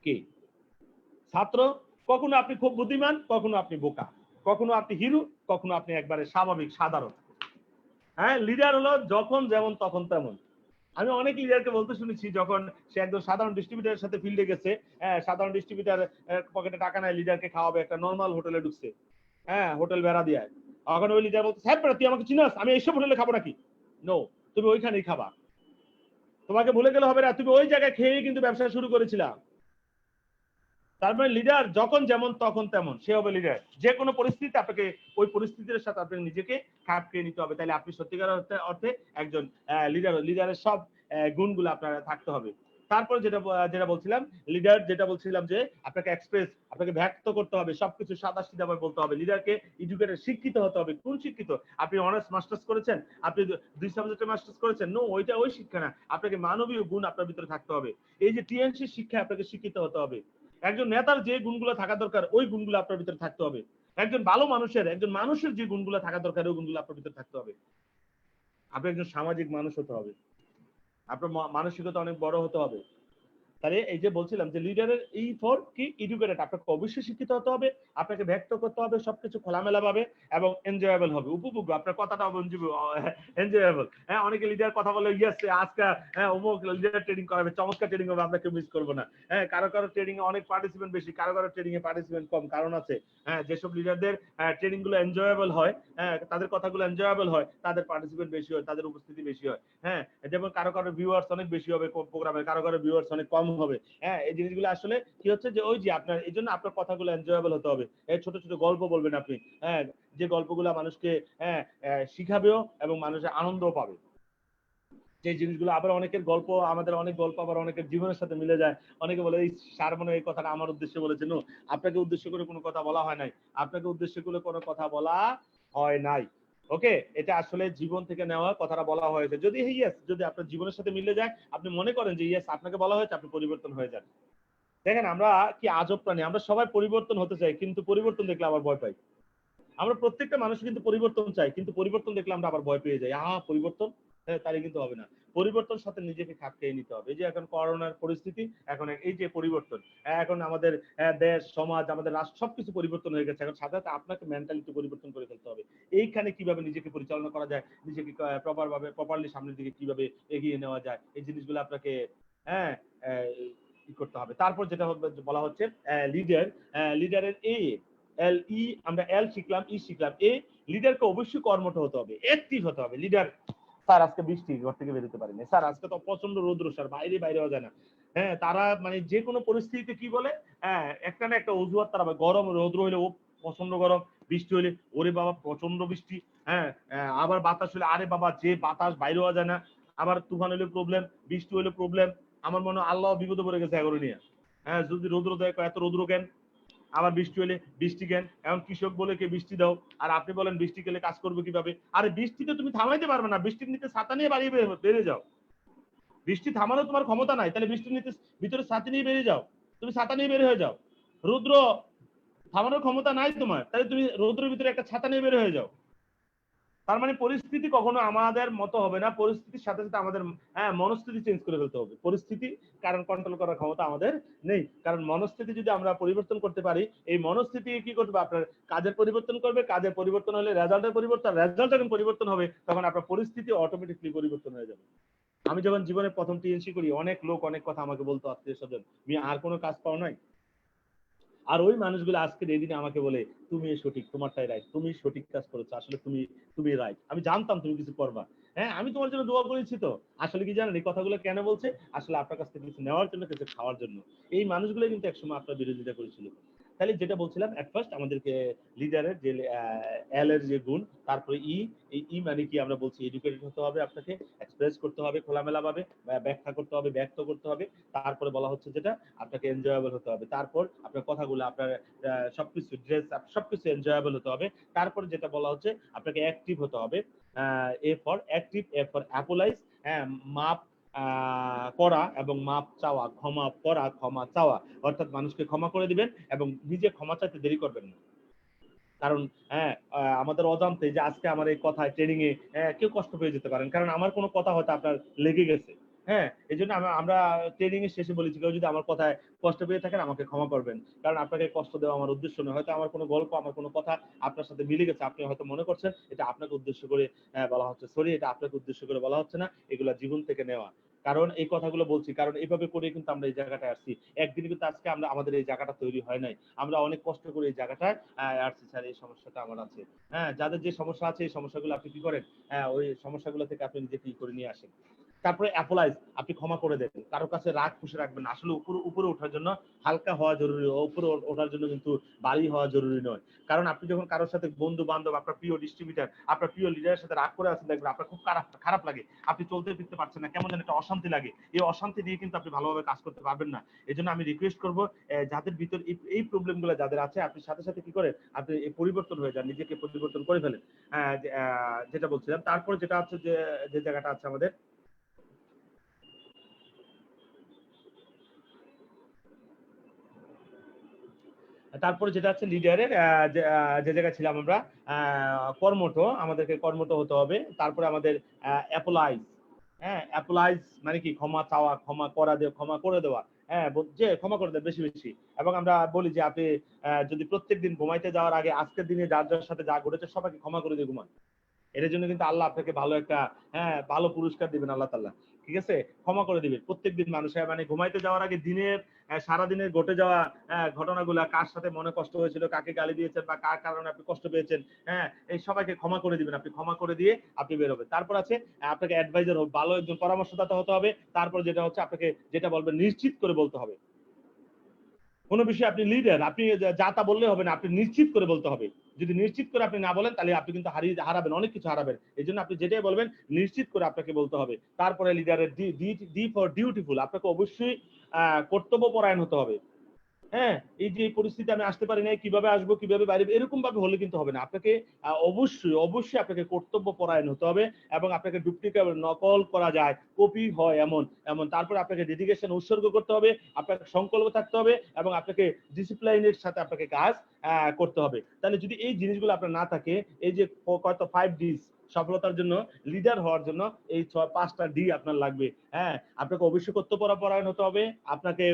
কি ছাত্র, কখনো আপনি খুব বুদ্ধিমান, কখনো আপনি বোকা, কখনো আপনি হিরো, কখনো আপনি একবারে স্বাভাবিক সাধারণ। হ্যাঁ, লিডার হলো যখন যেমন তখন তেমন। আমি অনেক লিডারকে বলতে শুনেছি, যখন সে একদম সাধারণ ডিস্ট্রিবিউটারের সাথে ফিল্ডে গেছে, সাধারণ ডিস্ট্রিবিউটার পকেটে টাকা নাই, লিডারকে খাওয়াবে, একটা নর্মাল হোটেলে ঢুকছে, হোটেল বেড়া দিয়ে। এখন ওই লিডার বলছে, হ্যাঁ তুই আমাকে চিনাস, আমি এইসব হোটেলে খাবো নাকি? নো, তুমি ওইখানেই খাবা, তোমাকে ভুলে গেলে হবে না, তুমি ওই জায়গায় খেয়ে কিন্তু ব্যবসা শুরু করেছিলাম। তার মানে লিডার যখন যেমন তখন তেমন, সে হবে লিডার। যে কোনো পরিস্থিতিতে আপনাকে ওই পরিস্থিতির সাথে আপনাকে নিজেকে খাপ খেয়ে নিতে হবে, তাহলে আপনি সত্যিকার অর্থে একজন লিডার। লিডারের সব গুণগুলো আপনার থাকতে হবে। তারপর যেটা বলছিলাম, লিডার যেটা বলছিলাম যে আপনাকে এক্সপ্রেস, আপনাকে ব্যক্ত করতে হবে, সবকিছু সাদাসিধাভাবে বলতে হবে। লিডারকে এডুকেটেড, শিক্ষিত হতে হবে। কোন শিক্ষিত? আপনি অনার্স মাস্টার্স করেছেন, আপনি 2 সাবজেক্টে মাস্টার্স করেছেন, নো, ওইটা ওই শিক্ষা না। আপনাকে মানবীয় গুণ আপনার ভিতরে থাকতে হবে। এই যে টিএনসি শিক্ষা, আপনাকে শিক্ষিত হতে হবে। একজন নেতার যে গুণগুলো থাকা দরকার ওই গুণগুলো আপনার ভিতরে থাকতে হবে। একজন ভালো মানুষের যে গুণগুলো থাকা দরকার ওই গুণগুলো আপনার ভিতরে থাকতে হবে। আপনি একজন সামাজিক মানুষ হতে হবে, আপনার মানসিকতা অনেক বড় হতে হবে। তাহলে এই যে বলছিলাম যে লিডারের এই ফর কি, এডুকেটেড, আপনাকে অবশ্যই শিক্ষিত হতে হবে, আপনাকে ব্যক্ত করতে হবে সবকিছু খোলামেলা ভাবে এবং এনজয়েবল হবে, উপভোগ্য। আপনার কথাটা এনজয়েবল। হ্যাঁ, অনেকে লিডার কথা বলে, ইয়েস আজকে অমুক লিডার ট্রেনিং করাবে, চমৎকার ট্রেনিং হবে, আমরা কেউ মিস করবো না। হ্যাঁ, কারো ট্রেনিং এ অনেক পার্টিসিপেন্ট বেশি, কারো ট্রেনিং এ পার্টিসিপেন্ট কম, কারণ আছে। হ্যাঁ, যেসব লিডারদের ট্রেনিং গুলো এনজয়েবল হয়, হ্যাঁ, তাদের কথাগুলো এনজয়েবল হয়, তাদের পার্টিসিপেন্ট বেশি হয়, তাদের উপস্থিতি বেশি হয়। হ্যাঁ, যেমন কারো ভিউয়ার্স অনেক বেশি হবে প্রোগ্রামে, কারো ভিউয়ার্স অনেক কম হবে। হ্যাঁ, এই জিনিসগুলো আসলে কি হচ্ছে যে ওই যে আপনার এই জন্য আপনার কথাগুলো এনজয়েবল হতে হবে। এই ছোট ছোট গল্প বলবেন আপনি, হ্যাঁ, যে গল্পগুলো মানুষকে শিখাবেও এবং মানুষের আনন্দও পাবে। যে জিনিসগুলো আবার অনেকের গল্প, আমাদের অনেক গল্প আবার অনেকের জীবনের সাথে মিলে যায়। অনেকে বলে এই স্যার মনে এই কথাটা আমার উদ্দেশ্যে বলেছে। নো, আপনাকে উদ্দেশ্য করে কোনো কথা বলা হয় নাই, আপনাকে উদ্দেশ্য করে কোনো কথা বলা হয় নাই। ওকে, এটা আসলে জীবন থেকে নেওয়া কথাটা বলা হয়েছে। যদি ইয়েস, যদি আপনার জীবনের সাথে মিলে যায়, আপনি মনে করেন যে ইয়েস আপনাকে বলা হয়েছে, আপনি পরিবর্তন হয়ে যান। দেখেন আমরা কি আজব প্রাণী, আমরা সবাই পরিবর্তন হতে চাই, কিন্তু পরিবর্তন দেখলে আবার ভয় পাই। আমরা প্রত্যেকটা মানুষ কিন্তু পরিবর্তন চাই, কিন্তু পরিবর্তন দেখলে আমরা আবার ভয় পেয়ে যাই। পরিবর্তন, তাহলে কিন্তু হবে না। পরিবর্তন সাথে নিজেকে খাপ খেয়ে নিতে হবে। এই যে এখন করোনার পরিস্থিতি, এখন এই যে পরিবর্তন, এখন আমাদের দেশ, সমাজ, আমাদের রাষ্ট্র সবকিছু পরিবর্তন হয়ে গেছে। এখন সাথে সাথে আপনাকে মেন্টালিটি পরিবর্তন করে ফেলতে হবে। এইখানে কিভাবে নিজেকে পরিচালনা করা যায়, নিজেকে প্রপারলি সামনের দিকে কিভাবে এগিয়ে নেওয়া যায়, এই জিনিসগুলো আপনাকে হ্যাঁ করতে হবে। তারপর যেটা বলা হচ্ছে লিডার, লিডারের আমরা এল শিখলাম, ই শিখলাম। লিডারকে অবশ্যই কর্মঠ হতে হবে, অ্যাক্টিভ হতে হবে। লিডার, স্যার আজকে বৃষ্টি, ঘর থেকে বেরোতে পারিনি, স্যার আজকে তো প্রচন্ড রৌদ্র, স্যার বাইরে হওয়া যায় না। হ্যাঁ, তারা মানে যে কোনো পরিস্থিতিতে কি বলে, একটা না একটা অজুহাত তারা, গরম রৌদ্র হইলে ও প্রচন্ড গরম, বৃষ্টি হইলে ওরে বাবা প্রচন্ড বৃষ্টি, হ্যাঁ, আবার বাতাস হলে আরে বাবা যে বাতাস, বাইরে হওয়া যায় না, আবার তুফান হলে প্রবলেম, বৃষ্টি হলে প্রবলেম। আমার মনে হয় আল্লাহ বিপদে পড়ে গেছে এগুলো নিয়ে। হ্যাঁ, যদি রৌদ্র দেয়, এত রৌদ্র কেন, আবার বৃষ্টি হলে বৃষ্টি কেন, এখন কৃষক বলে কে বৃষ্টি দাও, আর আপনি বলেন বৃষ্টি গেলে কাজ করবে কিভাবে? আরে বৃষ্টিতে তুমি থামাইতে পারবে না, বৃষ্টির নিচে ছাতা নিয়ে বাড়িয়ে বেড়ে যাও। বৃষ্টি থামানো তোমার ক্ষমতা নাই, তাহলে বৃষ্টির নিচে ভিতরে ছাতি নিয়ে বেরিয়ে যাও, তুমি ছাতা নিয়ে বের হয়ে যাও। রৌদ্র থামানোর ক্ষমতা নাই তোমার, তাহলে তুমি রৌদ্রের ভিতরে একটা ছাতা নিয়ে বের হয়ে যাও। তার মানে পরিস্থিতি কখনো আমাদের মতো হবে না, পরিস্থিতির সাথে সাথে আমাদের মনস্থিতি চেঞ্জ করে ফেলতে হবে। পরিস্থিতি কারণ কন্ট্রোল করার ক্ষমতা আমাদের নেই, কারণ মনস্থিতি যদি আমরা পরিবর্তন করতে পারি, এই মনস্থিতি কি করবে, আপনার কাজের পরিবর্তন করবে, কাজের পরিবর্তন হলে রেজাল্টের পরিবর্তন, রেজাল্ট যখন পরিবর্তন হবে তখন আপনার পরিস্থিতি অটোমেটিকলি পরিবর্তন হয়ে যাবে। আমি যখন জীবনে প্রথম টিএনসি করি, অনেক লোক অনেক কথা আমাকে বলতো, আত্মীয় স্বজন, তুমি আর কোনো কাজ পাও নাই? আর ওই মানুষগুলো আজকের এই দিনে আমাকে বলে তুমি সঠিক, তোমারটাই রাইট, তুমি সঠিক কাজ করেছো, আসলে তুমি রাইট, আমি জানতাম তুমি কিছু করবা। হ্যাঁ, আমি তোমার জন্য দোয়া করেছি। তো আসলে কি জানেন এই কথাগুলো কেন বলছে? আসলে আপনার কাছ থেকে কিছু নেওয়ার জন্য, কিছু খাওয়ার জন্য। এই মানুষগুলো কিন্তু একসময় আপনার বিরোধিতা করেছিল। তাহলে যেটা বলছিলাম, এট ফার্স্ট আমাদেরকে লিডারের যে এল এর যে গুণ, তারপরে ই মানে কি আমরা বলছি এডুকেটেড হতে হবে, আপনাকে এক্সপ্রেস করতে হবে খোলামেলা ভাবে, ব্যাখ্যা করতে হবে, ব্যক্ত করতে হবে। তারপরে বলা হচ্ছে যেটা আপনাকে এনজয়েবল হতে হবে, তারপর আপনার কথাগুলো, আপনার সবকিছু ড্রেস সবকিছু এনজয়েবল হতে হবে। তারপরে যেটা বলা হচ্ছে আপনাকে অ্যাক্টিভ হতে হবে, A for active, A for apologise, হ্যাঁ, মাপ করা এবং মাপ চাওয়া, ক্ষমা করা, ক্ষমা চাওয়া, অর্থাৎ মানুষকে ক্ষমা করে দিবেন এবং নিজে ক্ষমা চাইতে দেরি করবেন না। কারণ আমাদের অজান্তে যে আজকে আমার এই কথায় ট্রেনিং এ কেউ কষ্ট পেয়ে যেতে পারেন, কারণ আমার কোনো কথা হয়তো আপনার লেগে গেছে। হ্যাঁ, এই জন্য আমরা ট্রেনিং এর শেষে বলেছি, কেউ যদি আমার কথায় কষ্ট পেয়ে থাকেন আমাকে ক্ষমা করবেন, কারণ আপনাকে কষ্ট দেওয়া আমার উদ্দেশ্য নয়। হয়তো আমার কোনো গল্প, আমার কোনো কথা আপনার সাথে মিলে গেছে, আপনি হয়তো মনে করছেন এটা আপনাকে উদ্দেশ্য করে বলা হচ্ছে, সরি, এটা আপনাকে উদ্দেশ্য করে বলা হচ্ছে না, এগুলা জীবন থেকে নেওয়া। কারণ এই কথাগুলো বলছি, কারণ এইভাবে করে কিন্তু আমরা এই জায়গাটায় আসছি। একদিন কিন্তু আজকে আমাদের এই জায়গাটা তৈরি হয় নাই, আমরা অনেক কষ্ট করে এই জায়গাটায় আসছি। স্যার এই সমস্যাটা আমার আছে, হ্যাঁ, যাদের যে সমস্যা আছে এই সমস্যাগুলো আপনি কি করেন, ওই সমস্যাগুলো থেকে আপনি নিজেকে কি করে নিয়ে আসেন। তারপরে অ্যাপোলাইজ, আপনি ক্ষমা করে দেন, কারো কাছে রাগ পুষে রাখবেন না। আসলে উপরে ওঠার জন্য হালকা হওয়া জরুরি, উপরে ওঠার জন্য কিন্তু ভারী হওয়া জরুরি নয়। কারণ আপনি যখন কারোর সাথে বন্ধু বান্ধব, আপনার প্রিয় ডিস্ট্রিবিউটার, আপনার প্রিয় লিডারের সাথে রাগ করে আছেন, দেখবেন আপনার খুব খারাপ লাগে, আপনি চলতে ফিরতে পারছেন না, কেমন যেন একটা অশান্তি লাগে। এই অশান্তি নিয়ে কিন্তু আপনি ভালোভাবে কাজ করতে পারবেন না। এই জন্য আমি রিকোয়েস্ট করবো, যাদের ভিতর এই প্রবলেম গুলো যাদের আছে, আপনি সাথে সাথে কি করেন, আপনি পরিবর্তন হয়ে যান, নিজেকে পরিবর্তন করে ফেলেন। যেটা বলছিলাম, তারপরে যেটা আছে যে জায়গাটা আছে আমাদের, তারপরে যেটা আছে লিডারের যে জায়গায় ছিলাম আমরা, কর্মঠ, আমাদেরকে কর্মঠ হতে হবে। তারপরে আমাদের অ্যাপোলাইজ, হ্যাঁ, অ্যাপোলাইজ মানে কি, ক্ষমা চাওয়া, ক্ষমা করে দেওয়া, হ্যাঁ, যে ক্ষমা করে দেয় বেশি বেশি। এবং আমরা বলি যে আপনি যদি প্রত্যেকদিন ঘুমাইতে যাওয়ার আগে আজকের দিনে যার যার সাথে যা ঘটেছে সবাইকে ক্ষমা করে দিয়ে ঘুমান। এর জন্য কিন্তু আল্লাহ আপনাকে ভালো একটা, হ্যাঁ, ভালো পুরস্কার দিবেন আল্লাহ তাআলা, ঠিক আছে? ক্ষমা করে দিবেন প্রত্যেকদিন মানুষের, মানে ঘুমাইতে যাওয়ার আগে দিনের সারাদিনের ঘটে যাওয়া ঘটনাগুলা, কার সাথে মনে কষ্ট হয়েছিল, কাকে গালি দিয়েছেন বা কার কারণে আপনি কষ্ট পেয়েছেন, হ্যাঁ, এই সবাইকে ক্ষমা করে দিবেন। আপনি ক্ষমা করে দিয়ে আপনি বের হবেন। তারপর আছে আপনাকে অ্যাডভাইজার হবে, ভালো একজন পরামর্শদাতা হতে হবে। তারপর যেটা হচ্ছে, আপনাকে যেটা বলবেন নিশ্চিত করে বলতে হবে। কোনো বিষয়ে আপনি লিডার, আপনি যা তা বললে হবে না, আপনি নিশ্চিত করে বলতে হবে। যদি নিশ্চিত করে আপনি না বলেন, তাহলে আপনি কিন্তু হারাবেন, অনেক কিছু হারাবেন। এই জন্য আপনি যেটাই বলবেন নিশ্চিত করে আপনাকে বলতে হবে। তারপরে লিডারের ডি ফর ডিউটিফুল, আপনাকে অবশ্যই কর্তব্যপরায়ণ হতে হবে। হ্যাঁ, এই যে এই পরিস্থিতি আমি আসতে পারি নাই, কিভাবে আসবো, কিভাবে বাইরে, এরকম ভাবে হলে কিন্তু হবে না। আপনাকে অবশ্যই আপনাকে কর্তব্য পরায়ণ হতে হবে। এবং আপনাকে ডুপ্লিকেট, নকল করা যায়, কপি হয় এমন। তারপরে আপনাকে ডেডিকেশন, উৎসর্গ করতে হবে, আপনাকে সংকল্প থাকতে হবে, এবং আপনাকে ডিসিপ্লিনের সাথে আপনাকে কাজ করতে হবে। তাহলে যদি এই জিনিসগুলো আপনার না থাকে, এই যে কত 5 Ds, সফলতার জন্য, লিডার হওয়ার জন্য এই 5টা ডি আপনার লাগবে। হ্যাঁ, আপনাকে অবশ্যই কর্তব্যপরায়ণ হতে হবে। আপনাকে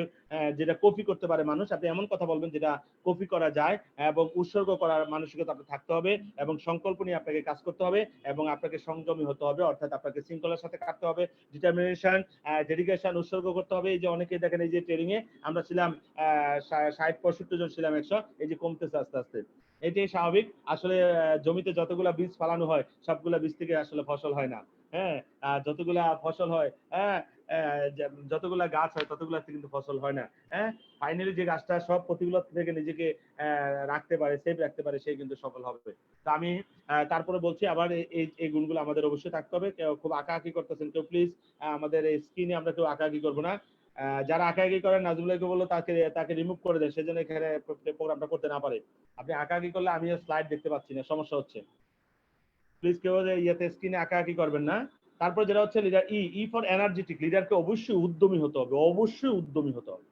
যেটা কপি করতে পারে মানুষ, আপনি এমন কথা বলবেন যেটা কপি করা যায়, এবং উৎসর্গ করার মানসিকতা আপনার থাকতে হবে, এবং সংকল্প নিয়ে আপনাকে কাজ করতে হবে, এবং আপনাকে সংযমী হতে হবে, অর্থাৎ আপনাকে শৃঙ্খলার সাথে কাটতে হবে, ডিটারমিনেশন, ডেডিকেশন, উৎসর্গ করতে হবে। এই যে অনেকেই দেখেন, এই যে ট্রেনিং এ আমরা ছিলাম 60-65 জন ছিলাম, 100, এই যে কমতেছে আস্তে আস্তে, এটাই স্বাভাবিক। আসলে জমিতে যতগুলা বীজ ফালানো হয়, সবগুলা বীজ থেকে আসলে ফসল হয় না। হ্যাঁ, যতগুলা ফসল হয়, হ্যাঁ, যতগুলা গাছ হয় ততগুলাতে কিন্তু ফসল হয় না। হ্যাঁ, ফাইনালি যে গাছটা সব প্রতিগুলো থেকে নিজেকে রাখতে পারে, সেভ রাখতে পারে, সে কিন্তু সফল হবে। তো আমি তারপরে বলছি আবার, এই গুণগুলো আমাদের অবশ্যই থাকতে হবে। কেউ খুব আঁকাআঁকি করতেছেন, কেউ প্লিজ আমাদের এই স্ক্রিনে আমরা কেউ আঁকাআঁকি করবো না। যারা আঁকাআঁকি করেন, নাজমুল্লাহকে বললো তাকে রিমুভ করে দেন, সেজন্য এখানে প্রোগ্রামটা করতে না পারে। আপনি আঁকাআঁকি করলে আমি স্লাইড দেখতে পাচ্ছি না, সমস্যা হচ্ছে। প্লিজ কেউ ইয়েতে স্ক্রিনে আঁকাআঁকি করবেন না। তারপর যেটা হচ্ছে লিডার, ই ফর এনার্জেটিক, লিডারকে অবশ্যই উদ্যমী হতে হবে, অবশ্যই উদ্যমী হতে হবে।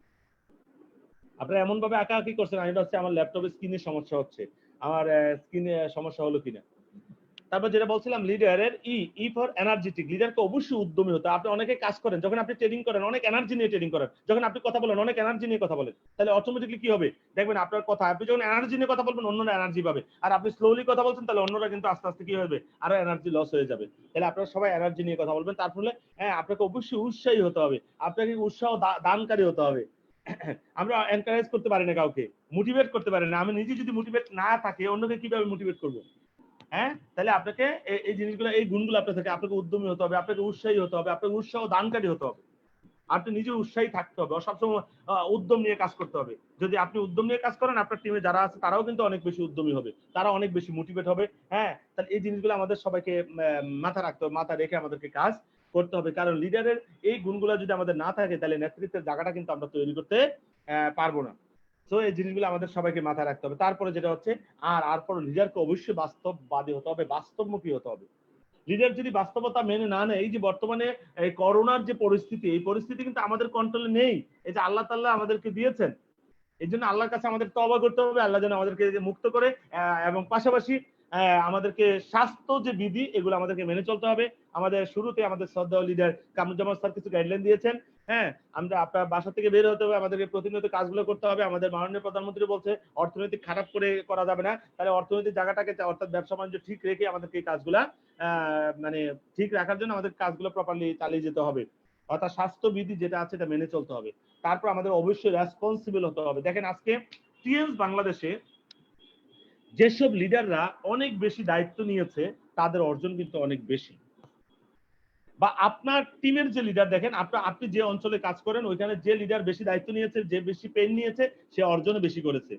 আপনারা এমন ভাবে আঁকাআঁকি করছেন, এটা হচ্ছে আমার ল্যাপটপের স্ক্রিনে সমস্যা হচ্ছে, আমার স্ক্রিনে সমস্যা হলো কিনা। তারপর যেটা বলছিলাম, লিডারের ই ফর এনার্জেটিক, লিডারকে অবশ্যই উদ্যমী হতে। আপনি অনেকে কাজ করেন, যখন আপনি ট্রেনিং করেন অনেক এনার্জি নিয়ে ট্রেনিং করেন, যখন আপনি কথা বলেন অনেক এনার্জি নিয়ে কথা বলেন, তাহলে অটোমেটিকলি কি হবে দেখবেন, আপনার কথা, আপনি যখন এনার্জি নিয়ে কথা বলবেন অন্যরা এনার্জি পাবে, আর আপনি স্লোলি কথা বলছেন তাহলে অন্যরা কিন্তু আস্তে আস্তে কি হবে, আরো এনার্জি লস হয়ে যাবে। তাহলে আপনারা সবাই এনার্জি নিয়ে কথা বলবেন। তার ফলে আপনাকে অবশ্যই উৎসাহী হতে হবে, আপনাকে উৎসাহ দানকারী হতে হবে। আমরা এনকারেজ করতে পারি না কাউকে, মোটিভেট করতে পারি না। আমি নিজে যদি মোটিভেট না থাকে, অন্যকে কিভাবে মোটিভেট করবো? হ্যাঁ, তাহলে আপনাকে এই জিনিসগুলো, এই গুণগুলো আপনার থেকে, আপনাকে উদ্যমী হতে হবে, আপনাকে উৎসাহী হতে হবে, আপনাকে উৎসাহ দানকারী হতে হবে। আপনি নিজে উৎসাহী থাকতে হবে, সবসময় উদ্যম নিয়ে কাজ করতে হবে। যদি আপনি উদ্যম নিয়ে কাজ করেন, আপনার টিমে যারা আছে তারাও কিন্তু অনেক বেশি উদ্যমী হবে, তারা অনেক বেশি মোটিভেট হবে। হ্যাঁ, তাহলে এই জিনিসগুলো আমাদের সবাইকে মাথা রাখতে হবে, মাথা রেখে আমাদেরকে কাজ করতে হবে। কারণ লিডারের এই গুণগুলো যদি আমাদের না থাকে, তাহলে নেতৃত্বের জায়গাটা কিন্তু আমরা তৈরি করতে পারবো না। তো এই জিনিসগুলো আমাদের সবাইকে মাথায় রাখতে হবে। তারপরে যেটা হচ্ছে, আর লিডারকে অবশ্যই বাস্তববাদী হতে হবে, বাস্তবমুখী হতে হবে। লিডার যদি বাস্তবতা মেনে না নেয়, এই যে বর্তমানে এই করোনার যে পরিস্থিতি, এই পরিস্থিতি কিন্তু আমাদের কন্ট্রোলে নেই। এই যে আল্লাহ তাআলা আমাদেরকে দিয়েছেন, এই জন্য আল্লাহর কাছে আমাদের তওবা করতে হবে, আল্লাহ যেন আমাদেরকে মুক্ত করে, এবং পাশাপাশি আমাদেরকে স্বাস্থ্য যে বিধি, এগুলো আমাদেরকে মেনে চলতে হবে। আমাদের শুরুতে আমাদের শ্রদ্ধেয় লিডার কামরুজ্জামান স্যার কিছু গাইডলাইন দিয়েছেন। হ্যাঁ, আমরা আপনার বাসা থেকে বের হতে হবে, আমাদেরকে প্রতিনিয়ত কাজগুলো করতে হবে। আমাদের মাননীয় প্রধানমন্ত্রী বলছে অর্থনৈতিক খারাপ করে করা যাবে না, তাহলে অর্থনৈতিক জায়গাটাকে, অর্থাৎ ব্যবসা বাণিজ্য ঠিক রেখে আমাদেরকে এই কাজগুলা মানে ঠিক রাখার জন্য আমাদের কাজগুলো প্রপারলি চালিয়ে যেতে হবে। অর্থাৎ স্বাস্থ্যবিধি যেটা আছে এটা মেনে চলতে হবে। তারপর আমাদের অবশ্যই রেসপন্সিবল হতে হবে। দেখেন আজকে টিএমস বাংলাদেশে যেসব লিডাররা অনেক বেশি দায়িত্ব নিয়েছে, তাদের অর্জন কিন্তু অনেক বেশি। বা আপনার টিমের যে লিডার দেখেন, আপনি যে অঞ্চলে কাজ করেন ওইখানে যে লিডার বেশি দায়িত্ব নিয়েছে, যে বেশি পেন নিয়েছে, সে অর্জনও বেশি করেছে।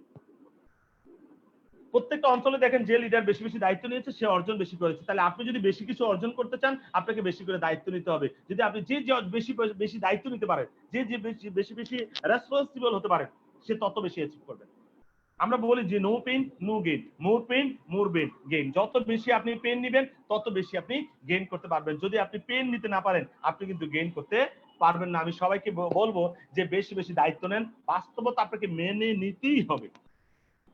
প্রত্যেকটা অঞ্চলে দেখেন যে লিডার বেশি বেশি দায়িত্ব নিয়েছে সে অর্জন বেশি করেছে। তাহলে আপনি যদি বেশি কিছু অর্জন করতে চান আপনাকে বেশি করে দায়িত্ব নিতে হবে। যদি আপনি যে বেশি বেশি দায়িত্ব নিতে পারেন, যে বেশি বেশি রেসপন্সিবল হতে পারেন, সে তত বেশি অ্যাচিভ করবে। আমরা বলি যে নো পেইন নো গেইন, মোর পেইন মোর গেইন। যত বেশি আপনি পেন নিবেন তত বেশি আপনি গেইন করতে পারবেন। যদি আপনি পেন নিতে না পারেন আপনি কিন্তু গেইন করতে পারবেন না। আমি সবাইকে বলবো যে বেশি বেশি দায়িত্ব নেন। বাস্তবতা আপনাকে মেনে নিতেই হবে,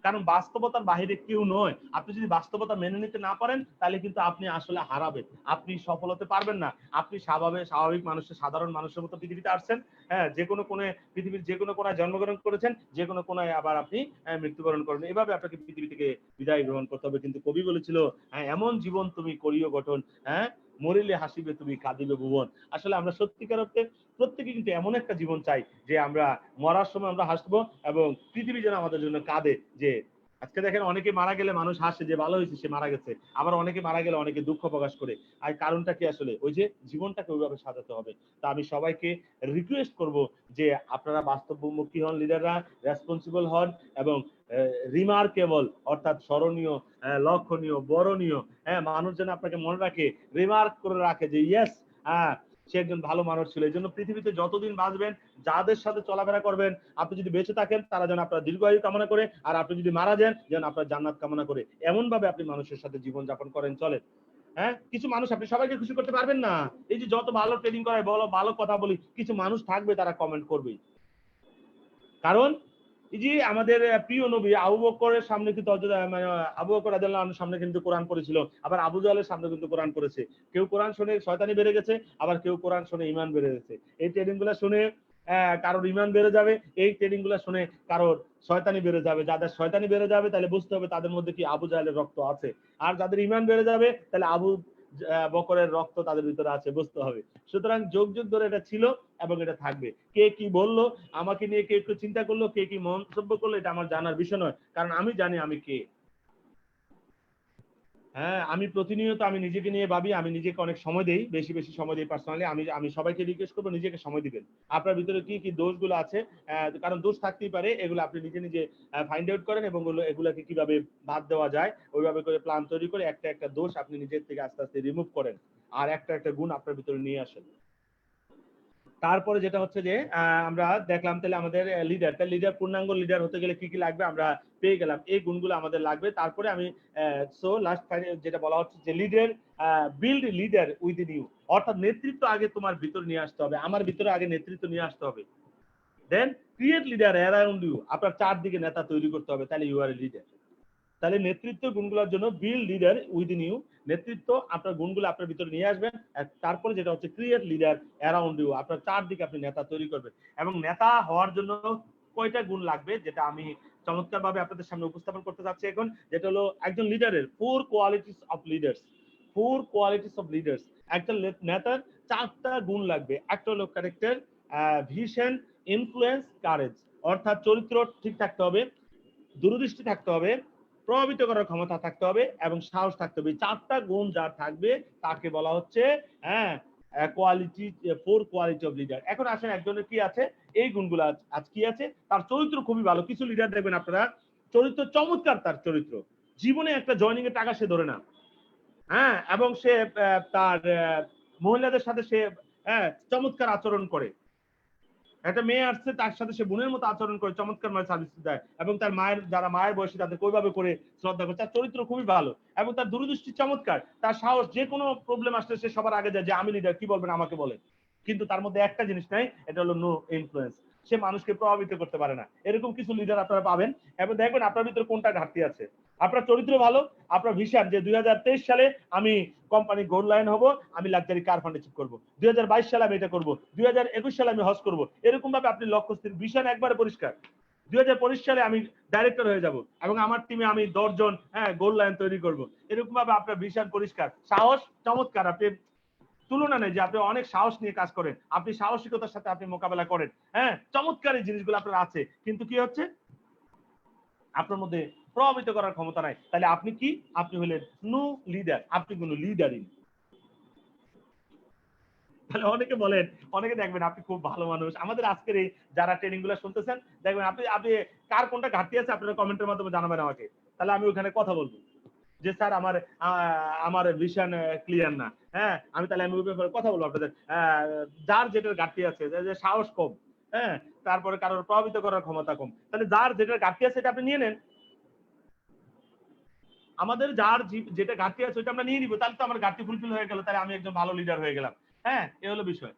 কারণ বাস্তবতার বাইরে কেউ নয়। আপনি যদি বাস্তবতা মেনে নিতে না পারেন তাহলে কিন্তু আপনি আসলে হারাবেন, আপনি সফল হতে পারবেন না। আপনি স্বাভাবিক মানুষের, সাধারণ মানুষের মতো পৃথিবীতে আসছেন। হ্যাঁ, যে কোনো কোণে, পৃথিবীর যে কোনো কোণায় জন্মগ্রহণ করেছেন, যে কোনো কোণায় আবার আপনি মৃত্যুবরণ করবেন। এভাবে আপনাকে পৃথিবী থেকে বিদায় গ্রহণ করতে হবে। কিন্তু কবি বলেছিল, হ্যাঁ, এমন জীবন তুমি করিও গঠন, হ্যাঁ, মরিলে হাসিবে তুমি কাঁদিবে ভুবন। আসলে আমরা সত্যিকার অর্থে প্রত্যেকে কিন্তু এমন একটা জীবন চাই যে আমরা মরার সময় আমরা হাসবো এবং পৃথিবী যেন আমাদের জন্য কাঁদে। যে আজকে দেখেন অনেকে মারা গেলে মানুষ হাসে যে ভালো হয়েছে সে মারা গেছে, আবার অনেকে মারা গেলে অনেকে দুঃখ প্রকাশ করে। আর কারণটা কি? আসলে ওই যে জীবনটাকে ওইভাবে সাজাতে হবে। তা আমি সবাইকে রিকোয়েস্ট করব যে আপনারা বাস্তবমুখী হন, লিডাররা রেসপন্সিবল হন এবং রিমার্কেবল অর্থাৎ স্মরণীয়, লক্ষণীয়, বরণীয়, হ্যাঁ, মানুষ যেন আপনাকে মনে রাখে, রিমার্ক করে রাখে যে ইয়েস, হ্যাঁ, সে একজন ভালো মানুষ ছিল। এই জন্য পৃথিবীতে যতদিন বাঁচবেন, যাদের সাথে চলাফেরা করবেন, আপনি যদি বেঁচে থাকেন তারা যেন আপনার দীর্ঘায়ু কামনা করে, আর আপনি যদি মারা যান যেন আপনার জান্নাত কামনা করে। এমন ভাবে আপনি মানুষের সাথে জীবন যাপন করেন, চলেন। হ্যাঁ, কিছু মানুষ, আপনি সবাইকে খুশি করতে পারবেন না। এই যে যত ভালো ট্রেনিং করায়, ভালো কথা বলি, কিছু মানুষ থাকবে তারা কমেন্ট করবেই। কারণ এই যে আমাদের প্রিয় নবী আবু বকরের সামনে কিন্তু মানে আবু বকর রাদিয়াল্লাহু আনহুর সামনে কিন্তু কোরআন পড়েছিল, আবার আবু জাহেলের সামনে কিন্তু কোরআন পড়েছে। কেউ কোরআন শুনে শয়তানি বেড়ে গেছে, আবার কেউ কোরআন শুনে ঈমান বেড়ে গেছে। এই ট্রেনিং গুলো শুনে কারোর ঈমান বেড়ে যাবে, এই ট্রেনিং গুলো শুনে কারোর শয়তানি বেড়ে যাবে। যাদের শয়তানি বেড়ে যাবে তাহলে বুঝতে হবে তাদের মধ্যে কি আবু জাহেলের রক্ত আছে, আর যাদের ঈমান বেড়ে যাবে তাহলে আবু বকরের রক্ত তাদের ভিতরে আছে, বুঝতে হবে। সুতরাং যুগ যুগ ধরে এটা ছিল এবং এটা থাকবে। কে কি বললো, আমাকে নিয়ে কে একটু চিন্তা করলো, কে কি মন্তব্য করলো, এটা আমার জানার বিষয় নয়, কারণ আমি জানি আমি কে। হ্যাঁ, আমি প্রতিনিয়ত আমি নিজেকে নিয়ে ভাবি, আমি নিজেকে অনেক সময় দেই, বেশি বেশি সময় দিই পার্সোনালি। আমি সবাইকে রিকোয়েস্ট করবো নিজেকে সময় দিবেন। আপনার ভিতরে কি কি দোষগুলো আছে, কারণ দোষ থাকতেই পারে, এগুলো আপনি নিজে নিজে ফাইন্ড আউট করেন এবং এগুলাকে কিভাবে বাদ দেওয়া যায় ওইভাবে করে প্ল্যান তৈরি করে একটা একটা দোষ আপনি নিজের থেকে আস্তে আস্তে রিমুভ করেন, আর একটা একটা গুণ আপনার ভিতরে নিয়ে আসেন। তারপরে যেটা হচ্ছে যে আমরা দেখলাম তাহলে আমাদের লিডার পূর্ণাঙ্গ লিডার হতে গেলে কি কি লাগবে আমরা পেয়ে গেলাম, এই গুণগুলো আমাদের লাগবে। তারপরে আমি সো লাস্ট যেটা বলা হচ্ছে যে leader build leader within you, অর্থাৎ নেতৃত্ব আগে তোমার ভিতর নিয়ে আসতে হবে, আমার ভিতরে আগে নেতৃত্ব নিয়ে আসতে হবে। দেন ক্রিয়েট লিডার অ্যারাউন্ড ইউ, আপনার চারদিকে নেতা তৈরি করতে হবে, তাহলে ইউ আর এ লিডার। তাহলে নেতৃত্ব গুণগুলোর জন্য বিল্ড লিডার উইদিন ইউ, নেতৃত্ব আপনার গুণগুলো আপনার ভিতরে নিয়ে আসবেন। তারপরে যেটা হচ্ছে ক্রিয়েট লিডার অ্যারাউন্ড ইউ, আপনার চারদিকে আপনি নেতা তৈরি করবেন। এবং নেতা হওয়ার জন্য কয়টা গুণ লাগবে যেটা আমি চমৎকার ভাবে আপনাদের সামনে উপস্থাপন করতে চাচ্ছি এখন, যেটা হলো একজন লিডারের 4 qualities of leaders. 4 qualities of leaders, একটা নেতার 4টা গুণ লাগবে। একটা হলো ক্যারেক্টার, ভিশন, ইনফ্লুয়েন্স, কারেজ, অর্থাৎ চরিত্র ঠিক থাকতে হবে, দূরদৃষ্টি থাকতে হবে, প্রভাবিত করার ক্ষমতা থাকতে হবে এবং সাহস থাকতে হবে। 4টা গুণ যার থাকবে তাকে বলা হচ্ছে হ্যাঁ কোয়ালিটি, 4 কোয়ালিটি অফ লিডার। এখন আসেন একজনের কি আছে, এই গুণগুলো আজ কি আছে, তার চরিত্র খুবই ভালো। কিছু লিডার দেখবেন আপনারা চরিত্র চমৎকার, তার চরিত্র, জীবনে একটা জয়নিং এর টাকা সে ধরে না, হ্যাঁ, এবং সে তার মহিলাদের সাথে সে চমৎকার আচরণ করে। একটা মেয়ে আসছে তার সাথে সে বোনের মতো আচরণ করে, চমৎকার ভাবে সার্ভিস দেয় এবং তার মায়ের, যারা মায়ের বয়সী তাদের ওইভাবে করে শ্রদ্ধা করে। তার চরিত্র খুবই ভালো এবং তার দূরদৃষ্টি চমৎকার, তার সাহস, যে কোনো প্রবলেম আসলে সে সবার আগে যায় যে আমি লিডার, কি বলবেন আমাকে বলে। কিন্তু তার মধ্যে একটা জিনিস নাই, এটা হলো নো ইনফ্লুয়েন্স, সে মানুষকে প্রভাবিত করতে পারে না। এরকম কিছু লিডার আপনারা পাবেন এবং দেখবেন আপনার ভিতরে কোনটা ঘাটতি আছে। আপনার চরিত্র ভালো, আপনার ভিশন যে 2023 সালে আমি কোম্পানি গোল্ড লাইন হব, আমি লাক্সারি কার ফান্ড অ্যাচিভ করব, 2022 সালে আমি এটা করব, 2021 সালে আমি হজ করব, এরকম ভাবে আপনি লক্ষ্য স্থির, ভিশন একবারে পরিষ্কার। 2025 সালে আমি ডাইরেক্টর হয়ে যাব এবং আমার টিমে আমি 10 জন গোল্ড লাইন তৈরি করব, এরকম ভাবে আপনার ভিশন পরিষ্কার। সাহস চমৎকার, আপনি তুলনা নেই যে আপনি অনেক সাহস নিয়ে কাজ করেন, আপনি সাহসিকতার সাথে আপনি মোকাবেলা করেন, হ্যাঁ, চমৎকার এই জিনিসগুলো আপনার আছে। কিন্তু কি হচ্ছে, আপনার মধ্যে প্রভাবিত করার ক্ষমতা নাই। তাহলে আপনি কি, আপনি হলেন নো লিডার, আপনি কোনো লিডারই। তাহলে অনেকে বলেন, অনেকে দেখবেন আপনি খুব ভালো মানুষ, আমাদের আজকের এই যারা ট্রেনিং গুলো শুনতেছেন দেখবেন আপনি আপনি কার কোনটা ঘাটতি আছে আপনারা কমেন্টের মাধ্যমে জানাবেন আমাকে, তাহলে আমি ওখানে কথা বলবো যে স্যার আমার ভিশন ক্লিয়ার না, হ্যাঁ আমি তাহলে আমি ওই ব্যাপারে কথা বলবো আপনাদের। যার যেটার ঘাটতি আছে, যে সাহস কম, হ্যাঁ তারপরে কারোর প্রভাবিত করার ক্ষমতা কম, তাহলে যার যেটার ঘাটতি আছে সেটা আপনি নিয়ে নেন। আমাদের যার যেটা ঘাটতি আছে ওইটা আমরা নিয়ে নিবো, তাহলে তো আমার ঘাটতি ফুলফিল হয়ে গেল, তাহলে আমি একজন ভালো লিডার হয়ে গেলাম। হ্যাঁ এ হলো বিষয়।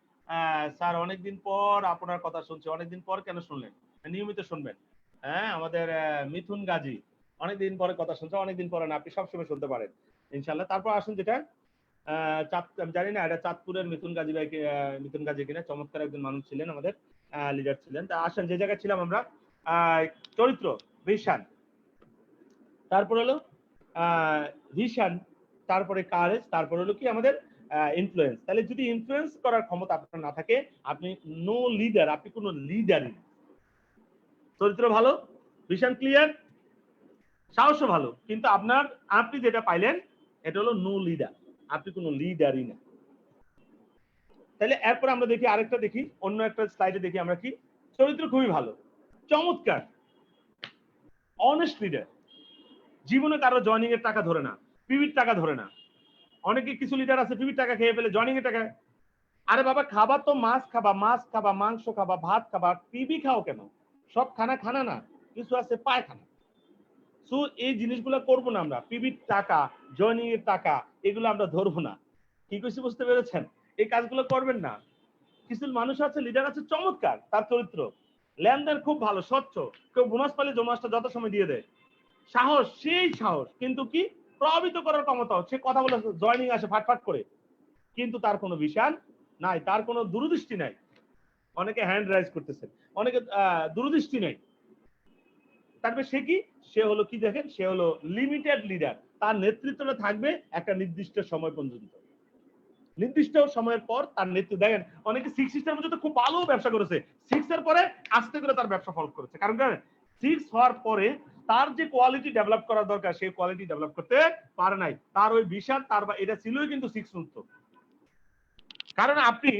স্যার অনেকদিন পর আপনার কথা শুনছি, অনেকদিন পর কেন শুনলেন? নিয়মিত শুনবেন। হ্যাঁ আমাদের মিথুন গাজী অনেকদিন পরে কথা শুনছে, অনেকদিন পরে না, আপনি সবসময় শুনতে পারেন ইনশাল্লাহ। তারপর আসুন যেটা আমি জানি না এটা চাঁদপুরের মিথুন গাজী ভাই, মিথুন গাজী কিনা, চমৎকার একজন মানুষ ছিলেন, আমাদের লিডার ছিলেন। তা আসেন যে জায়গায় ছিলাম আমরা, চরিত্র, ভিশন, তারপর হলো ভিশন, তারপরে কারেজ, তারপর হলো কি আমাদের ইনফ্লুয়েন্স। তাহলে যদি ইনফ্লুয়েন্স করার ক্ষমতা আপনার না থাকে, আপনি নো লিডার, আপনি কোনো লিডারই। চরিত্র ভালো, ভিশন ক্লিয়ার, সাহসও ভালো, কিন্তু আপনি যেটা পাইলেন এটা হলো নো লিডার, আপনি কোনো লিডারই না। তাহলে এরপর আমরা দেখি আরেকটা, দেখি অন্য একটা স্লাইডে দেখি আমরা কি, চরিত্র খুবই ভালো, চমৎকার, অনেস্ট লিডার, জীবনে কারো জয়নিং এর টাকা ধরে না, পিবির টাকা ধরে না। অনেকে কিছু লিডার আছে পিবির টাকা খেয়ে ফেলে, জয়নিং এর টাকা। আরে বাবা খাবা তো মাছ খাবা, মাংস খাবা, ভাত খাবা, পিবি খাও কেন? সব খানা না, কিছু আছে পায়খানা। সো এই জিনিসগুলো করবো না আমরা, পিবির টাকা, জয়নিং এর টাকা এগুলো আমরা ধরবো না। কি কইছি বুঝতে পেরেছেন? এই কাজগুলো করবেন না। কিছু মানুষ আছে, লিডার আছে চমৎকার, তার চরিত্র, লেনদেন খুব ভালো, স্বচ্ছ, কেউ বোনাস পালে বোনাসটা যত সময় দিয়ে দেয়, সাহস, সেই সাহস, কিন্তু কি প্রভাবিত করার ক্ষমতা, সে কথা বলে জয়নিং আসে ফাটফাট করে, কিন্তু তার কোনো ভিশন নাই, তার কোনো দূরদৃষ্টি নাই। অনেকে হ্যান্ড রাইজ করতেছেন, অনেকে দূরদৃষ্টি নেই। তারপরে সে কি, সে হলো কি দেখেন, সে হলো লিমিটেড লিডার, তার নেতৃত্বটা থাকবে একটা নির্দিষ্ট সময় পর্যন্ত, নির্দিষ্ট সময়ের পর তার নেতৃত্ব। দেখেন অনেকে 6 মধ্যে তো খুব ভালো ব্যবসা করেছে, 6 এর পরে আস্তে করে তার ব্যবসা ফল করেছে, কারণ 6 হওয়ার পরে তার যে কোয়ালিটি ডেভেলপ করা দরকার সেই কোয়ালিটি ডেভেলপ করতে পারে নাই, তার ওই বিশাল তার এটা ছিলই কিন্তু 6 মুক্ত। কারণ আপনি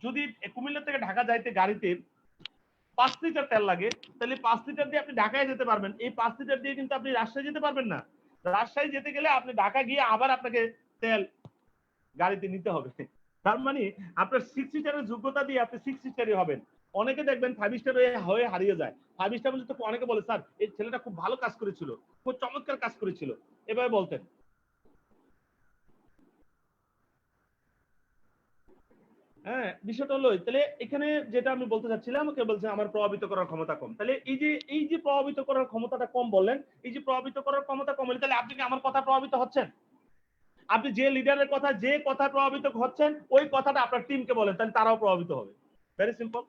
যদি কুমিল্লা থেকে ঢাকা যাইতে গাড়িতে 5 লিটার তেল লাগে, তাহলে 5 লিটার দিয়ে আপনি ঢাকায় যেতে পারবেন, এই 5 লিটার দিয়ে কিন্তু আপনি রাজশাহী যেতে পারবেন না। রাজশাহী যেতে গেলে আপনি ঢাকা গিয়ে আবার আপনাকে তেল গাড়িতে নিতে হবে। তার মানে আপনার 6 সিটারের যোগ্যতা দিয়ে আপনি 6 সিটারই হবেন। অনেকে দেখবেন 5 স্টার হয়ে হারিয়ে যায়। 5 স্টার মধ্যে তো অনেকে বলে স্যার এই ছেলেটা খুব ভালো কাজ করেছিল, খুব চমৎকার কাজ করেছিল, এভাবে বলতেন। হ্যাঁ বিষয়টা হলো তাহলে এখানে যেটা আমি বলতে চাচ্ছিলাম, কে বলছে আমার প্রভাবিত করার ক্ষমতা কম। তাহলে এই যে প্রভাবিত করার ক্ষমতাটা কম বললেন, এই যে প্রভাবিত করার ক্ষমতা কম হলে তাহলে আপনি কি আমার কথা প্রভাবিত হচ্ছেন? আপনি যে লিডারের কথা, যে কথা প্রভাবিত হচ্ছেন ওই কথাটা আপনার টিমকে বলেন, তাহলে তারাও প্রভাবিত হবে। Very simple.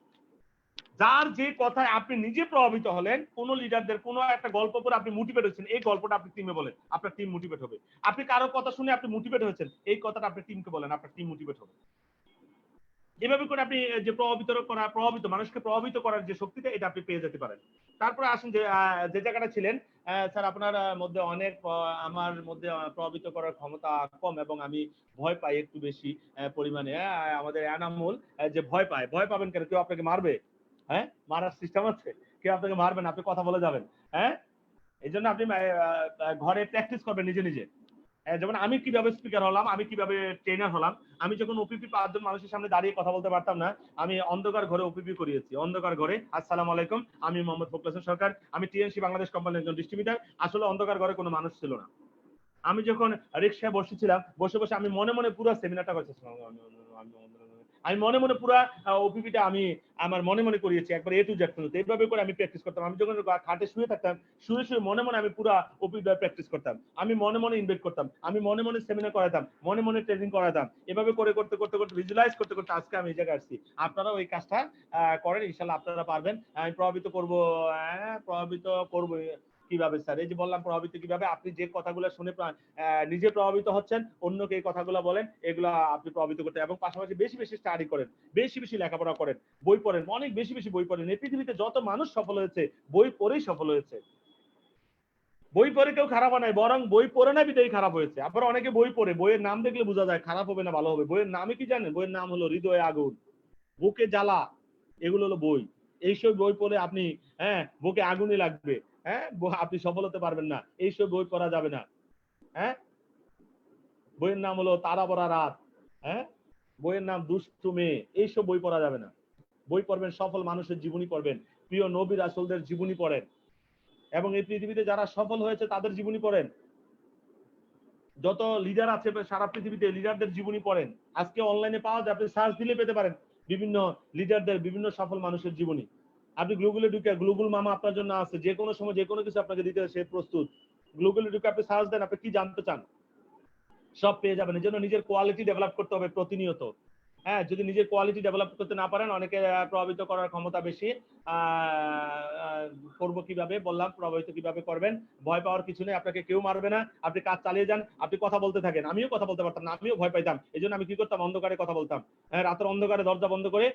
যার যে কথায় আপনি নিজে প্রভাবিত হলেন, কোন লিডারদের কোন একটা গল্প পরে আপনি মোটিভেট হয়েছেন, এই গল্পটা আপনি টিমে বলেন, আপনার টিম মোটিভেট হবে। আপনি কারো কথা শুনে আপনি মোটিভেট হয়েছেন, এই কথাটা আপনি টিমকে বলেন, আপনার টিম মোটিভেট হবে। এভাবে করে আপনি যে প্রভাবিত মানুষকে প্রভাবিত করার যে শক্তিটা, এটা আপনি পেয়ে যেতে পারেন। তারপরে আসুন যে জায়গাটা ছিলেন, স্যার আপনার মধ্যে অনেক, আমার মধ্যে প্রভাবিত করার ক্ষমতা কম এবং আমি ভয় পাই একটু বেশি পরিমাণে। আমাদের এনামুল যে ভয় পায়, ভয় পাবেন কেন? কেউ আপনাকে মারবে? হ্যাঁ মারার সিস্টেম আছে? কেউ আপনাকে মারবেন, আপনি কথা বলে যাবেন। হ্যাঁ এই জন্য আপনি ঘরে প্র্যাকটিস করবেন নিজে নিজে। যেমন আমি কিভাবে স্পিকার হলাম, আমি কিভাবে ট্রেনার হলাম, আমি যখন ওপিপি 5 জন মানুষের সামনে দাঁড়িয়ে কথা বলতে পারতাম না, আমি অন্ধকার ঘরে ওপিপি করিয়েছি, অন্ধকার ঘরে। আসসালামু আলাইকুম, আমি মোহাম্মদ ফখরুল হাসান সরকার, আমি টিএনসি বাংলাদেশ কোম্পানির একজন ডিস্ট্রিবিউটর। আসলে অন্ধকার ঘরে কোনো মানুষ ছিল না। আমি যখন রিক্সায় বসেছিলাম, বসে বসে আমি মনে মনে পুরো সেমিনারটা করতেছিলাম, আমি মনে মনে পুরো ওপিপিটা আমি আমার মনে মনে করিয়েছি, একবার এ টু জেড পর্যন্ত। এইভাবে করে আমি প্র্যাকটিস করতাম। আমি যখন খাটে শুয়ে থাকতাম, শুয়ে শুয়ে মনে মনে আমি পুরো ওপিপি প্র্যাকটিস করতাম। আমি মনে মনে ইনভাইট করতাম, আমি মনে মনে সেমিনার করাতাম, মনে মনে ট্রেনিং করাতাম। এভাবে করে করতে করতে করতে ভিজুয়ালাইজ করতে করতে আজকে আমি এই জায়গায় আসছি। আপনারাও এই কাজটা করেন, ইনশাল্লাহ আপনারা পারবেন। আমি প্রভাবিত করব কিভাবে স্যার? এই যে বললাম প্রভাবিত কিভাবে, আপনি যে কথাগুলো শুনে নিজে প্রভাবিত হচ্ছেন, অন্যকে এই কথাগুলো বলেন, এগুলো আপনি প্রভাবিত করতে, এবং পাশাপাশি বেশি বেশি স্টাডি করেন, বেশি বেশি লেখাপড়া করেন, বই পড়েন, অনেক বেশি বেশি বই পড়েন। এই পৃথিবীতে যত মানুষ সফল হয়েছে বই পড়েই সফল হয়েছে। বই পড়ে কেউ খারাপ হয় নাই, বরং বই পড়ে না বিদায় খারাপ হয়েছে। আবার অনেকে বই পড়ে, বইয়ের নাম দেখলে বোঝা যায় খারাপ হবে না ভালো হবে। বইয়ের নামে কি জানেন? বইয়ের নাম হলো হৃদয়ে আগুন, বুকে জ্বালা, এগুলো হলো বই। এইসব বই পড়ে আপনি বুকে আগুনই লাগবে, আপনি সফল হতে পারবেন না। এইসব বই পড়া যাবে না। বইয়ের নাম হলো তারা পড়া রাত, বইয়ের নাম দুষ্টু মেয়ে, এইসব বই পড়া যাবে না। বই পড়বেন, সফল মানুষের জীবনী পড়বেন, প্রিয় নবী রাসূলদের জীবনী পড়েন, এবং এই পৃথিবীতে যারা সফল হয়েছে তাদের জীবনী পড়েন। যত লিডার আছে সারা পৃথিবীতে, লিডারদের জীবনী পড়েন। আজকে অনলাইনে পাওয়া যায়, আপনি সার্চ দিলে পেতে পারেন বিভিন্ন লিডারদের, বিভিন্ন সফল মানুষের জীবনী। আপনি গুগলে ঢুকে, গ্লোবাল মামা আপনার জন্য আছে, যে কোনো সময় যে কোনো কিছু আপনাকে দিতে সে প্রস্তুত। গুগলে ঢুকে আপনি সার্চ দেন, আপনি কি জানতে চান সব পেয়ে যাবেন। এই জন্য নিজের কোয়ালিটি ডেভেলপ করতে হবে প্রতিনিয়ত। যদি নিজের কোয়ালিটি ডেভেলপ করতে না পারেন, অনেকে প্রভাবিত করার ক্ষমতা বেশি। করবো কিভাবে বললাম, প্রভাবিত কিভাবে করবেন, ভয় পাওয়ার কিছু নেই, আপনাকে কেউ মারবে না। আপনি কাজ চালিয়ে যান, আপনি কথা বলতে থাকেন। আমিও কথা বলতে পারতাম না, আমিও ভয় পাইতাম। এই জন্য আমি কি করতাম, অন্ধকারে কথা বলতাম। রাতের অন্ধকারে দরজা বন্ধ করে,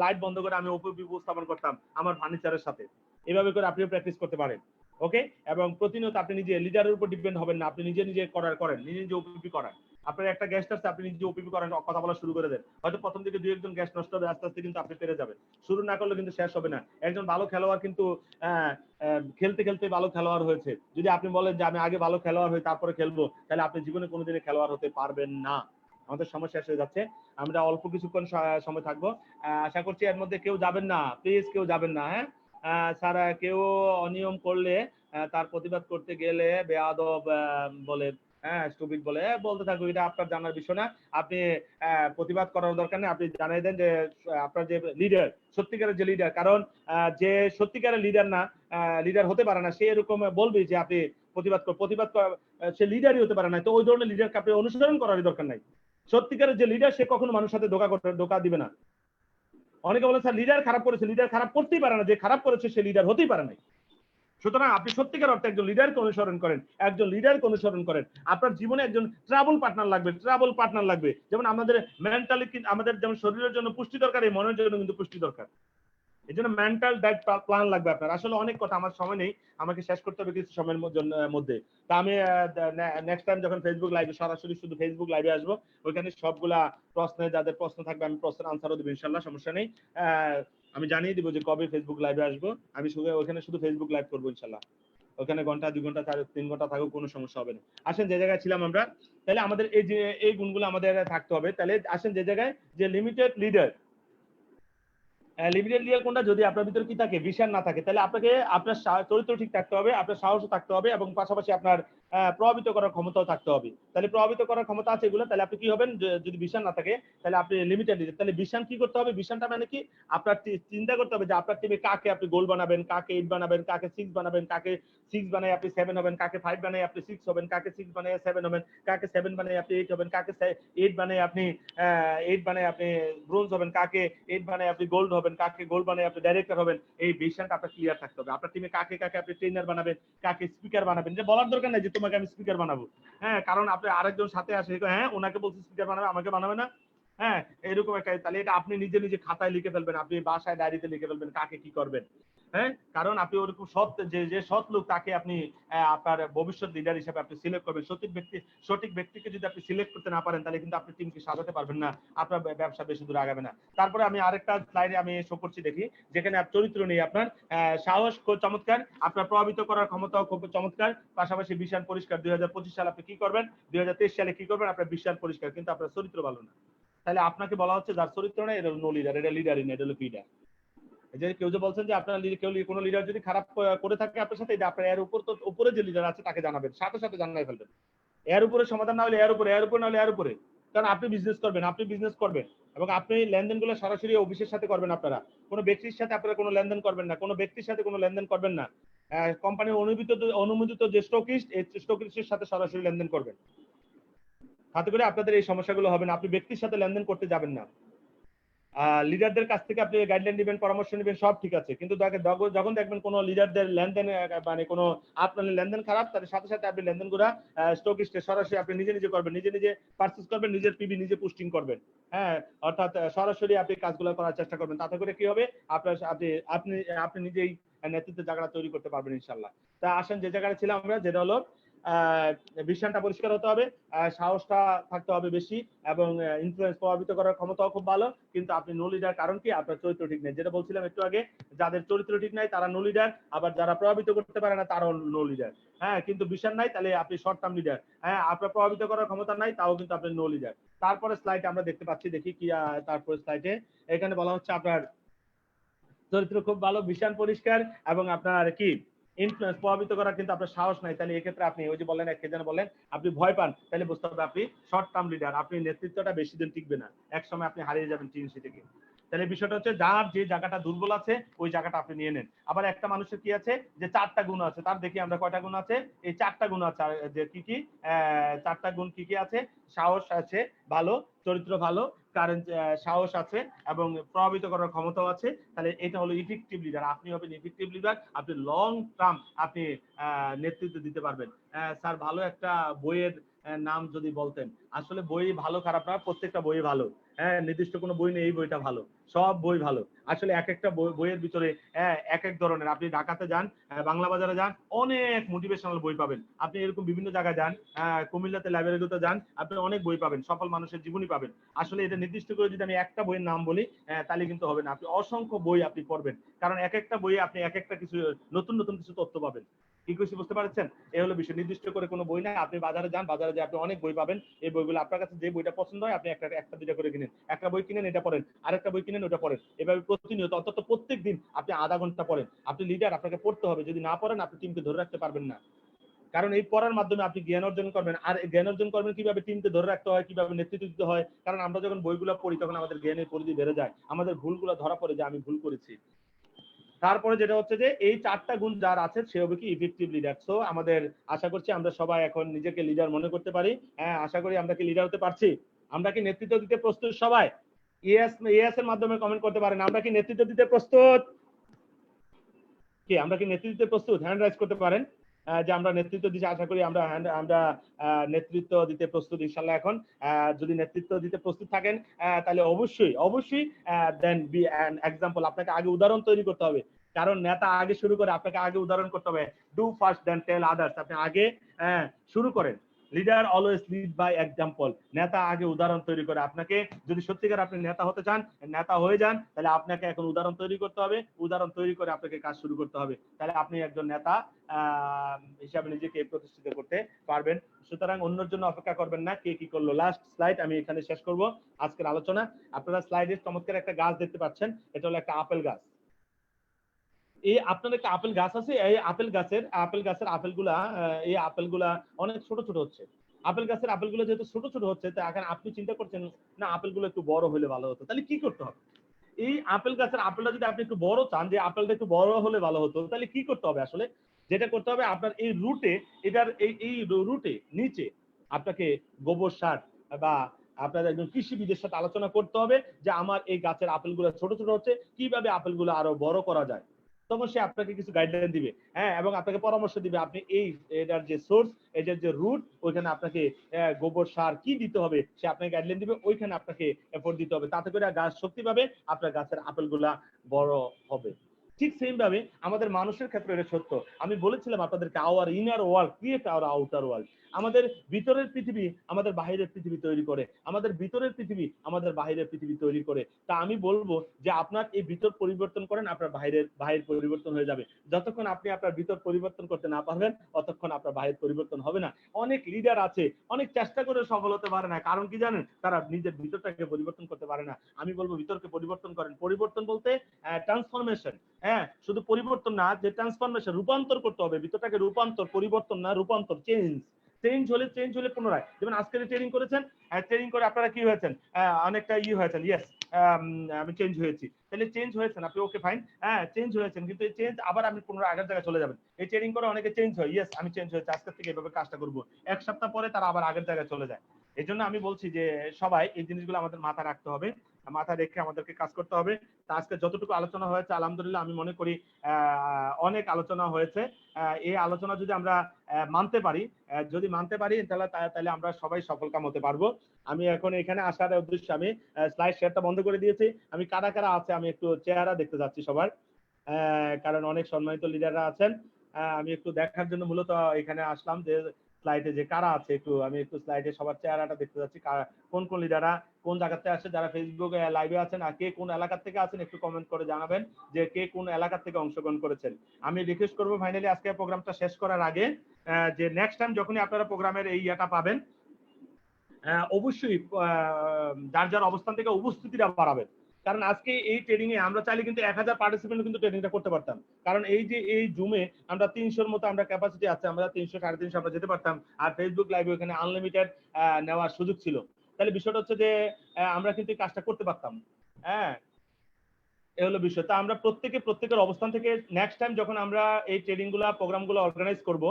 লাইট বন্ধ করে আমি উপস্থাপন করতাম আমার ফার্নিচারের সাথে। এভাবে করে আপনিও প্র্যাকটিস করতে পারেন। ওকে, এবং প্রতিনিয়ত আপনি নিজে লিডারের উপর ডিপেন্ড হবেন না, আপনি নিজে নিজে করেন, নিজে নিজে ওপিপি করেন। আপনার একটা গেস্ট আছে, আপনি নিজে ওপিপি করেন, কথা বলা শুরু করে দেন। হয়তো প্রথম দিকে দুই একজন গেস্ট নষ্ট হবে, আস্তে আস্তে কিন্তু আপনি পেরে যাবেন। শুরু না করলে কিন্তু শেষ হবে না। একজন ভালো খেলোয়াড় কিন্তু খেলতে খেলতে ভালো খেলোয়াড় হয়েছে। যদি আপনি বলেন যে আমি আগে ভালো খেলোয়াড় হই তারপরে খেলবো, তাহলে আপনি জীবনে কোনোদিনই খেলোয়াড় হতে পারবেন না। আমাদের সময় শেষ হয়ে যাচ্ছে, আমরা অল্প কিছুক্ষণ সময় থাকবো। আশা করছি এর মধ্যে কেউ যাবেন না, প্লিজ কেউ যাবেন না। স্যার, কেউ অনিয়ম করলে তার প্রতিবাদ করতে গেলে বেয়াদব বলে, স্টুপিড বলে বলতে থাকবো, এটা আপনার জানার বিষয় না। আপনি প্রতিবাদ করার দরকার নেই, আপনি জানাই দেন যে আপনার যে লিডার, সত্যিকারের যে লিডার, কারণ যে সত্যিকারের লিডার না, লিডার হতে পারে না, সে এরকম বলবে যে আপনি প্রতিবাদ সে লিডারই হতে পারে না। তো ওই ধরনের লিডারকে আপনি অনুসরণ করার দরকার নাই। সত্যিকারের যে লিডার, সে কখনো মানুষের সাথে ধোকা দিবে না। অনেকে বলে স্যার লিডার খারাপ করেছে, লিডার খারাপ করতেই পারে না, যে খারাপ করেছে সে লিডার হতেই পারে না। সুতরাং আপনি সত্যিকার অর্থে একজন লিডারকে অনুসরণ করেন, আপনার জীবনে একজন ট্রাভেল পার্টনার লাগবে। যেমন আমাদের মেন্টালি, আমাদের যেমন শরীরের জন্য পুষ্টি দরকার, এই মনের জন্য কিন্তু পুষ্টি দরকার। এই জন্য মেন্টাল ডায়েট প্ল্যান লাগবে আপনার। আসলে অনেক কথা, আমার সময় নেই, আমাকে শেষ করতে হবে কিছু সময়ের মধ্যে। তা আমি নেক্সট টাইম যখন ফেসবুক লাইভে, সরাসরি শুধু ফেসবুক লাইভে আসবো, ওইখানে সবগুলা প্রশ্নে, যাদের প্রশ্ন থাকবে আমি প্রশ্নের আনসারও দেবো ইনশাল্লাহ, সমস্যা নেই। আমি জানিয়ে দিব যে কবে ফেসবুক লাইভে আসবো। আমি ওইখানে শুধু ফেসবুক লাইভ করবো ইনশাল্লাহ। ওখানে ঘন্টা 2 ঘন্টা 3 ঘন্টা থাকুক, কোনো সমস্যা হবে না। আসেন যে জায়গায় ছিলাম আমরা, তাহলে আমাদের এই গুণগুলো আমাদের থাকতে হবে। তাহলে আসেন যে জায়গায়, যে লিমিটেড লিডার কোনটা, যদি আপনার ভিতরে কি থাকে, বিশাল না থাকে, তাহলে আপনাকে আপনার চরিত্র ঠিক থাকতে হবে, আপনার সাহসও থাকতে হবে, এবং পাশাপাশি আপনার প্রভাবিত করার ক্ষমতাও থাকতে হবে। তাহলে প্রভাবিত করার ক্ষমতা আছে এগুলো, তাহলে আপনি কি হবেন, যদি বিশাল না থাকে তাহলে আপনি লিমিটেড লিডার। তাহলে বিশাল কি করতে হবে, বিশালটা মানে কি, আপনার চিন্তা করতে হবে যে আপনার টিমে কাকে আপনি গোল বানাবেন, কাকে 8 বানাবেন, কাকে 6 বানাবেন, কাকে 6 বানাই আপনি 7 হবেন, কাকে 5 বানাই আপনি 6 হবেন, কাকে 6 বানাই 7 হবেন, কাকে 7 বানাই আপনি 8 হবেন, কাকে 8 বানাই আপনি 8 বানাই আপনি ব্রোঞ্জ হবেন, কাকে 8 বানাই আপনি গোল্ড হবেন, কাকে গোল্ড বানাই আপনি ডাইরেক্টর হবেন। এই ভিশনটা আপনার ক্লিয়ার থাকতে হবে। আপনার টিমে কাকে কাকে আপনি ট্রেনার বানাবেন, কাকে স্পিকার বানাবেন, যে বলার দরকার নাই যে তোমাকে আমি স্পিকার বানাবো। কারণ আপনি আরেকজন সাথে আসে, ওনাকে বলছে স্পিকার বানাবে, আমাকে বানাবে না। এরকম একটা, তাহলে এটা আপনি নিজে নিজে খাতায় লিখে ফেলবেন, আপনি বাসায় ডায়েরিতে লিখে ফেলবেন কাকে কি করবেন। কারণ আপনি ওরকম সৎ, যে সৎ লোক, তাকে আপনি আপনার ভবিষ্যৎ লিডার হিসেবে আপনি সিলেক্ট করবেন। সঠিক ব্যক্তিকে যদি আপনি সিলেক্ট করতে না পারেন, তাহলে কিন্তু আপনি টিমকে সাজাতে পারবেন না, আপনার ব্যবসা বেশি দূর আগাবে না। তারপরে আমি আরেকটা স্লাইডে আমি শো করছি, দেখি, যেখানে চরিত্র নেই, আপনার সাহস খুব চমৎকার, আপনার প্রভাবিত করার ক্ষমতাও খুব চমৎকার, পাশাপাশি বিশাল পরিষ্কার। 2025 সালে আপনি কি করবেন, 2023 সালে কি করবেন, আপনার বিশাল পরিষ্কার, কিন্তু আপনার চরিত্র ভালো না। তাহলে আপনাকে বলা হচ্ছে যার চরিত্র নেই, এটা নো লিডার, এটা লিডারই না, এটা হলো ফিডার। যে কেউ যে বলছেন যে আপনার কোনো লিডার যদি খারাপ করে থাকে আপনার সাথে, এটা আপনার এর উপরে যে লিডার আছে তাকে জানাবেন, সাথে সাথে জানাই ফেলবেন। এর উপরে সমাধান না হলে এর উপরে না হলে এর উপরে। কারণ আপনি বিজনেস করবেন এবং আপনি লেনদেনগুলো সরাসরি অফিসের সাথে করবেন। আপনারা কোনো ব্যক্তির সাথে আপনারা কোনো লেনদেন করবেন না, কোনো ব্যক্তির সাথে কোনো লেনদেন করবেন না। কোম্পানির অনুমোদিত যে স্টকিস্ট, এই স্টকিস্টের সাথে সরাসরি লেনদেন করবেন। তাতে করে আপনাদের এই সমস্যাগুলো হবে না। আপনি ব্যক্তির সাথে লেনদেন করতে যাবেন না। লিডারদের কাছ থেকে আপনি গাইডলাইন নেবেন, পরামর্শ নেবেন, সব ঠিক আছে, কিন্তু যখন দেখবেন কোনো লিডারদের লেনদেন, মানে কোনো আপনার লেনদেন খারাপ, তার সাথে সাথে আপনি লেনদেন গুলা স্টকিস্টে সরাসরি আপনি নিজে নিজে করবেন, নিজে নিজে পারচেজ করবেন, নিজের পিবি নিজে পোস্টিং করবেন। অর্থাৎ সরাসরি আপনি কাজগুলো করার চেষ্টা করবেন। তাতে করে কি হবে, আপনি নিজেই নেতৃত্বের জায়গা তৈরি করতে পারবেন ইনশাল্লাহ। তা আসেন যে জায়গায় ছিলাম আমরা, যেটা হলো ভিশনটা পরিষ্কার হতে হবে, সাহসটা থাকতে হবে বেশি, এবং ইনফ্লুয়েন্স প্রভাবিত করার ক্ষমতাও খুব ভালো। কিন্তু আপনি নো লিডার, কারণ কি আপনার চরিত্র ঠিক নেই। যেটা বলছিলাম একটু আগে, যাদের চরিত্র ঠিক নাই তারা নো লিডার, আবার যারা প্রভাবিত করতে পারে না তারাও নো লিডার। হ্যাঁ, কিন্তু ভিশন নাই তাহলে আপনি শর্ট টার্ম লিডার। হ্যাঁ, আপনার প্রভাবিত করার ক্ষমতা নাই, তাও কিন্তু আপনি নো লিডার। তারপরে স্লাইডে আমরা দেখতে পাচ্ছি, দেখি কি তারপরে স্লাইডে এখানে বলা হচ্ছে আপনার চরিত্র খুব ভালো, ভিশন পরিষ্কার, এবং আপনার কি ইনফ্লুয়েন্স প্রভাবিত করার কিন্তু আপনার সাহস নাই। তাহলে এক্ষেত্রে আপনি ওই যে বললেন, এক যেন বললেন আপনি ভয় পান, তাহলে বুঝতে হবে আপনি শর্ট টার্ম লিডার, আপনি নেতৃত্বটা বেশি দিন টিকবে না, এক সময় আপনি হারিয়ে যাবেন টিএনসি থেকে। তাহলে বিষয়টা হচ্ছে যার যে জায়গাটা দুর্বল আছে ওই জায়গাটা আপনি নিয়ে নেন। আবার একটা মানুষের কি আছে যে 4টা গুণ আছে, তার দেখি আমরা কয়টা গুণ আছে, এই 4টা গুণ আছে। যে কি কি 4টা গুণ কি কি আছে, সাহস আছে ভালো, চরিত্র ভালো, কারণ সাহস আছে, এবং প্রভাবিত করার ক্ষমতাও আছে। তাহলে এটা হলো ইফেক্টিভ লিডার। আপনি হবেন ইফেক্টিভ লিডার, আপনি লং টার্ম আপনি নেতৃত্ব দিতে পারবেন। স্যার ভালো একটা বইয়ের নাম যদি বলতেন। আসলে বই ভালো খারাপ না, প্রত্যেকটা বই ভালো। হ্যাঁ, নির্দিষ্ট কোনো বই নেই এই বইটা ভালো, সব বই ভালো। আসলে এক একটা বইয়ের ভিতরে এক এক ধরনের, আপনি ঢাকাতে যান, বাংলা বাজারে যান, অনেক মোটিভেশনাল বই পাবেন। আপনি এরকম বিভিন্ন জায়গায় যান, কুমিল্লাতে লাইব্রেরিতে যান, আপনি অনেক বই পাবেন, সফল মানুষের জীবনী পাবেন। আসলে এটা নির্দিষ্ট করে যদি আমি একটা বইয়ের নাম বলি তাহলে কিন্তু হবে না, আপনি অসংখ্য বই আপনি পড়বেন, কারণ এক একটা বইয়ে আপনি এক একটা কিছু নতুন নতুন কিছু তথ্য পাবেন। কি কিছু বুঝতে পারছেন? এই হলো বিষয়। নির্দিষ্ট করে কোনো বই নাই, আপনি বাজারে যান, বাজারে যে আপনি অনেক বই পাবেন। এই বইগুলো আপনার কাছে যে বইটা পছন্দ হয় আপনি একটা দুইটা করে কিনেন, একটা বই কিনেন এটা পড়েন, আরেকটা বই কিনেন ওটা পড়েন, এভাবে প্রতিনিয়ত অন্তত প্রত্যেক দিন আপনি আধা ঘন্টা পড়েন। আপনি লিডার, আপনাকে পড়তে হবে, যদি না পড়েন আপনি টিমকে ধরে রাখতে পারবেন না। কারণ এই পড়ার মাধ্যমে আপনি জ্ঞান অর্জন করবেন। আর জ্ঞান অর্জন করবেন কিভাবে, টিমকে ধরে রাখতে হয়, কিভাবে নেতৃত্ব দিতে হয়। কারণ আমরা যখন বইগুলো পড়ি তখন আমাদের জ্ঞানের পরিধি বেড়ে যায়, আমাদের ভুলগুলো ধরা পড়ে যে আমি ভুল করেছি। তারপরে যেটা হচ্ছে যে এই 4টা গুণ যার আছে সে হবে কি ইফেক্টিভ লিডার। সো আমাদের আশা করছি আমরা সবাই এখন নিজেকে লিডার মনে করতে পারি। হ্যাঁ, আশা করি আমরা কি লিডার হতে পারছি। আমরা কি নেতৃত্ব দিতে প্রস্তুত সবাই? ইয়েস এর মাধ্যমে কমেন্ট করতে পারেন। আমরা কি নেতৃত্ব দিতে প্রস্তুত? কি আমরা কি নেতৃত্ব দিতে প্রস্তুত? হ্যান্ড রাইজ করতে পারেন যে আমরা নেতৃত্ব দিচ্ছি। আশা করি আমরা নেতৃত্ব দিতে প্রস্তুত ইনশাল্লাহ। এখন যদি নেতৃত্ব দিতে প্রস্তুত থাকেন তাহলে অবশ্যই দেন বি অ্যান এক্সাম্পল। আপনাকে আগে উদাহরণ তৈরি করতে হবে, কারণ নেতা আগে শুরু করে, আপনাকে আগে উদাহরণ করতে হবে। Do first then tell others. আপনি আগে শুরু করেন। Leader always lead by example. নেতা আগে উদাহরণ তৈরি করে। আপনাকে যদি সত্যিকার আপনি নেতা হতে চান, নেতা হয়ে যান, তাহলে আপনাকে এখন উদাহরণ তৈরি করতে হবে। উদাহরণ তৈরি করে আপনাকে কাজ শুরু করতে হবে, তাহলে আপনি একজন নেতা হিসাবে নিজেকে প্রতিষ্ঠিত করতে পারবেন। সুতরাং অন্যের জন্য অপেক্ষা করবেন না, কে কি করলো। লাস্ট স্লাইড আমি এখানে শেষ করব আজকের আলোচনা। আপনারা স্লাইডে চমৎকার একটা গাছ দেখতে পাচ্ছেন, এটা হলো একটা আপেল গাছ। এই আপনার একটা আপেল গাছ আছে, এই আপেল গাছের আপেলগুলা, এই আপেলগুলা অনেক ছোট ছোট হচ্ছে। আপেল গাছের আপেলগুলো যেহেতু ছোট ছোট হচ্ছে, তা এখন আপনি চিন্তা করছেন না আপেলগুলো একটু বড় হলে ভালো হতো, তাহলে কি করতে হবে? এই আপেল গাছের আপেলটা যদি আপনি একটু বড় চান, যে আপেলটা একটু বড় হলে ভালো হতো, তাহলে কি করতে হবে? আসলে যেটা করতে হবে, আপনার এই রুটে, এটার এই রুটে নিচে আপনাকে গোবর সার বা আপনার একজন কৃষিবিদের সাথে আলোচনা করতে হবে যে আমার এই গাছের আপেলগুলো ছোট ছোট হচ্ছে, কিভাবে আপেলগুলো আরো বড় করা যায়। তখন সে আপনাকে কিছু গাইডলাইন দিবে, হ্যাঁ, এবং আপনাকে পরামর্শ দিবে। আপনি এই এটার যে সোর্স, এটার যে রুট, ওইখানে আপনাকে গোবর সার কি দিতে হবে সে আপনাকে গাইডলাইন দিবে, ওইখানে আপনাকে এফোর্ট দিতে হবে। তাতে করে গাছ শক্তি পাবে, আপনার গাছের আপেলগুলা বড় হবে। ঠিক সেম ভাবে আমাদের মানুষের ক্ষেত্রে এটা সত্য। আমি বলেছিলাম আপনাদেরকে, our inner world create our outer world. আমাদের ভিতরের পৃথিবী আমাদের বাহিরের পৃথিবী তৈরি করে, আমাদের ভিতরের পৃথিবী আমাদের বাহিরের পৃথিবী তৈরি করে। তা আমি বলবো যে আপনার এই ভিতর পরিবর্তন করেন, আপনার বাহির পরিবর্তন হয়ে যাবে। যতক্ষণ আপনি আপনার ভিতর পরিবর্তন করতে না পারবেন ততক্ষণ আপনার বাহির পরিবর্তন হবে না। অনেক লিডার আছে অনেক চেষ্টা করে সফল হতে পারে না, কারণ কি জানেন? তারা নিজের ভিতরটাকে পরিবর্তন করতে পারে না। আমি বলবো ভিতরকে পরিবর্তন করেন। পরিবর্তন বলতে ট্রান্সফরমেশন। হ্যাঁ, শুধু পরিবর্তন না, যে ট্রান্সফরমেশন, রূপান্তর করতে হবে ভিতরটাকে। রূপান্তর, পরিবর্তন না, রূপান্তর, চেঞ্জ হলে পুনরায়। যেমন আজকে ট্রেনিং করেছেন, ট্রেনিং করে আপনারা কি হয়েছেন? অনেকটা হয়েছেন, ইয়েস আমি চেঞ্জ হয়েছি। তাহলে চেঞ্জ হয়েছেন আপনি, ওকে ফাইন, হ্যাঁ চেঞ্জ হয়েছেন, কিন্তু এই চেঞ্জ আবার আপনি পুনরায় আগের জায়গায় চলে যাবেন। এই ট্রেনিং করে অনেকে চেঞ্জ হয়, ইয়েস আমি চেঞ্জ হয়েছি, আজকের থেকে এভাবে কাজটা করবো। এক সপ্তাহ পরে তারা আবার আগের জায়গায় চলে যায়। এই জন্য আমি বলছি যে সবাই এই জিনিসগুলো আমাদের মাথায় রাখতে হবে, মাথায় রেখে আমাদেরকে কাজ করতে হবে। তা আজকে যতটুকু আলোচনা হয়েছে আলহামদুলিল্লাহ আমি মনে করি অনেক আলোচনা হয়েছে। এই আলোচনা যদি আমরা মানতে পারি, তাহলে আমরা সবাই সফল কাম হতে পারবো। আমি এখন এখানে আসার উদ্দেশ্যে আমি স্লাইড শেয়ারটা বন্ধ করে দিয়েছি। আমি কারা কারা আছে আমি একটু চেহারা দেখতে যাচ্ছি সবার, কারণ অনেক সম্মানিত লিডাররা আছেন। আমি একটু দেখার জন্য মূলত এখানে আসলাম যে স্লাইডে যে কারা আছে, আমি একটু স্লাইডে সবার চেহারাটা দেখতে যাচ্ছি, কোন কোন লিডাররা কোন জায়গাতে আছে, যারা ফেসবুক লাইভে আছেন আর কে কোন এলাকা থেকে আছেন একটু কমেন্ট করে জানাবেন যে কে কোন এলাকা থেকে অংশগ্রহণ করেছেন। আমি রিকোয়েস্ট করবো ফাইনালি আজকে প্রোগ্রামটা শেষ করার আগে যে নেক্সট টাইম যখনই আপনারা প্রোগ্রামের এই ইয়েটা পাবেন অবশ্যই যার যার অবস্থান থেকে উপস্থিতিটা বাড়াবেন। কারণ আজকে এই ট্রেনিং এ আমরা চাইলে কিন্তু 1000 পার্টিসিপেন্ট কিন্তু ট্রেনিংটা করতে পারতাম। কারণ এই যে এই জুমে আমরা 300-র মতো আমরা ক্যাপাসিটি আছে, আমরা 300 350 আমরা যেতে পারতাম। আর ফেসবুক লাইভে ওখানে আনলিমিটেড নেওয়ার সুযোগ ছিল। তাহলে বিষয়টা হচ্ছে যে আমরা কিন্তু এই কাজটা করতে পারতাম। হ্যাঁ, এই হলো বিষয়। তা আমরা প্রত্যেকের অবস্থান থেকে নেক্সট টাইম যখন আমরা এই ট্রেনিং গুলা প্রোগ্রামগুলো অর্গানাইজ করব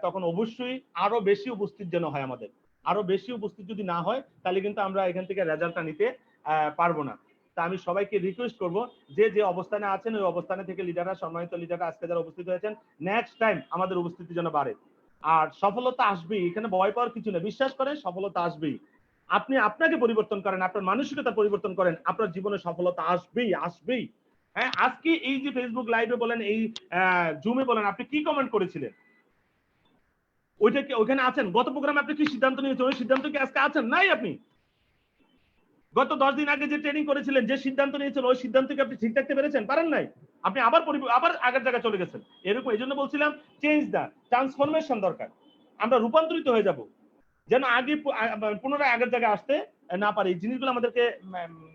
তখন অবশ্যই আরো বেশি উপস্থিত যেন হয় আমাদের। আরো বেশি উপস্থিত যদি না হয় তাহলে কিন্তু আমরা এখান থেকে রেজাল্টটা নিতে পারবো না। তা আমি সবাইকে রিকোয়েস্ট করব যে যে অবস্থানে আছেন ওই অবস্থানে থেকে লিডাররা, সম্মানিত লিডাররা আজকে যারা উপস্থিত হয়েছেন, নেক্সট টাইম আমাদের উপস্থিতি যেন বাড়ে। আর সফলতা আসবেই, এখানে ভয় পাওয়ার কিছু নেই, বিশ্বাস করেন সফলতা আসবেই। আপনি আপনাকে পরিবর্তন করেন, আপনার মানসিকতা পরিবর্তন করেন, আপনার জীবনে সফলতা আসবেই আসবেই। হ্যাঁ, আজকে এই যে ফেসবুক লাইভে বলেন, এই জুমে বলেন, আপনি কি কমেন্ট করেছিলেন? ওইটা কি ওখানে আছেন? গত প্রোগ্রামে আপনি কি সিদ্ধান্ত নিয়েছেন? ওই সিদ্ধান্ত কি আজকে আছেন? নাই। আপনি গত 10 দিন আগে যে ট্রেনিং করেছিলেন, যে সিদ্ধান্ত নিয়েছেন, ওই সিদ্ধান্ত কি আপনি ঠিক থাকতে পেরেছেন? পারেন নাই। আপনি আবার আগের জায়গায় চলে গেছেন। এরকম এই জন্য বলছিলাম চেঞ্জ দা ট্রান্সফরমেশন দরকার। আমরা রূপান্তরিত হয়ে যাব যেন আগে পুনরায় আগের জায়গায় আসতে না পারি। এই জিনিসগুলো আমাদেরকে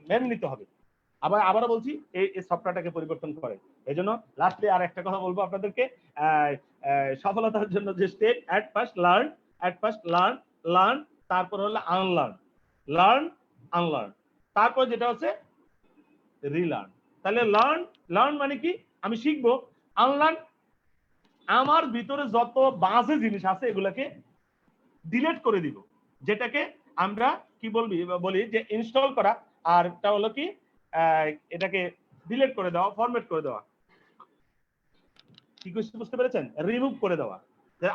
মেনে নিতে হবে। আবারও বলছি, এই সফটওয়্যারটাকে পরিবর্তন করেন। এই জন্য লাস্টে আর একটা কথা বলবো আপনাদেরকে, সফলতার জন্য যে স্টেপ, এট ফার্স্ট লার্ন, তারপর হলো আনলার্ন, আনলার্ন, তারপর যেটা হচ্ছে রিলার্ন। তাহলে লার্ন মানে কি? আমি শিখবো। আনলার্ন, আমার ভিতরে যত বাজে জিনিস আছে এগুলাকে ডিলিট করে দিব, যেটাকে আমরা কি বলি যে ইনস্টল করা। আর এটা হলো কি এটাকে ডিলিট করে দেওয়া, ফরম্যাট করে দেওয়া। কি বুঝতে পেরেছেন? রিমুভ করে দেওয়া।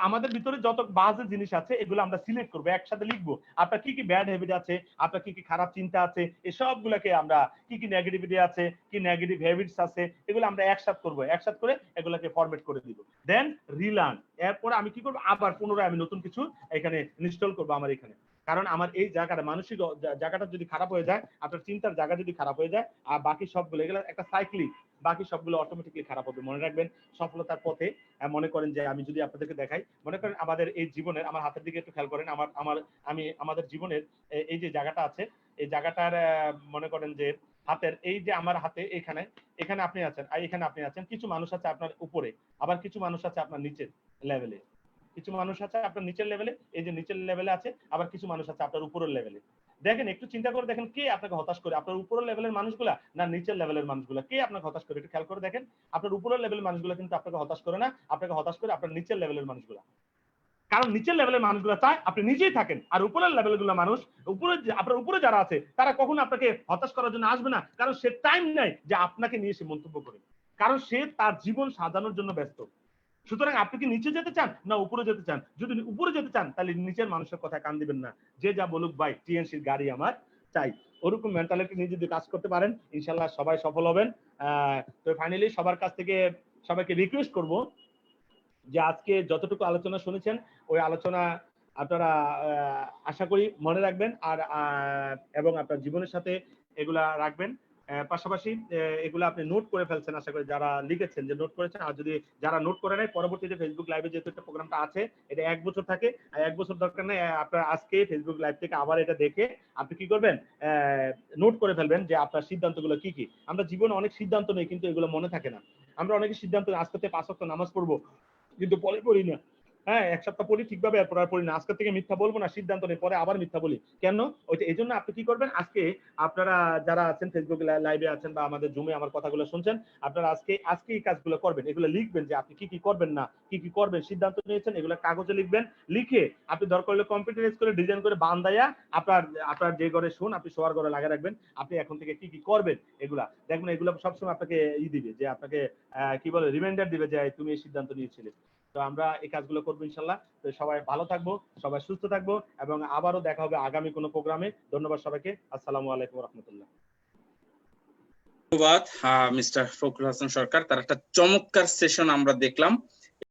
আমাদের ভিতরে যত বাজে জিনিস আছে এগুলো আমরা সিলেক্ট করবো, একসাথে লিখবো। আপনার কি কি ব্যাড হ্যাবিট আছে, আপনার কি কি খারাপ চিন্তা আছে, এসবগুলোকে আমরা কি কি নেগেটিভিটি আছে, কি নেগেটিভ হ্যাবিটস আছে, এগুলো আমরা একসাথে করবো। একসাথে করে এগুলোকে ফরম্যাট করে দিব। দেন রিলার্ন। এরপরে আমি কি করবো? আবার পুনরায় আমি নতুন কিছু এখানে ইনস্টল করবো আমার এখানে। কারণ আমার এই জায়গাটা, মানসিক জায়গাটা যদি খারাপ হয়ে যায়, আপনার চিন্তার জায়গা যদি খারাপ হয়ে যায়, আর বাকি সবগুলো এগুলো একটা সাইক্লিক, বাকি সবগুলো অটোমেটিকলি খারাপ হবে। মনে রাখবেন, সফলতার পথে মনে করেন যে আমি যদি আপনাদেরকে দেখাই, মনে করেন আমাদের এই জীবনের, আমার হাতের দিকে একটু খেয়াল করেন, আমাদের জীবনের এই যে জায়গাটা আছে, এই জায়গাটার মনে করেন যে হাতের এই যে আমার হাতে এখানে আপনি আছেন, আর এখানে আপনি আছেন। কিছু মানুষ আছে আপনার উপরে, আবার কিছু মানুষ আছে আপনার নিচের লেভেলে। কিছু মানুষ আছে আপনার নিচের লেভেলে, এই যে নিচের লেভেলে আছে, আবার কিছু মানুষ আছে আপনার উপরের লেভেলে। দেখেন, একটু চিন্তা করে দেখেন, কে আপনাকে হতাশ করে? আপনার উপরের লেভেলের মানুষগুলা না নিচের লেভেলের মানুষগুলা? কে আপনাকে হতাশ করে? একটু খেয়াল করে দেখেন। আপনার উপরের লেভেলের মানুষগুলা কিন্তু আপনাকে হতাশ করে না, আপনাকে হতাশ করে আপনার নিচের লেভেলের মানুষগুলা। কারণ নিচের লেভেলের মানুষগুলো চায় আপনি নিজেই থাকেন, আর উপরের লেভেলগুলো মানুষ, আপনার উপরে যারা আছে তারা কখনো আপনাকে হতাশ করার জন্য আসবে না। কারণ সে টাইম নাই যে আপনাকে নিয়ে সে মন্তব্য করে, কারণ সে তার জীবন সাজানোর জন্য ব্যস্ত। সুতরাং আপনি কি নিচে যেতে চান না উপরে যেতে চান? যদি উপরে যেতে চান তাহলে নিচের মানুষের কথা কান দিবেন না। যে যা বলুক ভাই, টিএনসির গাড়ি আমার চাই। ওরকম মেন্টালিটি নিয়ে যদি কাজ করতে পারেন, ইনশাল্লাহ সবাই সফল হবেন। তো ফাইনালি সবার কাছ থেকে সবাইকে রিকোয়েস্ট করব যে আজকে যতটুকু আলোচনা শুনেছেন, ওই আলোচনা আপনারা আশা করি মনে রাখবেন, আর এবং আপনার জীবনের সাথে এগুলা রাখবেন। পাশাপাশি এগুলো আপনি নোট করে ফেলছেন, আশা করি যারা লিখেছেন যে নোট করেছেন। আর যদি যারা নোট করে নাই, পরবর্তীতে ফেসবুক লাইভে যেহেতু একটা প্রোগ্রামটা আছে, এটা 1 বছর থাকে, 1 বছর দরকার নেই। আপনার আজকে ফেসবুক লাইভ থেকে আবার এটা দেখে আপনি কি করবেন, নোট করে ফেলবেন যে আপনার সিদ্ধান্তগুলো কি কি। আমরা জীবনে অনেক সিদ্ধান্ত নেই, কিন্তু এগুলো মনে থাকে না। আমরা অনেকে সিদ্ধান্ত আজকে থেকে 5 ওয়াক্ত নামাজ পড়বো, কিন্তু পড়ি না। হ্যাঁ, 1 সপ্তাহ পড়ি ঠিকভাবে, এরপর আর পড়ি না। আজকে থেকে মিথ্যা বলবো না, সিদ্ধান্ত নেই, পরে আবার মিথ্যা বলি। কেন? ওইটা এই জন্য আপনি কি করবেন, আজকে আপনারা যারা আছেন ফেসবুক লাইভে আছেন বা আমাদের জুমে আমার কথাগুলো শুনছেন, আপনারা আজকে এই কাজগুলো করবেন। এগুলো লিখবেন যে আপনি কি কি করবেন না, কি কি করবেন, সিদ্ধান্ত নিয়েছেন, এগুলো কাগজে লিখবেন। লিখে আপনি দরকার হলে কম্পিউটারাইজ করে ডিজাইন করে বান্দায়া আপনার যে ঘরে শুন, আপনি শোয়ার ঘরে লাগিয়ে রাখবেন। আপনি এখন থেকে কি কি করবেন এগুলা দেখবেন। এগুলো সবসময় আপনাকে দিবে, যে আপনাকে কি বলে, রিমাইন্ডার দিবে যে তুমি এই সিদ্ধান্ত নিয়েছিলে। তো আমরা এই কাজগুলো করবো ইনশাল্লাহ। তো সবাই ভালো থাকবো, সবাই সুস্থ থাকবো, এবং আবারও দেখা হবে আগামী কোনো প্রোগ্রামে। ধন্যবাদ সবাইকে। আসসালামু আলাইকুম ওয়া রাহমাতুল্লাহ। ধন্যবাদ মিস্টার ফখরুল হাসান সরকার। তার একটা চমৎকার সেশন আমরা দেখলাম।